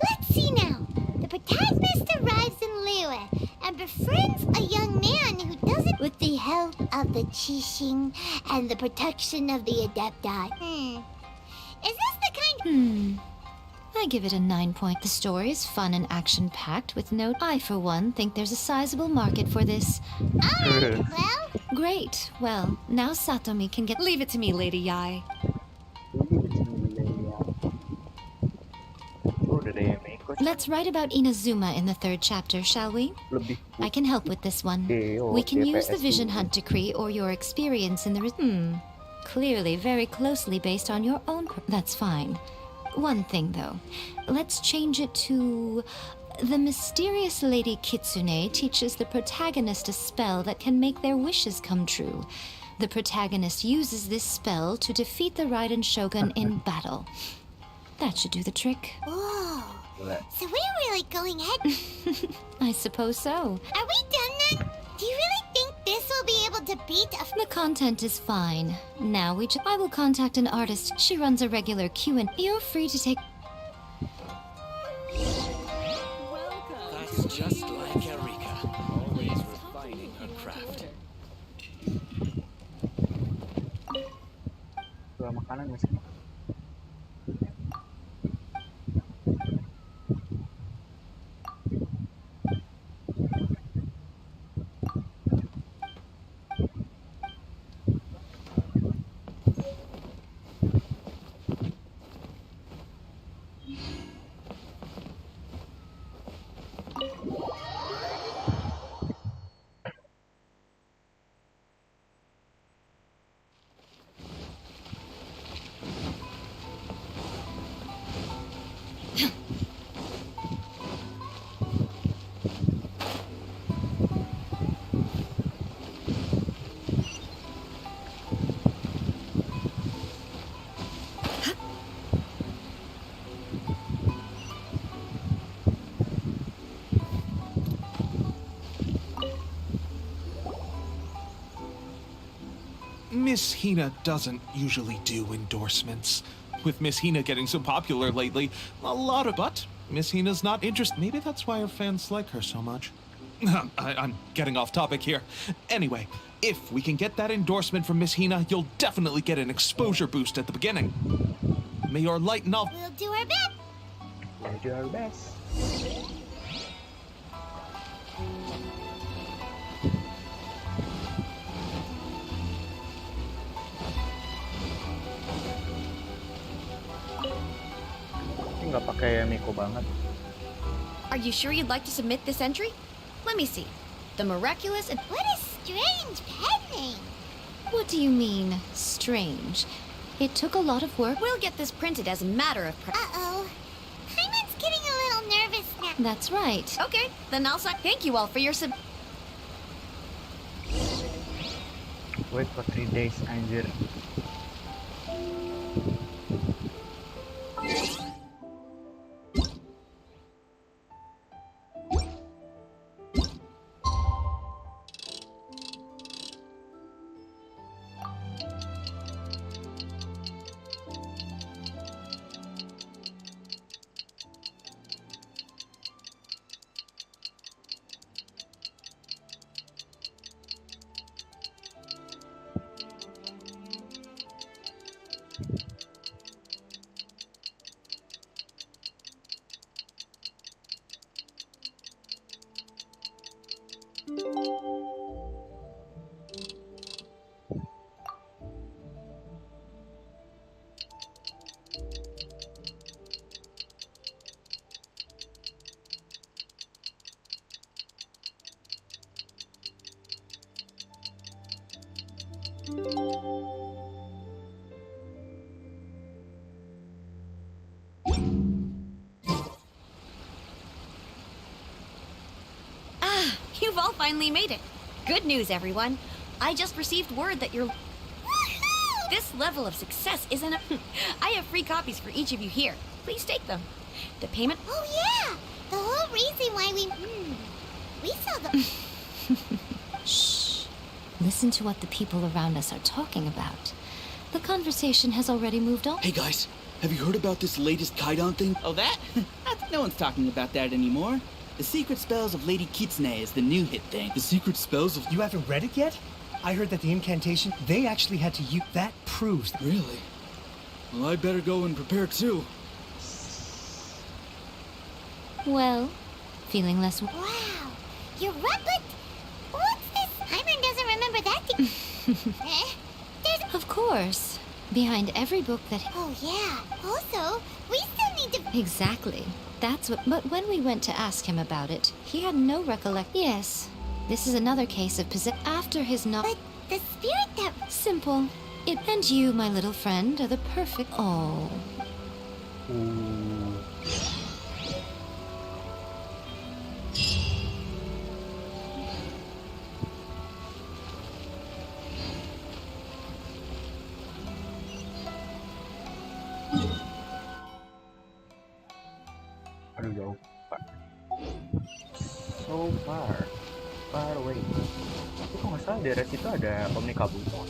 Let's see now. The protagonist arrives in Liyue and befriends a young man who does it with the help of the Qixing and the protection of the Adepti. Is this the kind... I give it a 9 point. The story is fun and action-packed with no... I, for one, think there's a sizable market for this. Alright, well... Great. Well, now Satomi can get... Leave it to me, Lady Yai. What did I make? Let's write about Inazuma in the 3rd chapter, shall we? Lebih. I can help with this one. We can use the Vision Hunt decree or your experience in the... Clearly very closely based on your own... That's fine. One thing, though. Let's change it to... The mysterious Lady Kitsune teaches the protagonist a spell that can make their wishes come true. The protagonist uses this spell to defeat the Raiden Shogun in battle. That should do the trick. Whoa. So we're really going ahead. I suppose so. Are we done then? Do you really think this will be able to beat a... The content is fine. Now I will contact an artist. She runs a regular Q&A. You're free to take... That's just like Erika, always refining her craft. Jual makanan nggak sih? Miss Hina doesn't usually do endorsements. With Miss Hina getting so popular lately, a lot of... But Miss Hina's not interested. Maybe that's why her fans like her so much. I'm getting off topic here. Anyway, if we can get that endorsement from Miss Hina, you'll definitely get an exposure boost at the beginning. May your light novel... We'll do our best. We'll do our best. Nggak pakai Miko banget. Are you sure you'd like to submit this entry? Let me see. The miraculous and... What a strange pen name. What do you mean, strange? It took a lot of work. We'll get this printed as a matter of... Uh-oh. Hyman's getting a little nervous now. That's right. Okay, then I'll sign. Thank you all for your sub... Wait for 3 days, anjir. You've all finally made it. Good news, everyone. I just received word that you're... This level of success isn't a... I have free copies for each of you here. Please take them. The payment... Oh, yeah! The whole reason why we saw the... Shh. Listen to what the people around us are talking about. The conversation has already moved on. Hey guys, have you heard about this latest Kaidan thing? Oh, that? No one's talking about that anymore. The Secret Spells of Lady Kitsune is the new hit thing. The Secret Spells of... You haven't read it yet? I heard that the incantation, they actually had to use... That proves... Really? Well, I better go and prepare too. Well, feeling less... Wow! You're right, but... What's this? Hyman doesn't remember that There's... Of course. Behind every book that... Oh, yeah. Also, we still need to... Exactly. That's what. But when we went to ask him about it, he had no recollection. Yes, this is another case of possession. After his knock. But the spirit that... Simple. It and you, my little friend, are the perfect. Oh. Aduh jauh Pak. So far away. Itu kalau nggak salah daerah situ ada Omnikabuto.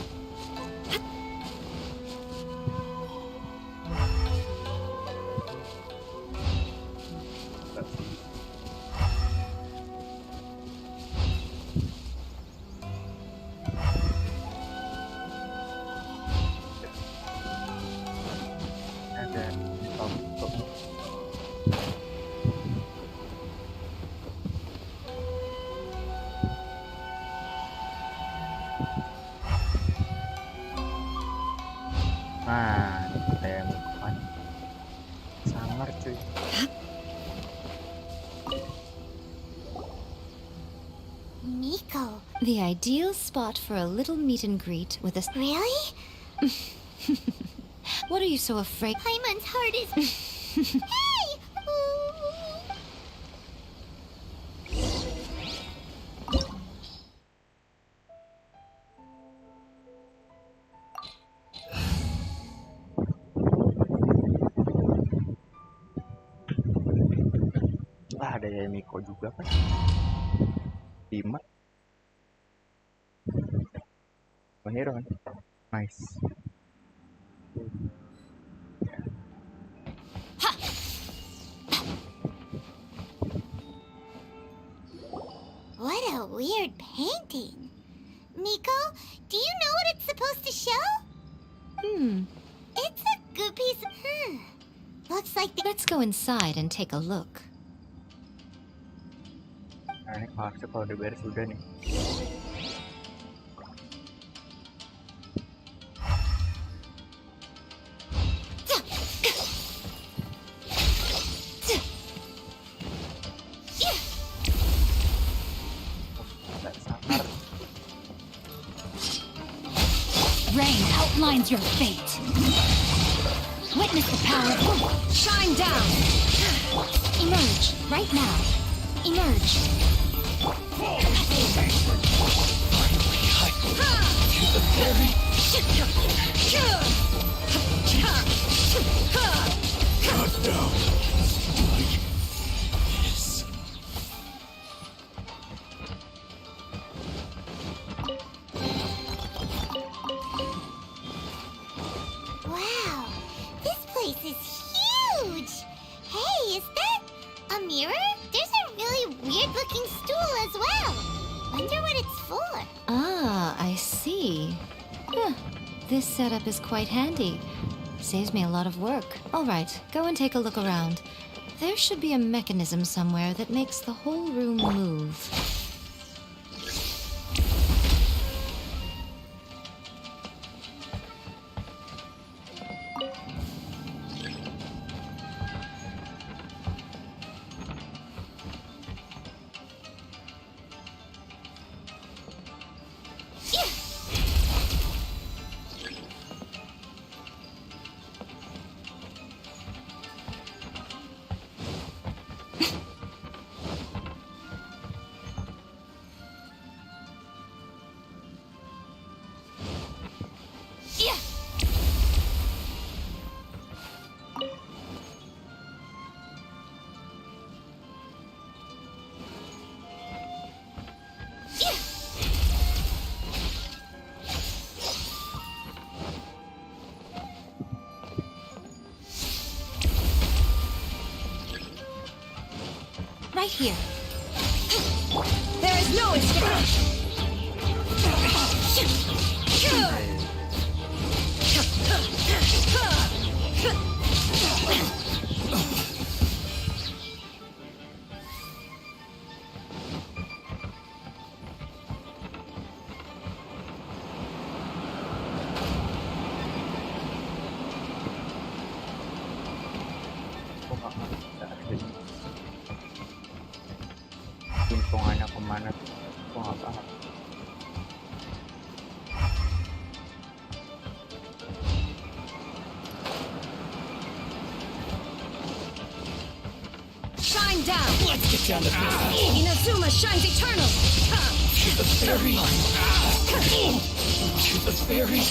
Ada Omnikabuto. Nah, temukan sangar cuy. Miko. The ideal spot for a little meet and greet with a. Really? What are you so afraid? Paimon's heart is... Hey! Ah, ada ya Miko juga kan. 5. Hero kan. Nice. What a weird painting. Miko, do you know what it's supposed to show? It's a good piece of... Looks like... Let's go inside and take a look. Nah, ini harusnya kalau udah beres udah nih. Rain outlines your fate. Witness the power of... Shine down! Emerge, right now. Emerge. Wow, this place is huge! Hey, is that a mirror? There's a really weird-looking stool as well. Wonder what it's for. Ah, I see. This setup is quite handy. Saves me a lot of work. All right, go and take a look around. There should be a mechanism somewhere that makes the whole room move. Right here. There is no escape! Lingkungannya kemana tuh? Gua nggak paham. Shine down! Let's get down to business. Inazuma shines eternal! To the fairy! To the fairy!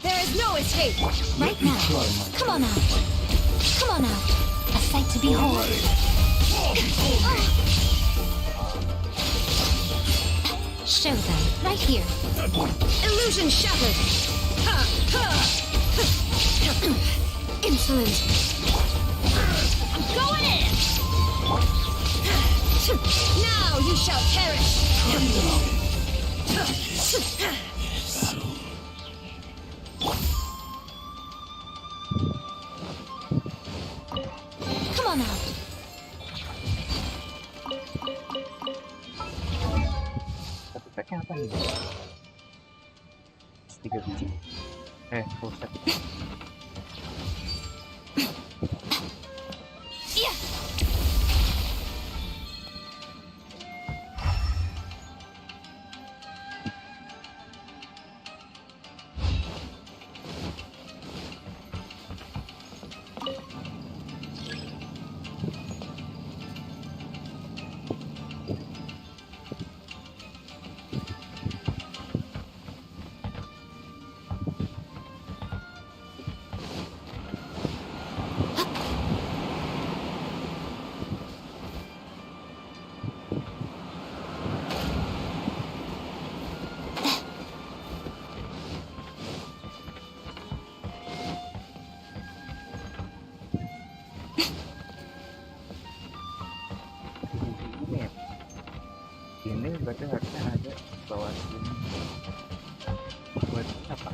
There is no escape! Right now. Come on out. Come on out. A sight to behold. Show them. Right here. Illusion shattered! Insolent! I'm going in! Now you shall perish! Come on out. Satu packnya apa nih? 3 biji. Full set. Ini berarti harusnya ada bawah sini buat apa?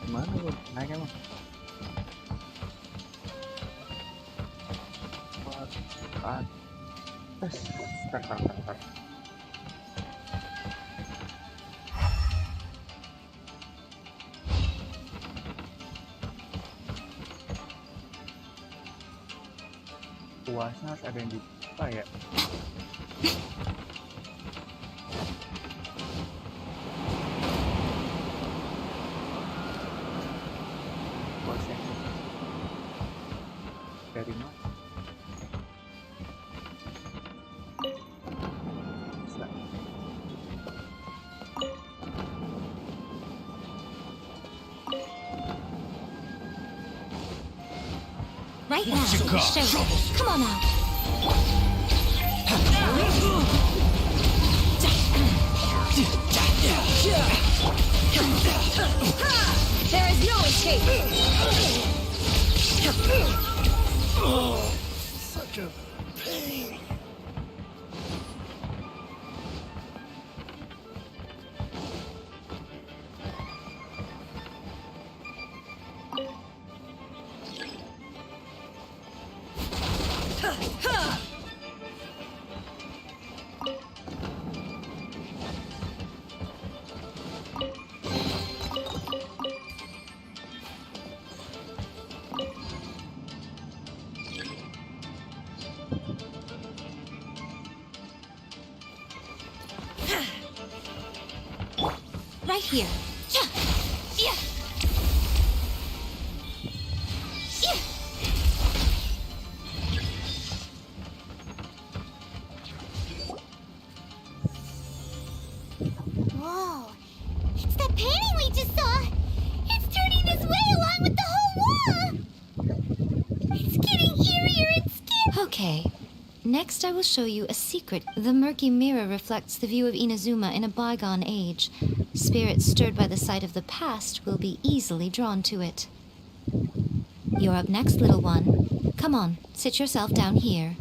Gimana lu? Naik emang? Atas. Tar. Puasnya harus ada yang dibuka ya. Puasnya dari mana? Right now. Show it. Come on now. There is no escape! Such a pain. Right here. Whoa. It's that painting we just saw. It's turning this way along with the whole wall. It's getting eerier and scarier. Okay. Next, I will show you a secret. The murky mirror reflects the view of Inazuma in a bygone age. Spirits stirred by the sight of the past will be easily drawn to it. You're up next, little one. Come on, sit yourself down here.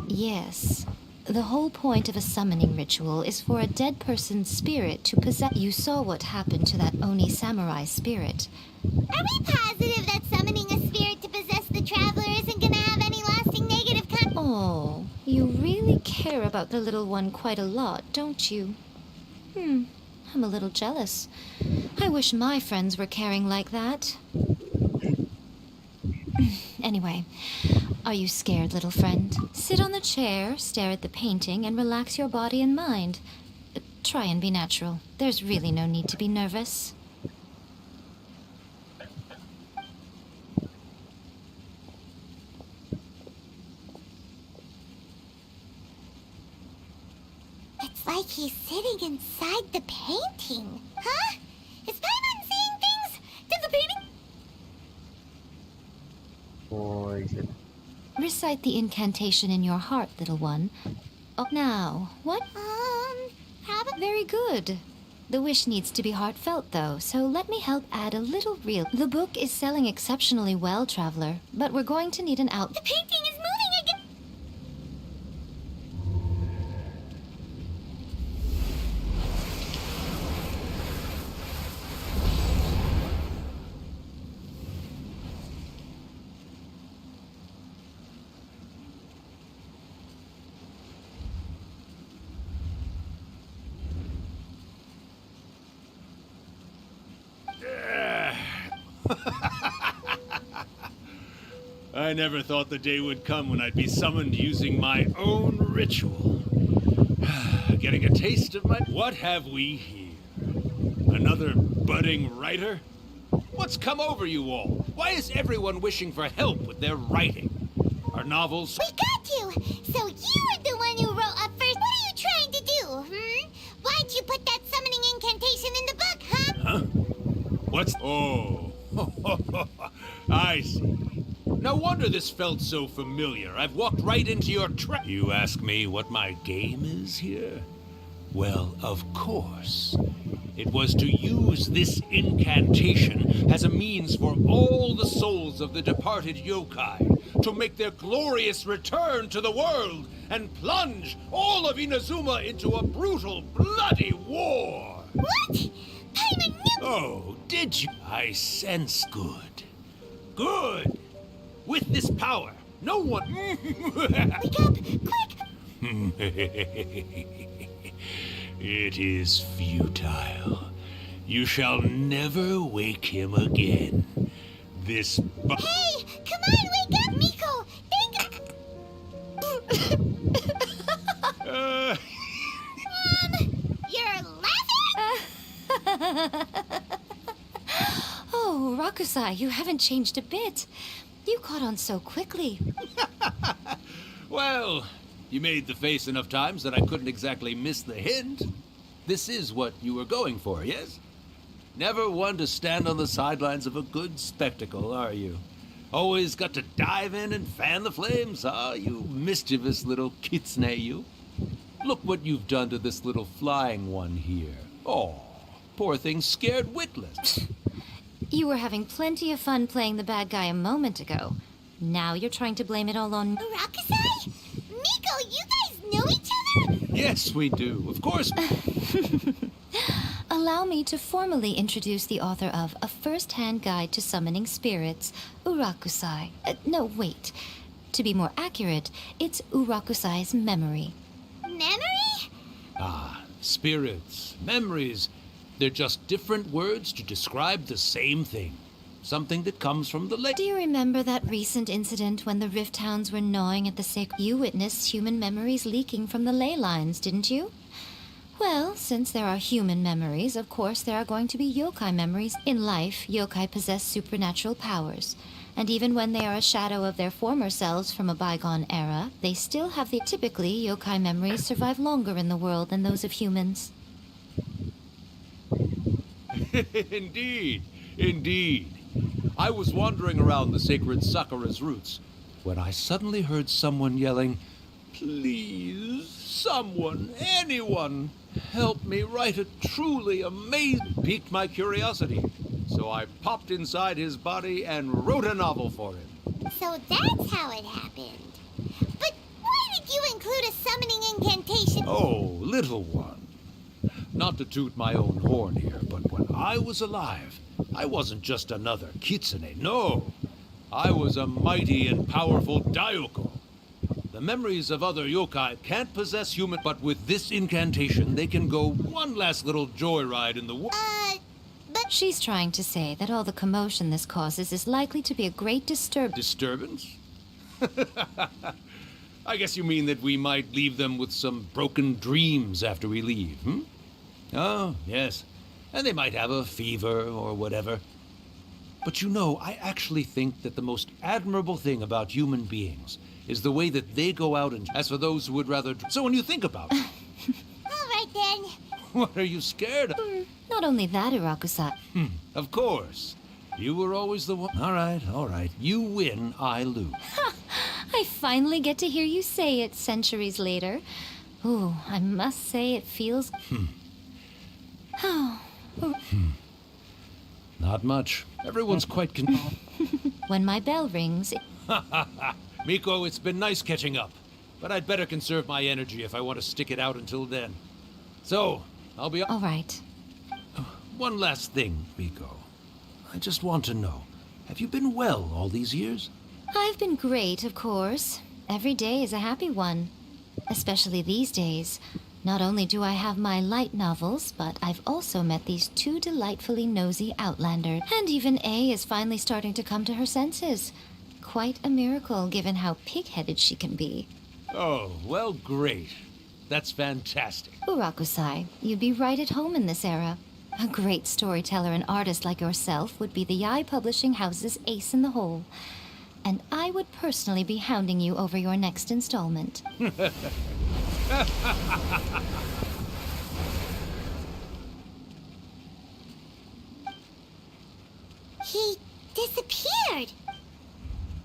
Yes. The whole point of a summoning ritual is for a dead person's spirit to possess. You saw what happened to that Oni samurai spirit. Are we positive that summoning a spirit to possess the traveler isn't gonna have any lasting negative Oh, you really care about the little one quite a lot, don't you? I'm a little jealous. I wish my friends were caring like that. Anyway, are you scared, little friend? Sit on the chair, stare at the painting, and relax your body and mind. Try and be natural. There's really no need to be nervous. It's like he's sitting inside the painting. Huh? Is Paimon seeing things? Did the painting... Poison. Recite the incantation in your heart, little one. Oh, now, what? Probably... Very good. The wish needs to be heartfelt, though, so let me help add a little real... The book is selling exceptionally well, Traveler, but we're going to need an out... The painting is moving again! I never thought the day would come when I'd be summoned using my own ritual. Getting a taste of my... What have we here? Another budding writer? What's come over you all? Why is everyone wishing for help with their writing? Our novels... We got you! So you were the one who wrote up first. What are you trying to do, Why'd you put that summoning incantation in the book, huh? Huh? What's... Oh. I see. No wonder this felt so familiar. I've walked right into your trap. You ask me what my game is here? Well, of course. It was to use this incantation as a means for all the souls of the departed yokai to make their glorious return to the world and plunge all of Inazuma into a brutal, bloody war. What? Paimon knew— Oh, did you? I sense good. Good! With this power, no one... Wake up! Quick! It is futile. You shall never wake him again. This... Hey! Come on, wake up, Miko! You're laughing? Oh, Rakusai, you haven't changed a bit. You caught on so quickly. Well, you made the face enough times that I couldn't exactly miss the hint. This is what you were going for, yes? Never one to stand on the sidelines of a good spectacle, are you? Always got to dive in and fan the flames, huh? You mischievous little kitsune, you. Look what you've done to this little flying one here. Oh, poor thing scared witless. You were having plenty of fun playing the bad guy a moment ago. Now you're trying to blame it all on... Rakusai? Miko, you guys know each other? Yes, we do. Of course. Allow me to formally introduce the author of A First-Hand Guide to Summoning Spirits, Urakusai. No, wait. To be more accurate, it's Urakusai's memory. Memory? Ah, spirits, memories. They're just different words to describe the same thing. Something that comes from the lake. Do you remember that recent incident when the Rift Hounds were gnawing at the sacred... You witnessed human memories leaking from the ley lines, didn't you? Well, since there are human memories, of course there are going to be yokai memories. In life, yokai possess supernatural powers. And even when they are a shadow of their former selves from a bygone era, they still have the... Typically, yokai memories survive longer in the world than those of humans. Indeed, indeed. I was wandering around the sacred Sakura's roots when I suddenly heard someone yelling, "Please, someone, anyone, help me write a truly amazing..." Piqued my curiosity, so I popped inside his body and wrote a novel for him. So that's how it happened. But why did you include a summoning incantation? Oh, little one. Not to toot my own horn here, but when I was alive, I wasn't just another kitsune, no. I was a mighty and powerful Daiyoko. The memories of other yokai can't possess human, but with this incantation, they can go one last little joyride in the world. But... She's trying to say that all the commotion this causes is likely to be a great Disturbance? I guess you mean that we might leave them with some broken dreams after we leave, hmm? Oh, yes. And they might have a fever or whatever. But you know, I actually think that the most admirable thing about human beings is the way that they go out and... As for those who would rather... So when you think about it... All right, then. What are you scared of? Not only that, Urakusai. Of course. You were always the one... All right. You win, I lose. I finally get to hear you say it centuries later. Ooh, I must say it feels... Not much. Everyone's quite When my bell rings... Miko, it's been nice catching up, but I'd better conserve my energy if I want to stick it out until then. So, I'll be... All right. One last thing, Miko. I just want to know, have you been well all these years? I've been great, of course. Every day is a happy one. Especially these days. Not only do I have my light novels, but I've also met these two delightfully nosy outlanders. And even A is finally starting to come to her senses. Quite a miracle, given how pig-headed she can be. Oh, well, great. That's fantastic. Urakusai, you'd be right at home in this era. A great storyteller and artist like yourself would be the Yae Publishing House's ace in the hole. And I would personally be hounding you over your next installment. He disappeared.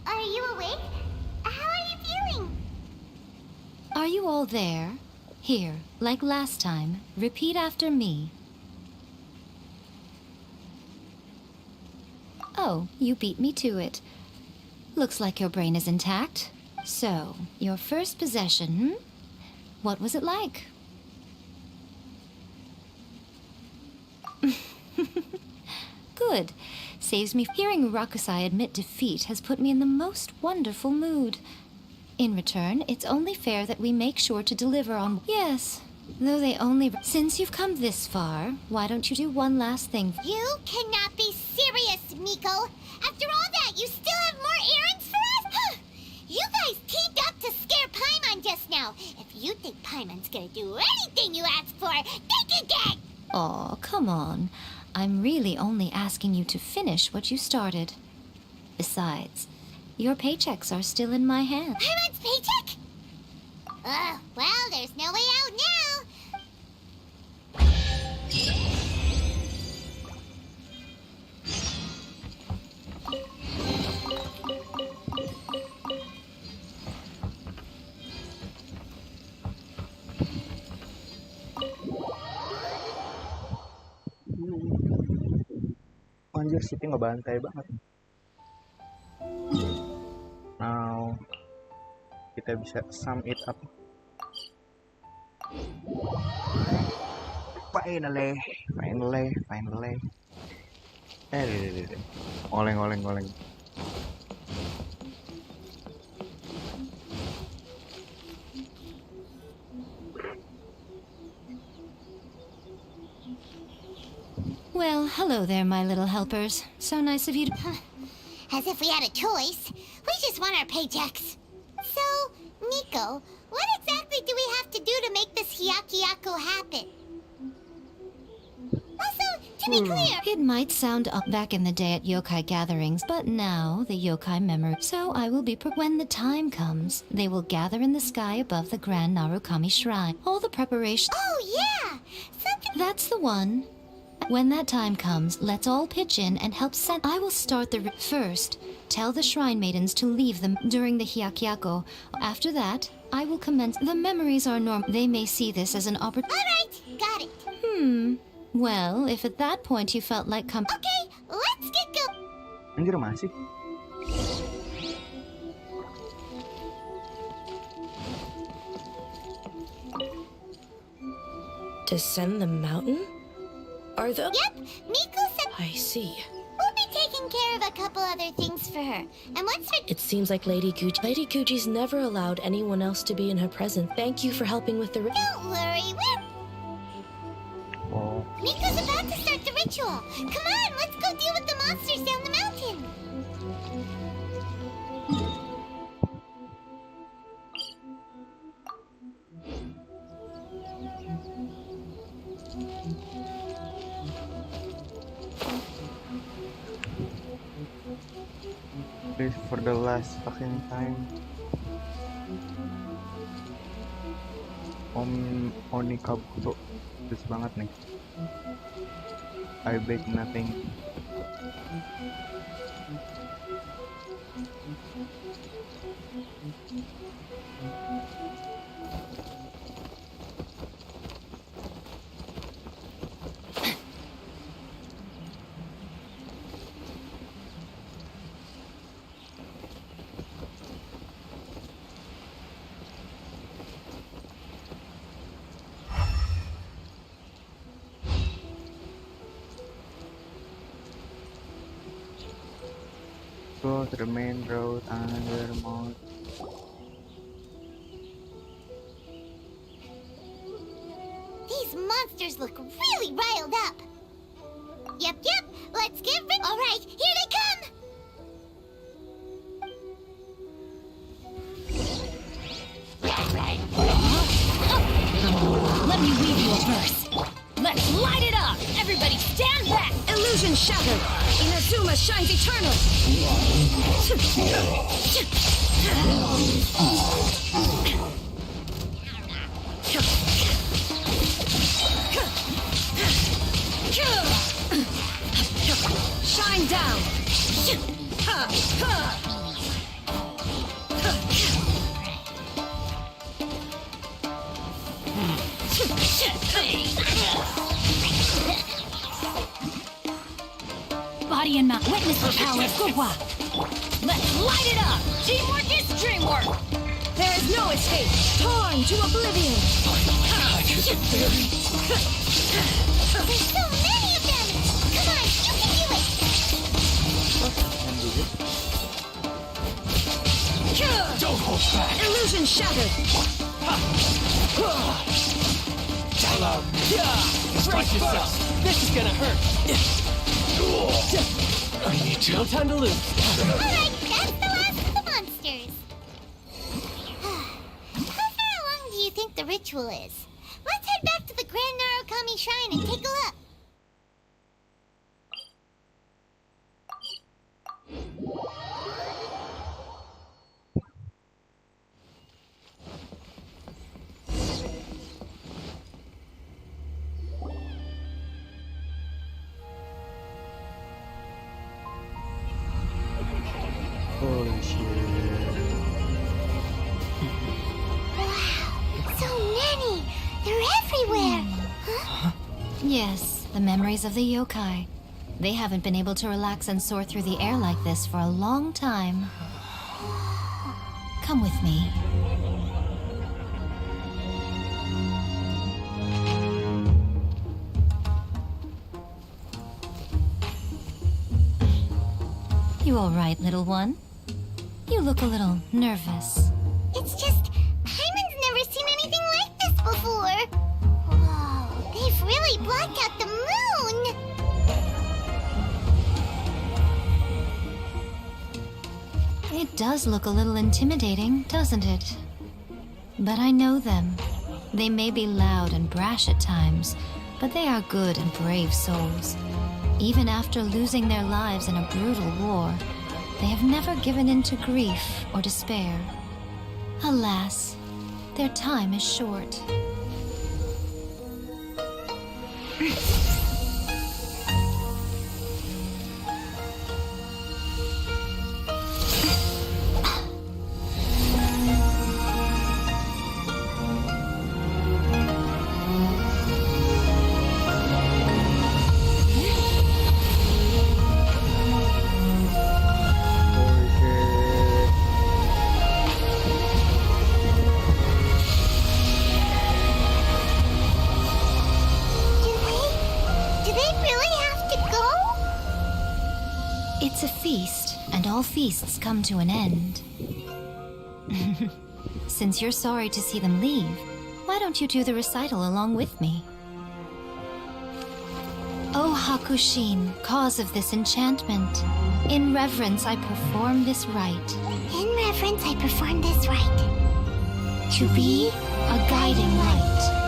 Are you awake? How are you feeling? Are you all there? Here, like last time, repeat after me. Oh, you beat me to it. Looks like your brain is intact. So, your first possession, hmm? What was it like? Good. Saves me. Hearing Rakusai admit defeat has put me in the most wonderful mood. In return, it's only fair that we make sure to deliver on... Yes, though they only... Since you've come this far, why don't you do one last thing? You cannot be serious, Miko. After all that, you still have more errands for us? Huh. You guys teamed up to scare Paimon just now. If you think Paimon's gonna do anything you ask for, think again! Aw, come on. I'm really only asking you to finish what you started. Besides, your paychecks are still in my hand. Paimon's paycheck? Well, there's no way out now. Anjir, Siti ngebantai banget. Now kita bisa sum it up. Finally. Oleng. Well, hello there, my little helpers. So nice of you to... As if we had a choice. We just want our paychecks. So, Miko, what exactly do we have to do to make this Hyakuyaku happen? Also, to be clear... It might sound up back in the day at yokai gatherings, but now the yokai memory... So I will be... When the time comes, they will gather in the sky above the Grand Narukami Shrine. All the preparations... Oh, yeah! That's the one. When that time comes, let's all pitch in and help send... I will start the... First, tell the Shrine Maidens to leave them during the Hyakuyaku. After that, I will commence... The memories are normal. They may see this as an opportunity... Alright, got it. Well, if at that point you felt like Okay, let's get go... Anjir, masih. Descend the mountain? Are the... Yep, Miko said... I see. We'll be taking care of a couple other things for her. And once we're... It seems like Lady Guji's never allowed anyone else to be in her presence. Thank you for helping with the... Don't worry, we're... Oh. Miko's about to start the ritual. Come on, let's go deal with the monsters down the mountain. Please, for the last fucking time. Oni Kabuto. Terus banget nih. I beg nothing. Go to the main road under the mall. These monsters look really riled up. Yep, let's get rid... Alright, here they come! Let me read you a verse. Let's light it up! Everybody stand back! Illusion shattered! Inazuma shines eternal! Shine down! By Guardian Mount. Witness the power of Gugwa. Let's light it up. Teamwork is dreamwork. There is no escape. Torn to oblivion. There's so many of them! Come on, you can do it! Don't hold back. Illusion shattered. Brace yourself. This is gonna hurt. I need to. No time to lose. Alright, that's the last of the monsters. How far along do you think the ritual is? Let's head back to the Grand Narukami Shrine and take a look. Holy shit. Wow, so many! They're everywhere! Huh? Yes, the memories of the yokai. They haven't been able to relax and soar through the air like this for a long time. Come with me. You all right, little one? You look a little nervous. It's just, Hyman's never seen anything like this before. Whoa, they've really blocked out the moon! It does look a little intimidating, doesn't it? But I know them. They may be loud and brash at times, but they are good and brave souls. Even after losing their lives in a brutal war, they have never given in to grief or despair. Alas, their time is short. It's a feast, and all feasts come to an end. Since you're sorry to see them leave, why don't you do the recital along with me? O Hakushin, cause of this enchantment, in reverence I perform this rite. In reverence, I perform this rite. To be a guiding light.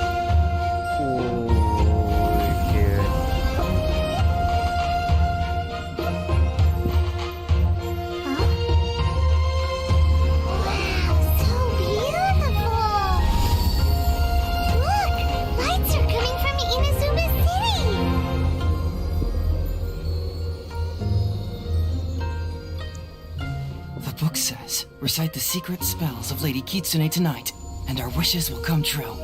Recite the secret spells of Lady Kitsune tonight, and our wishes will come true.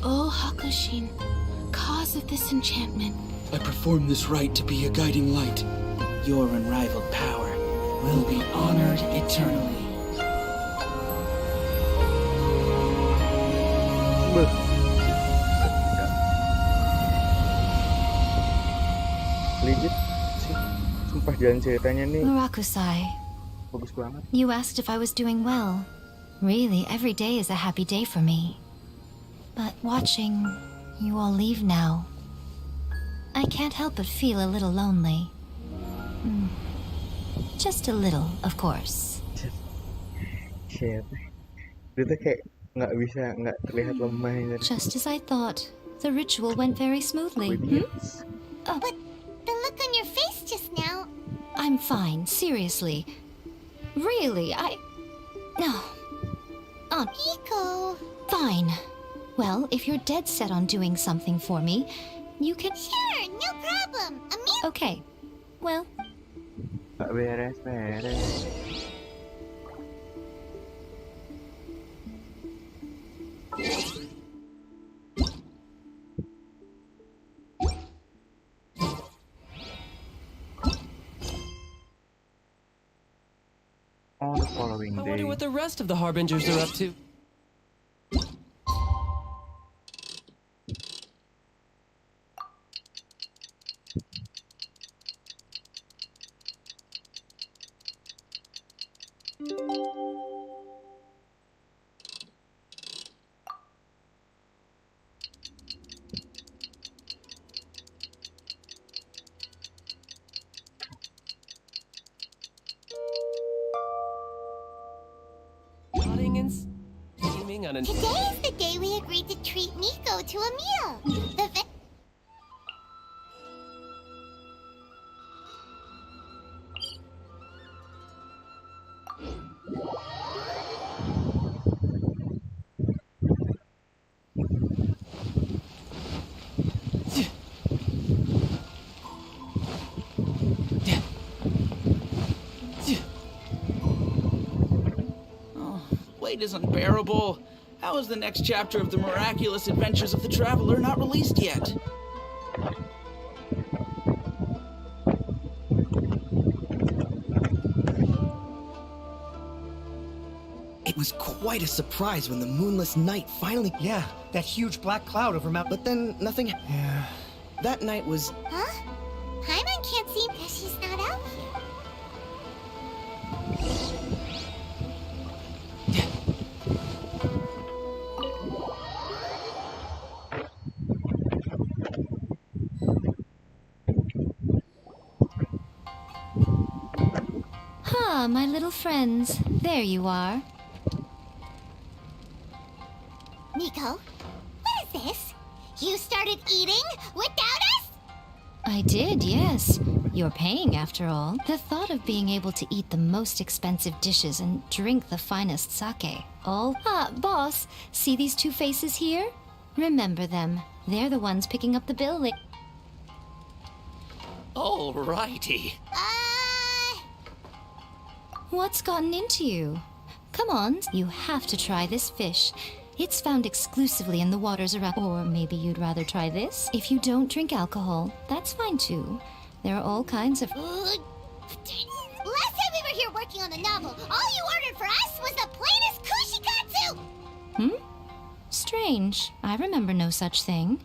O Hakushin, cause of this enchantment, I perform this rite to be a guiding light. Your unrivaled power will be honored eternally. Legit sih, sumpah jalan ceritanya nih Murakusai, bagus banget. You asked if I was doing well. Really, every day is a happy day for me. But watching you all leave now, I can't help but feel a little lonely. Just a little, of course. Shit. Dia tuh kayak nggak terlihat lemah. Just as I thought, the ritual went very smoothly. But the look on your face just now... I'm fine, seriously. Really, No. Rico... Fine. Well, if you're dead set on doing something for me, you can... Sure, no problem. Okay. Well... Nggak beres. following I day. wonder what the rest of the Harbingers are up to. Nodding and steaming on an. Today is the day we agreed to treat Miko to a meal. Wait is unbearable. How is the next chapter of the miraculous adventures of the Traveler not released yet? It was quite a surprise when the moonless night finally. Yeah, that huge black cloud over Mount. But then nothing. Yeah. That night was. Huh? Paimon can't see because she's not out here. Ah, my little friends. There you are. Miko, what is this? You started eating without us? I did, yes. You're paying after all. The thought of being able to eat the most expensive dishes and drink the finest sake. All. Ah, boss, see these two faces here? Remember them. They're the ones picking up the bill. Alrighty. What's gotten into you? Come on, you have to try this fish. It's found exclusively in the waters around. Or maybe you'd rather try this? If you don't drink alcohol, that's fine too. There are all kinds of. Last time we were here working on the novel, all you ordered for us was the plainest kushikatsu! Strange. I remember no such thing.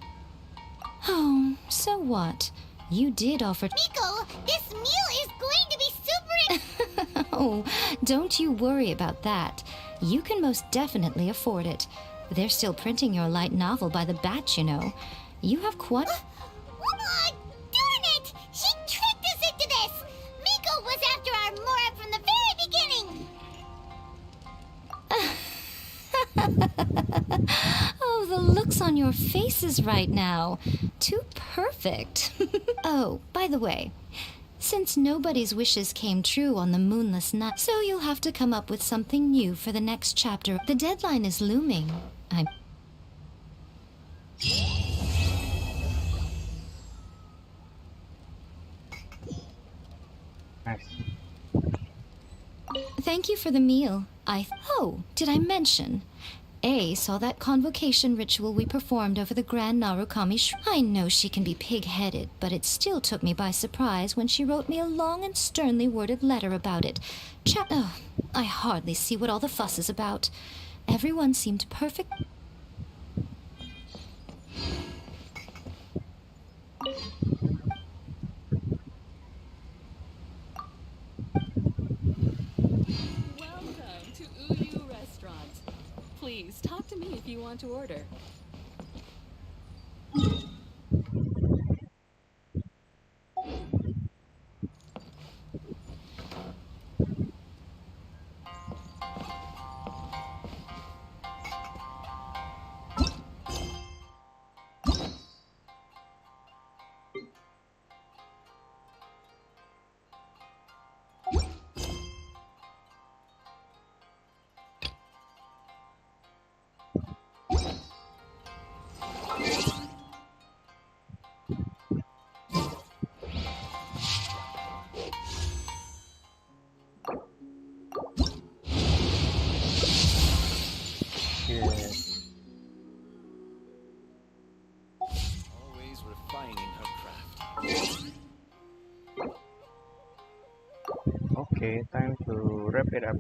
Oh, so what? You did offer. Miko, this meal is going to be super. Oh, don't you worry about that. You can most definitely afford it. They're still printing your light novel by the batch, you know. You have quite. Darn it! She tricked us into this! Miko was after our Mora from the very beginning! Oh, the looks on your faces right now. Too perfect. Oh, by the way, since nobody's wishes came true on the moonless night, so you'll have to come up with something new for the next chapter. The deadline is looming. Thank you for the meal. Oh, did I mention? A saw that convocation ritual we performed over the Grand Narukami I know she can be pig-headed, but it still took me by surprise when she wrote me a long and sternly worded letter about it. Oh, I hardly see what all the fuss is about. Everyone seemed perfect. Welcome to Uyu Restaurant. Please talk to me if you want to order. Always refining her craft. Okay, time to wrap it up.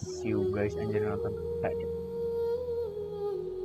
See you guys anjir nonton.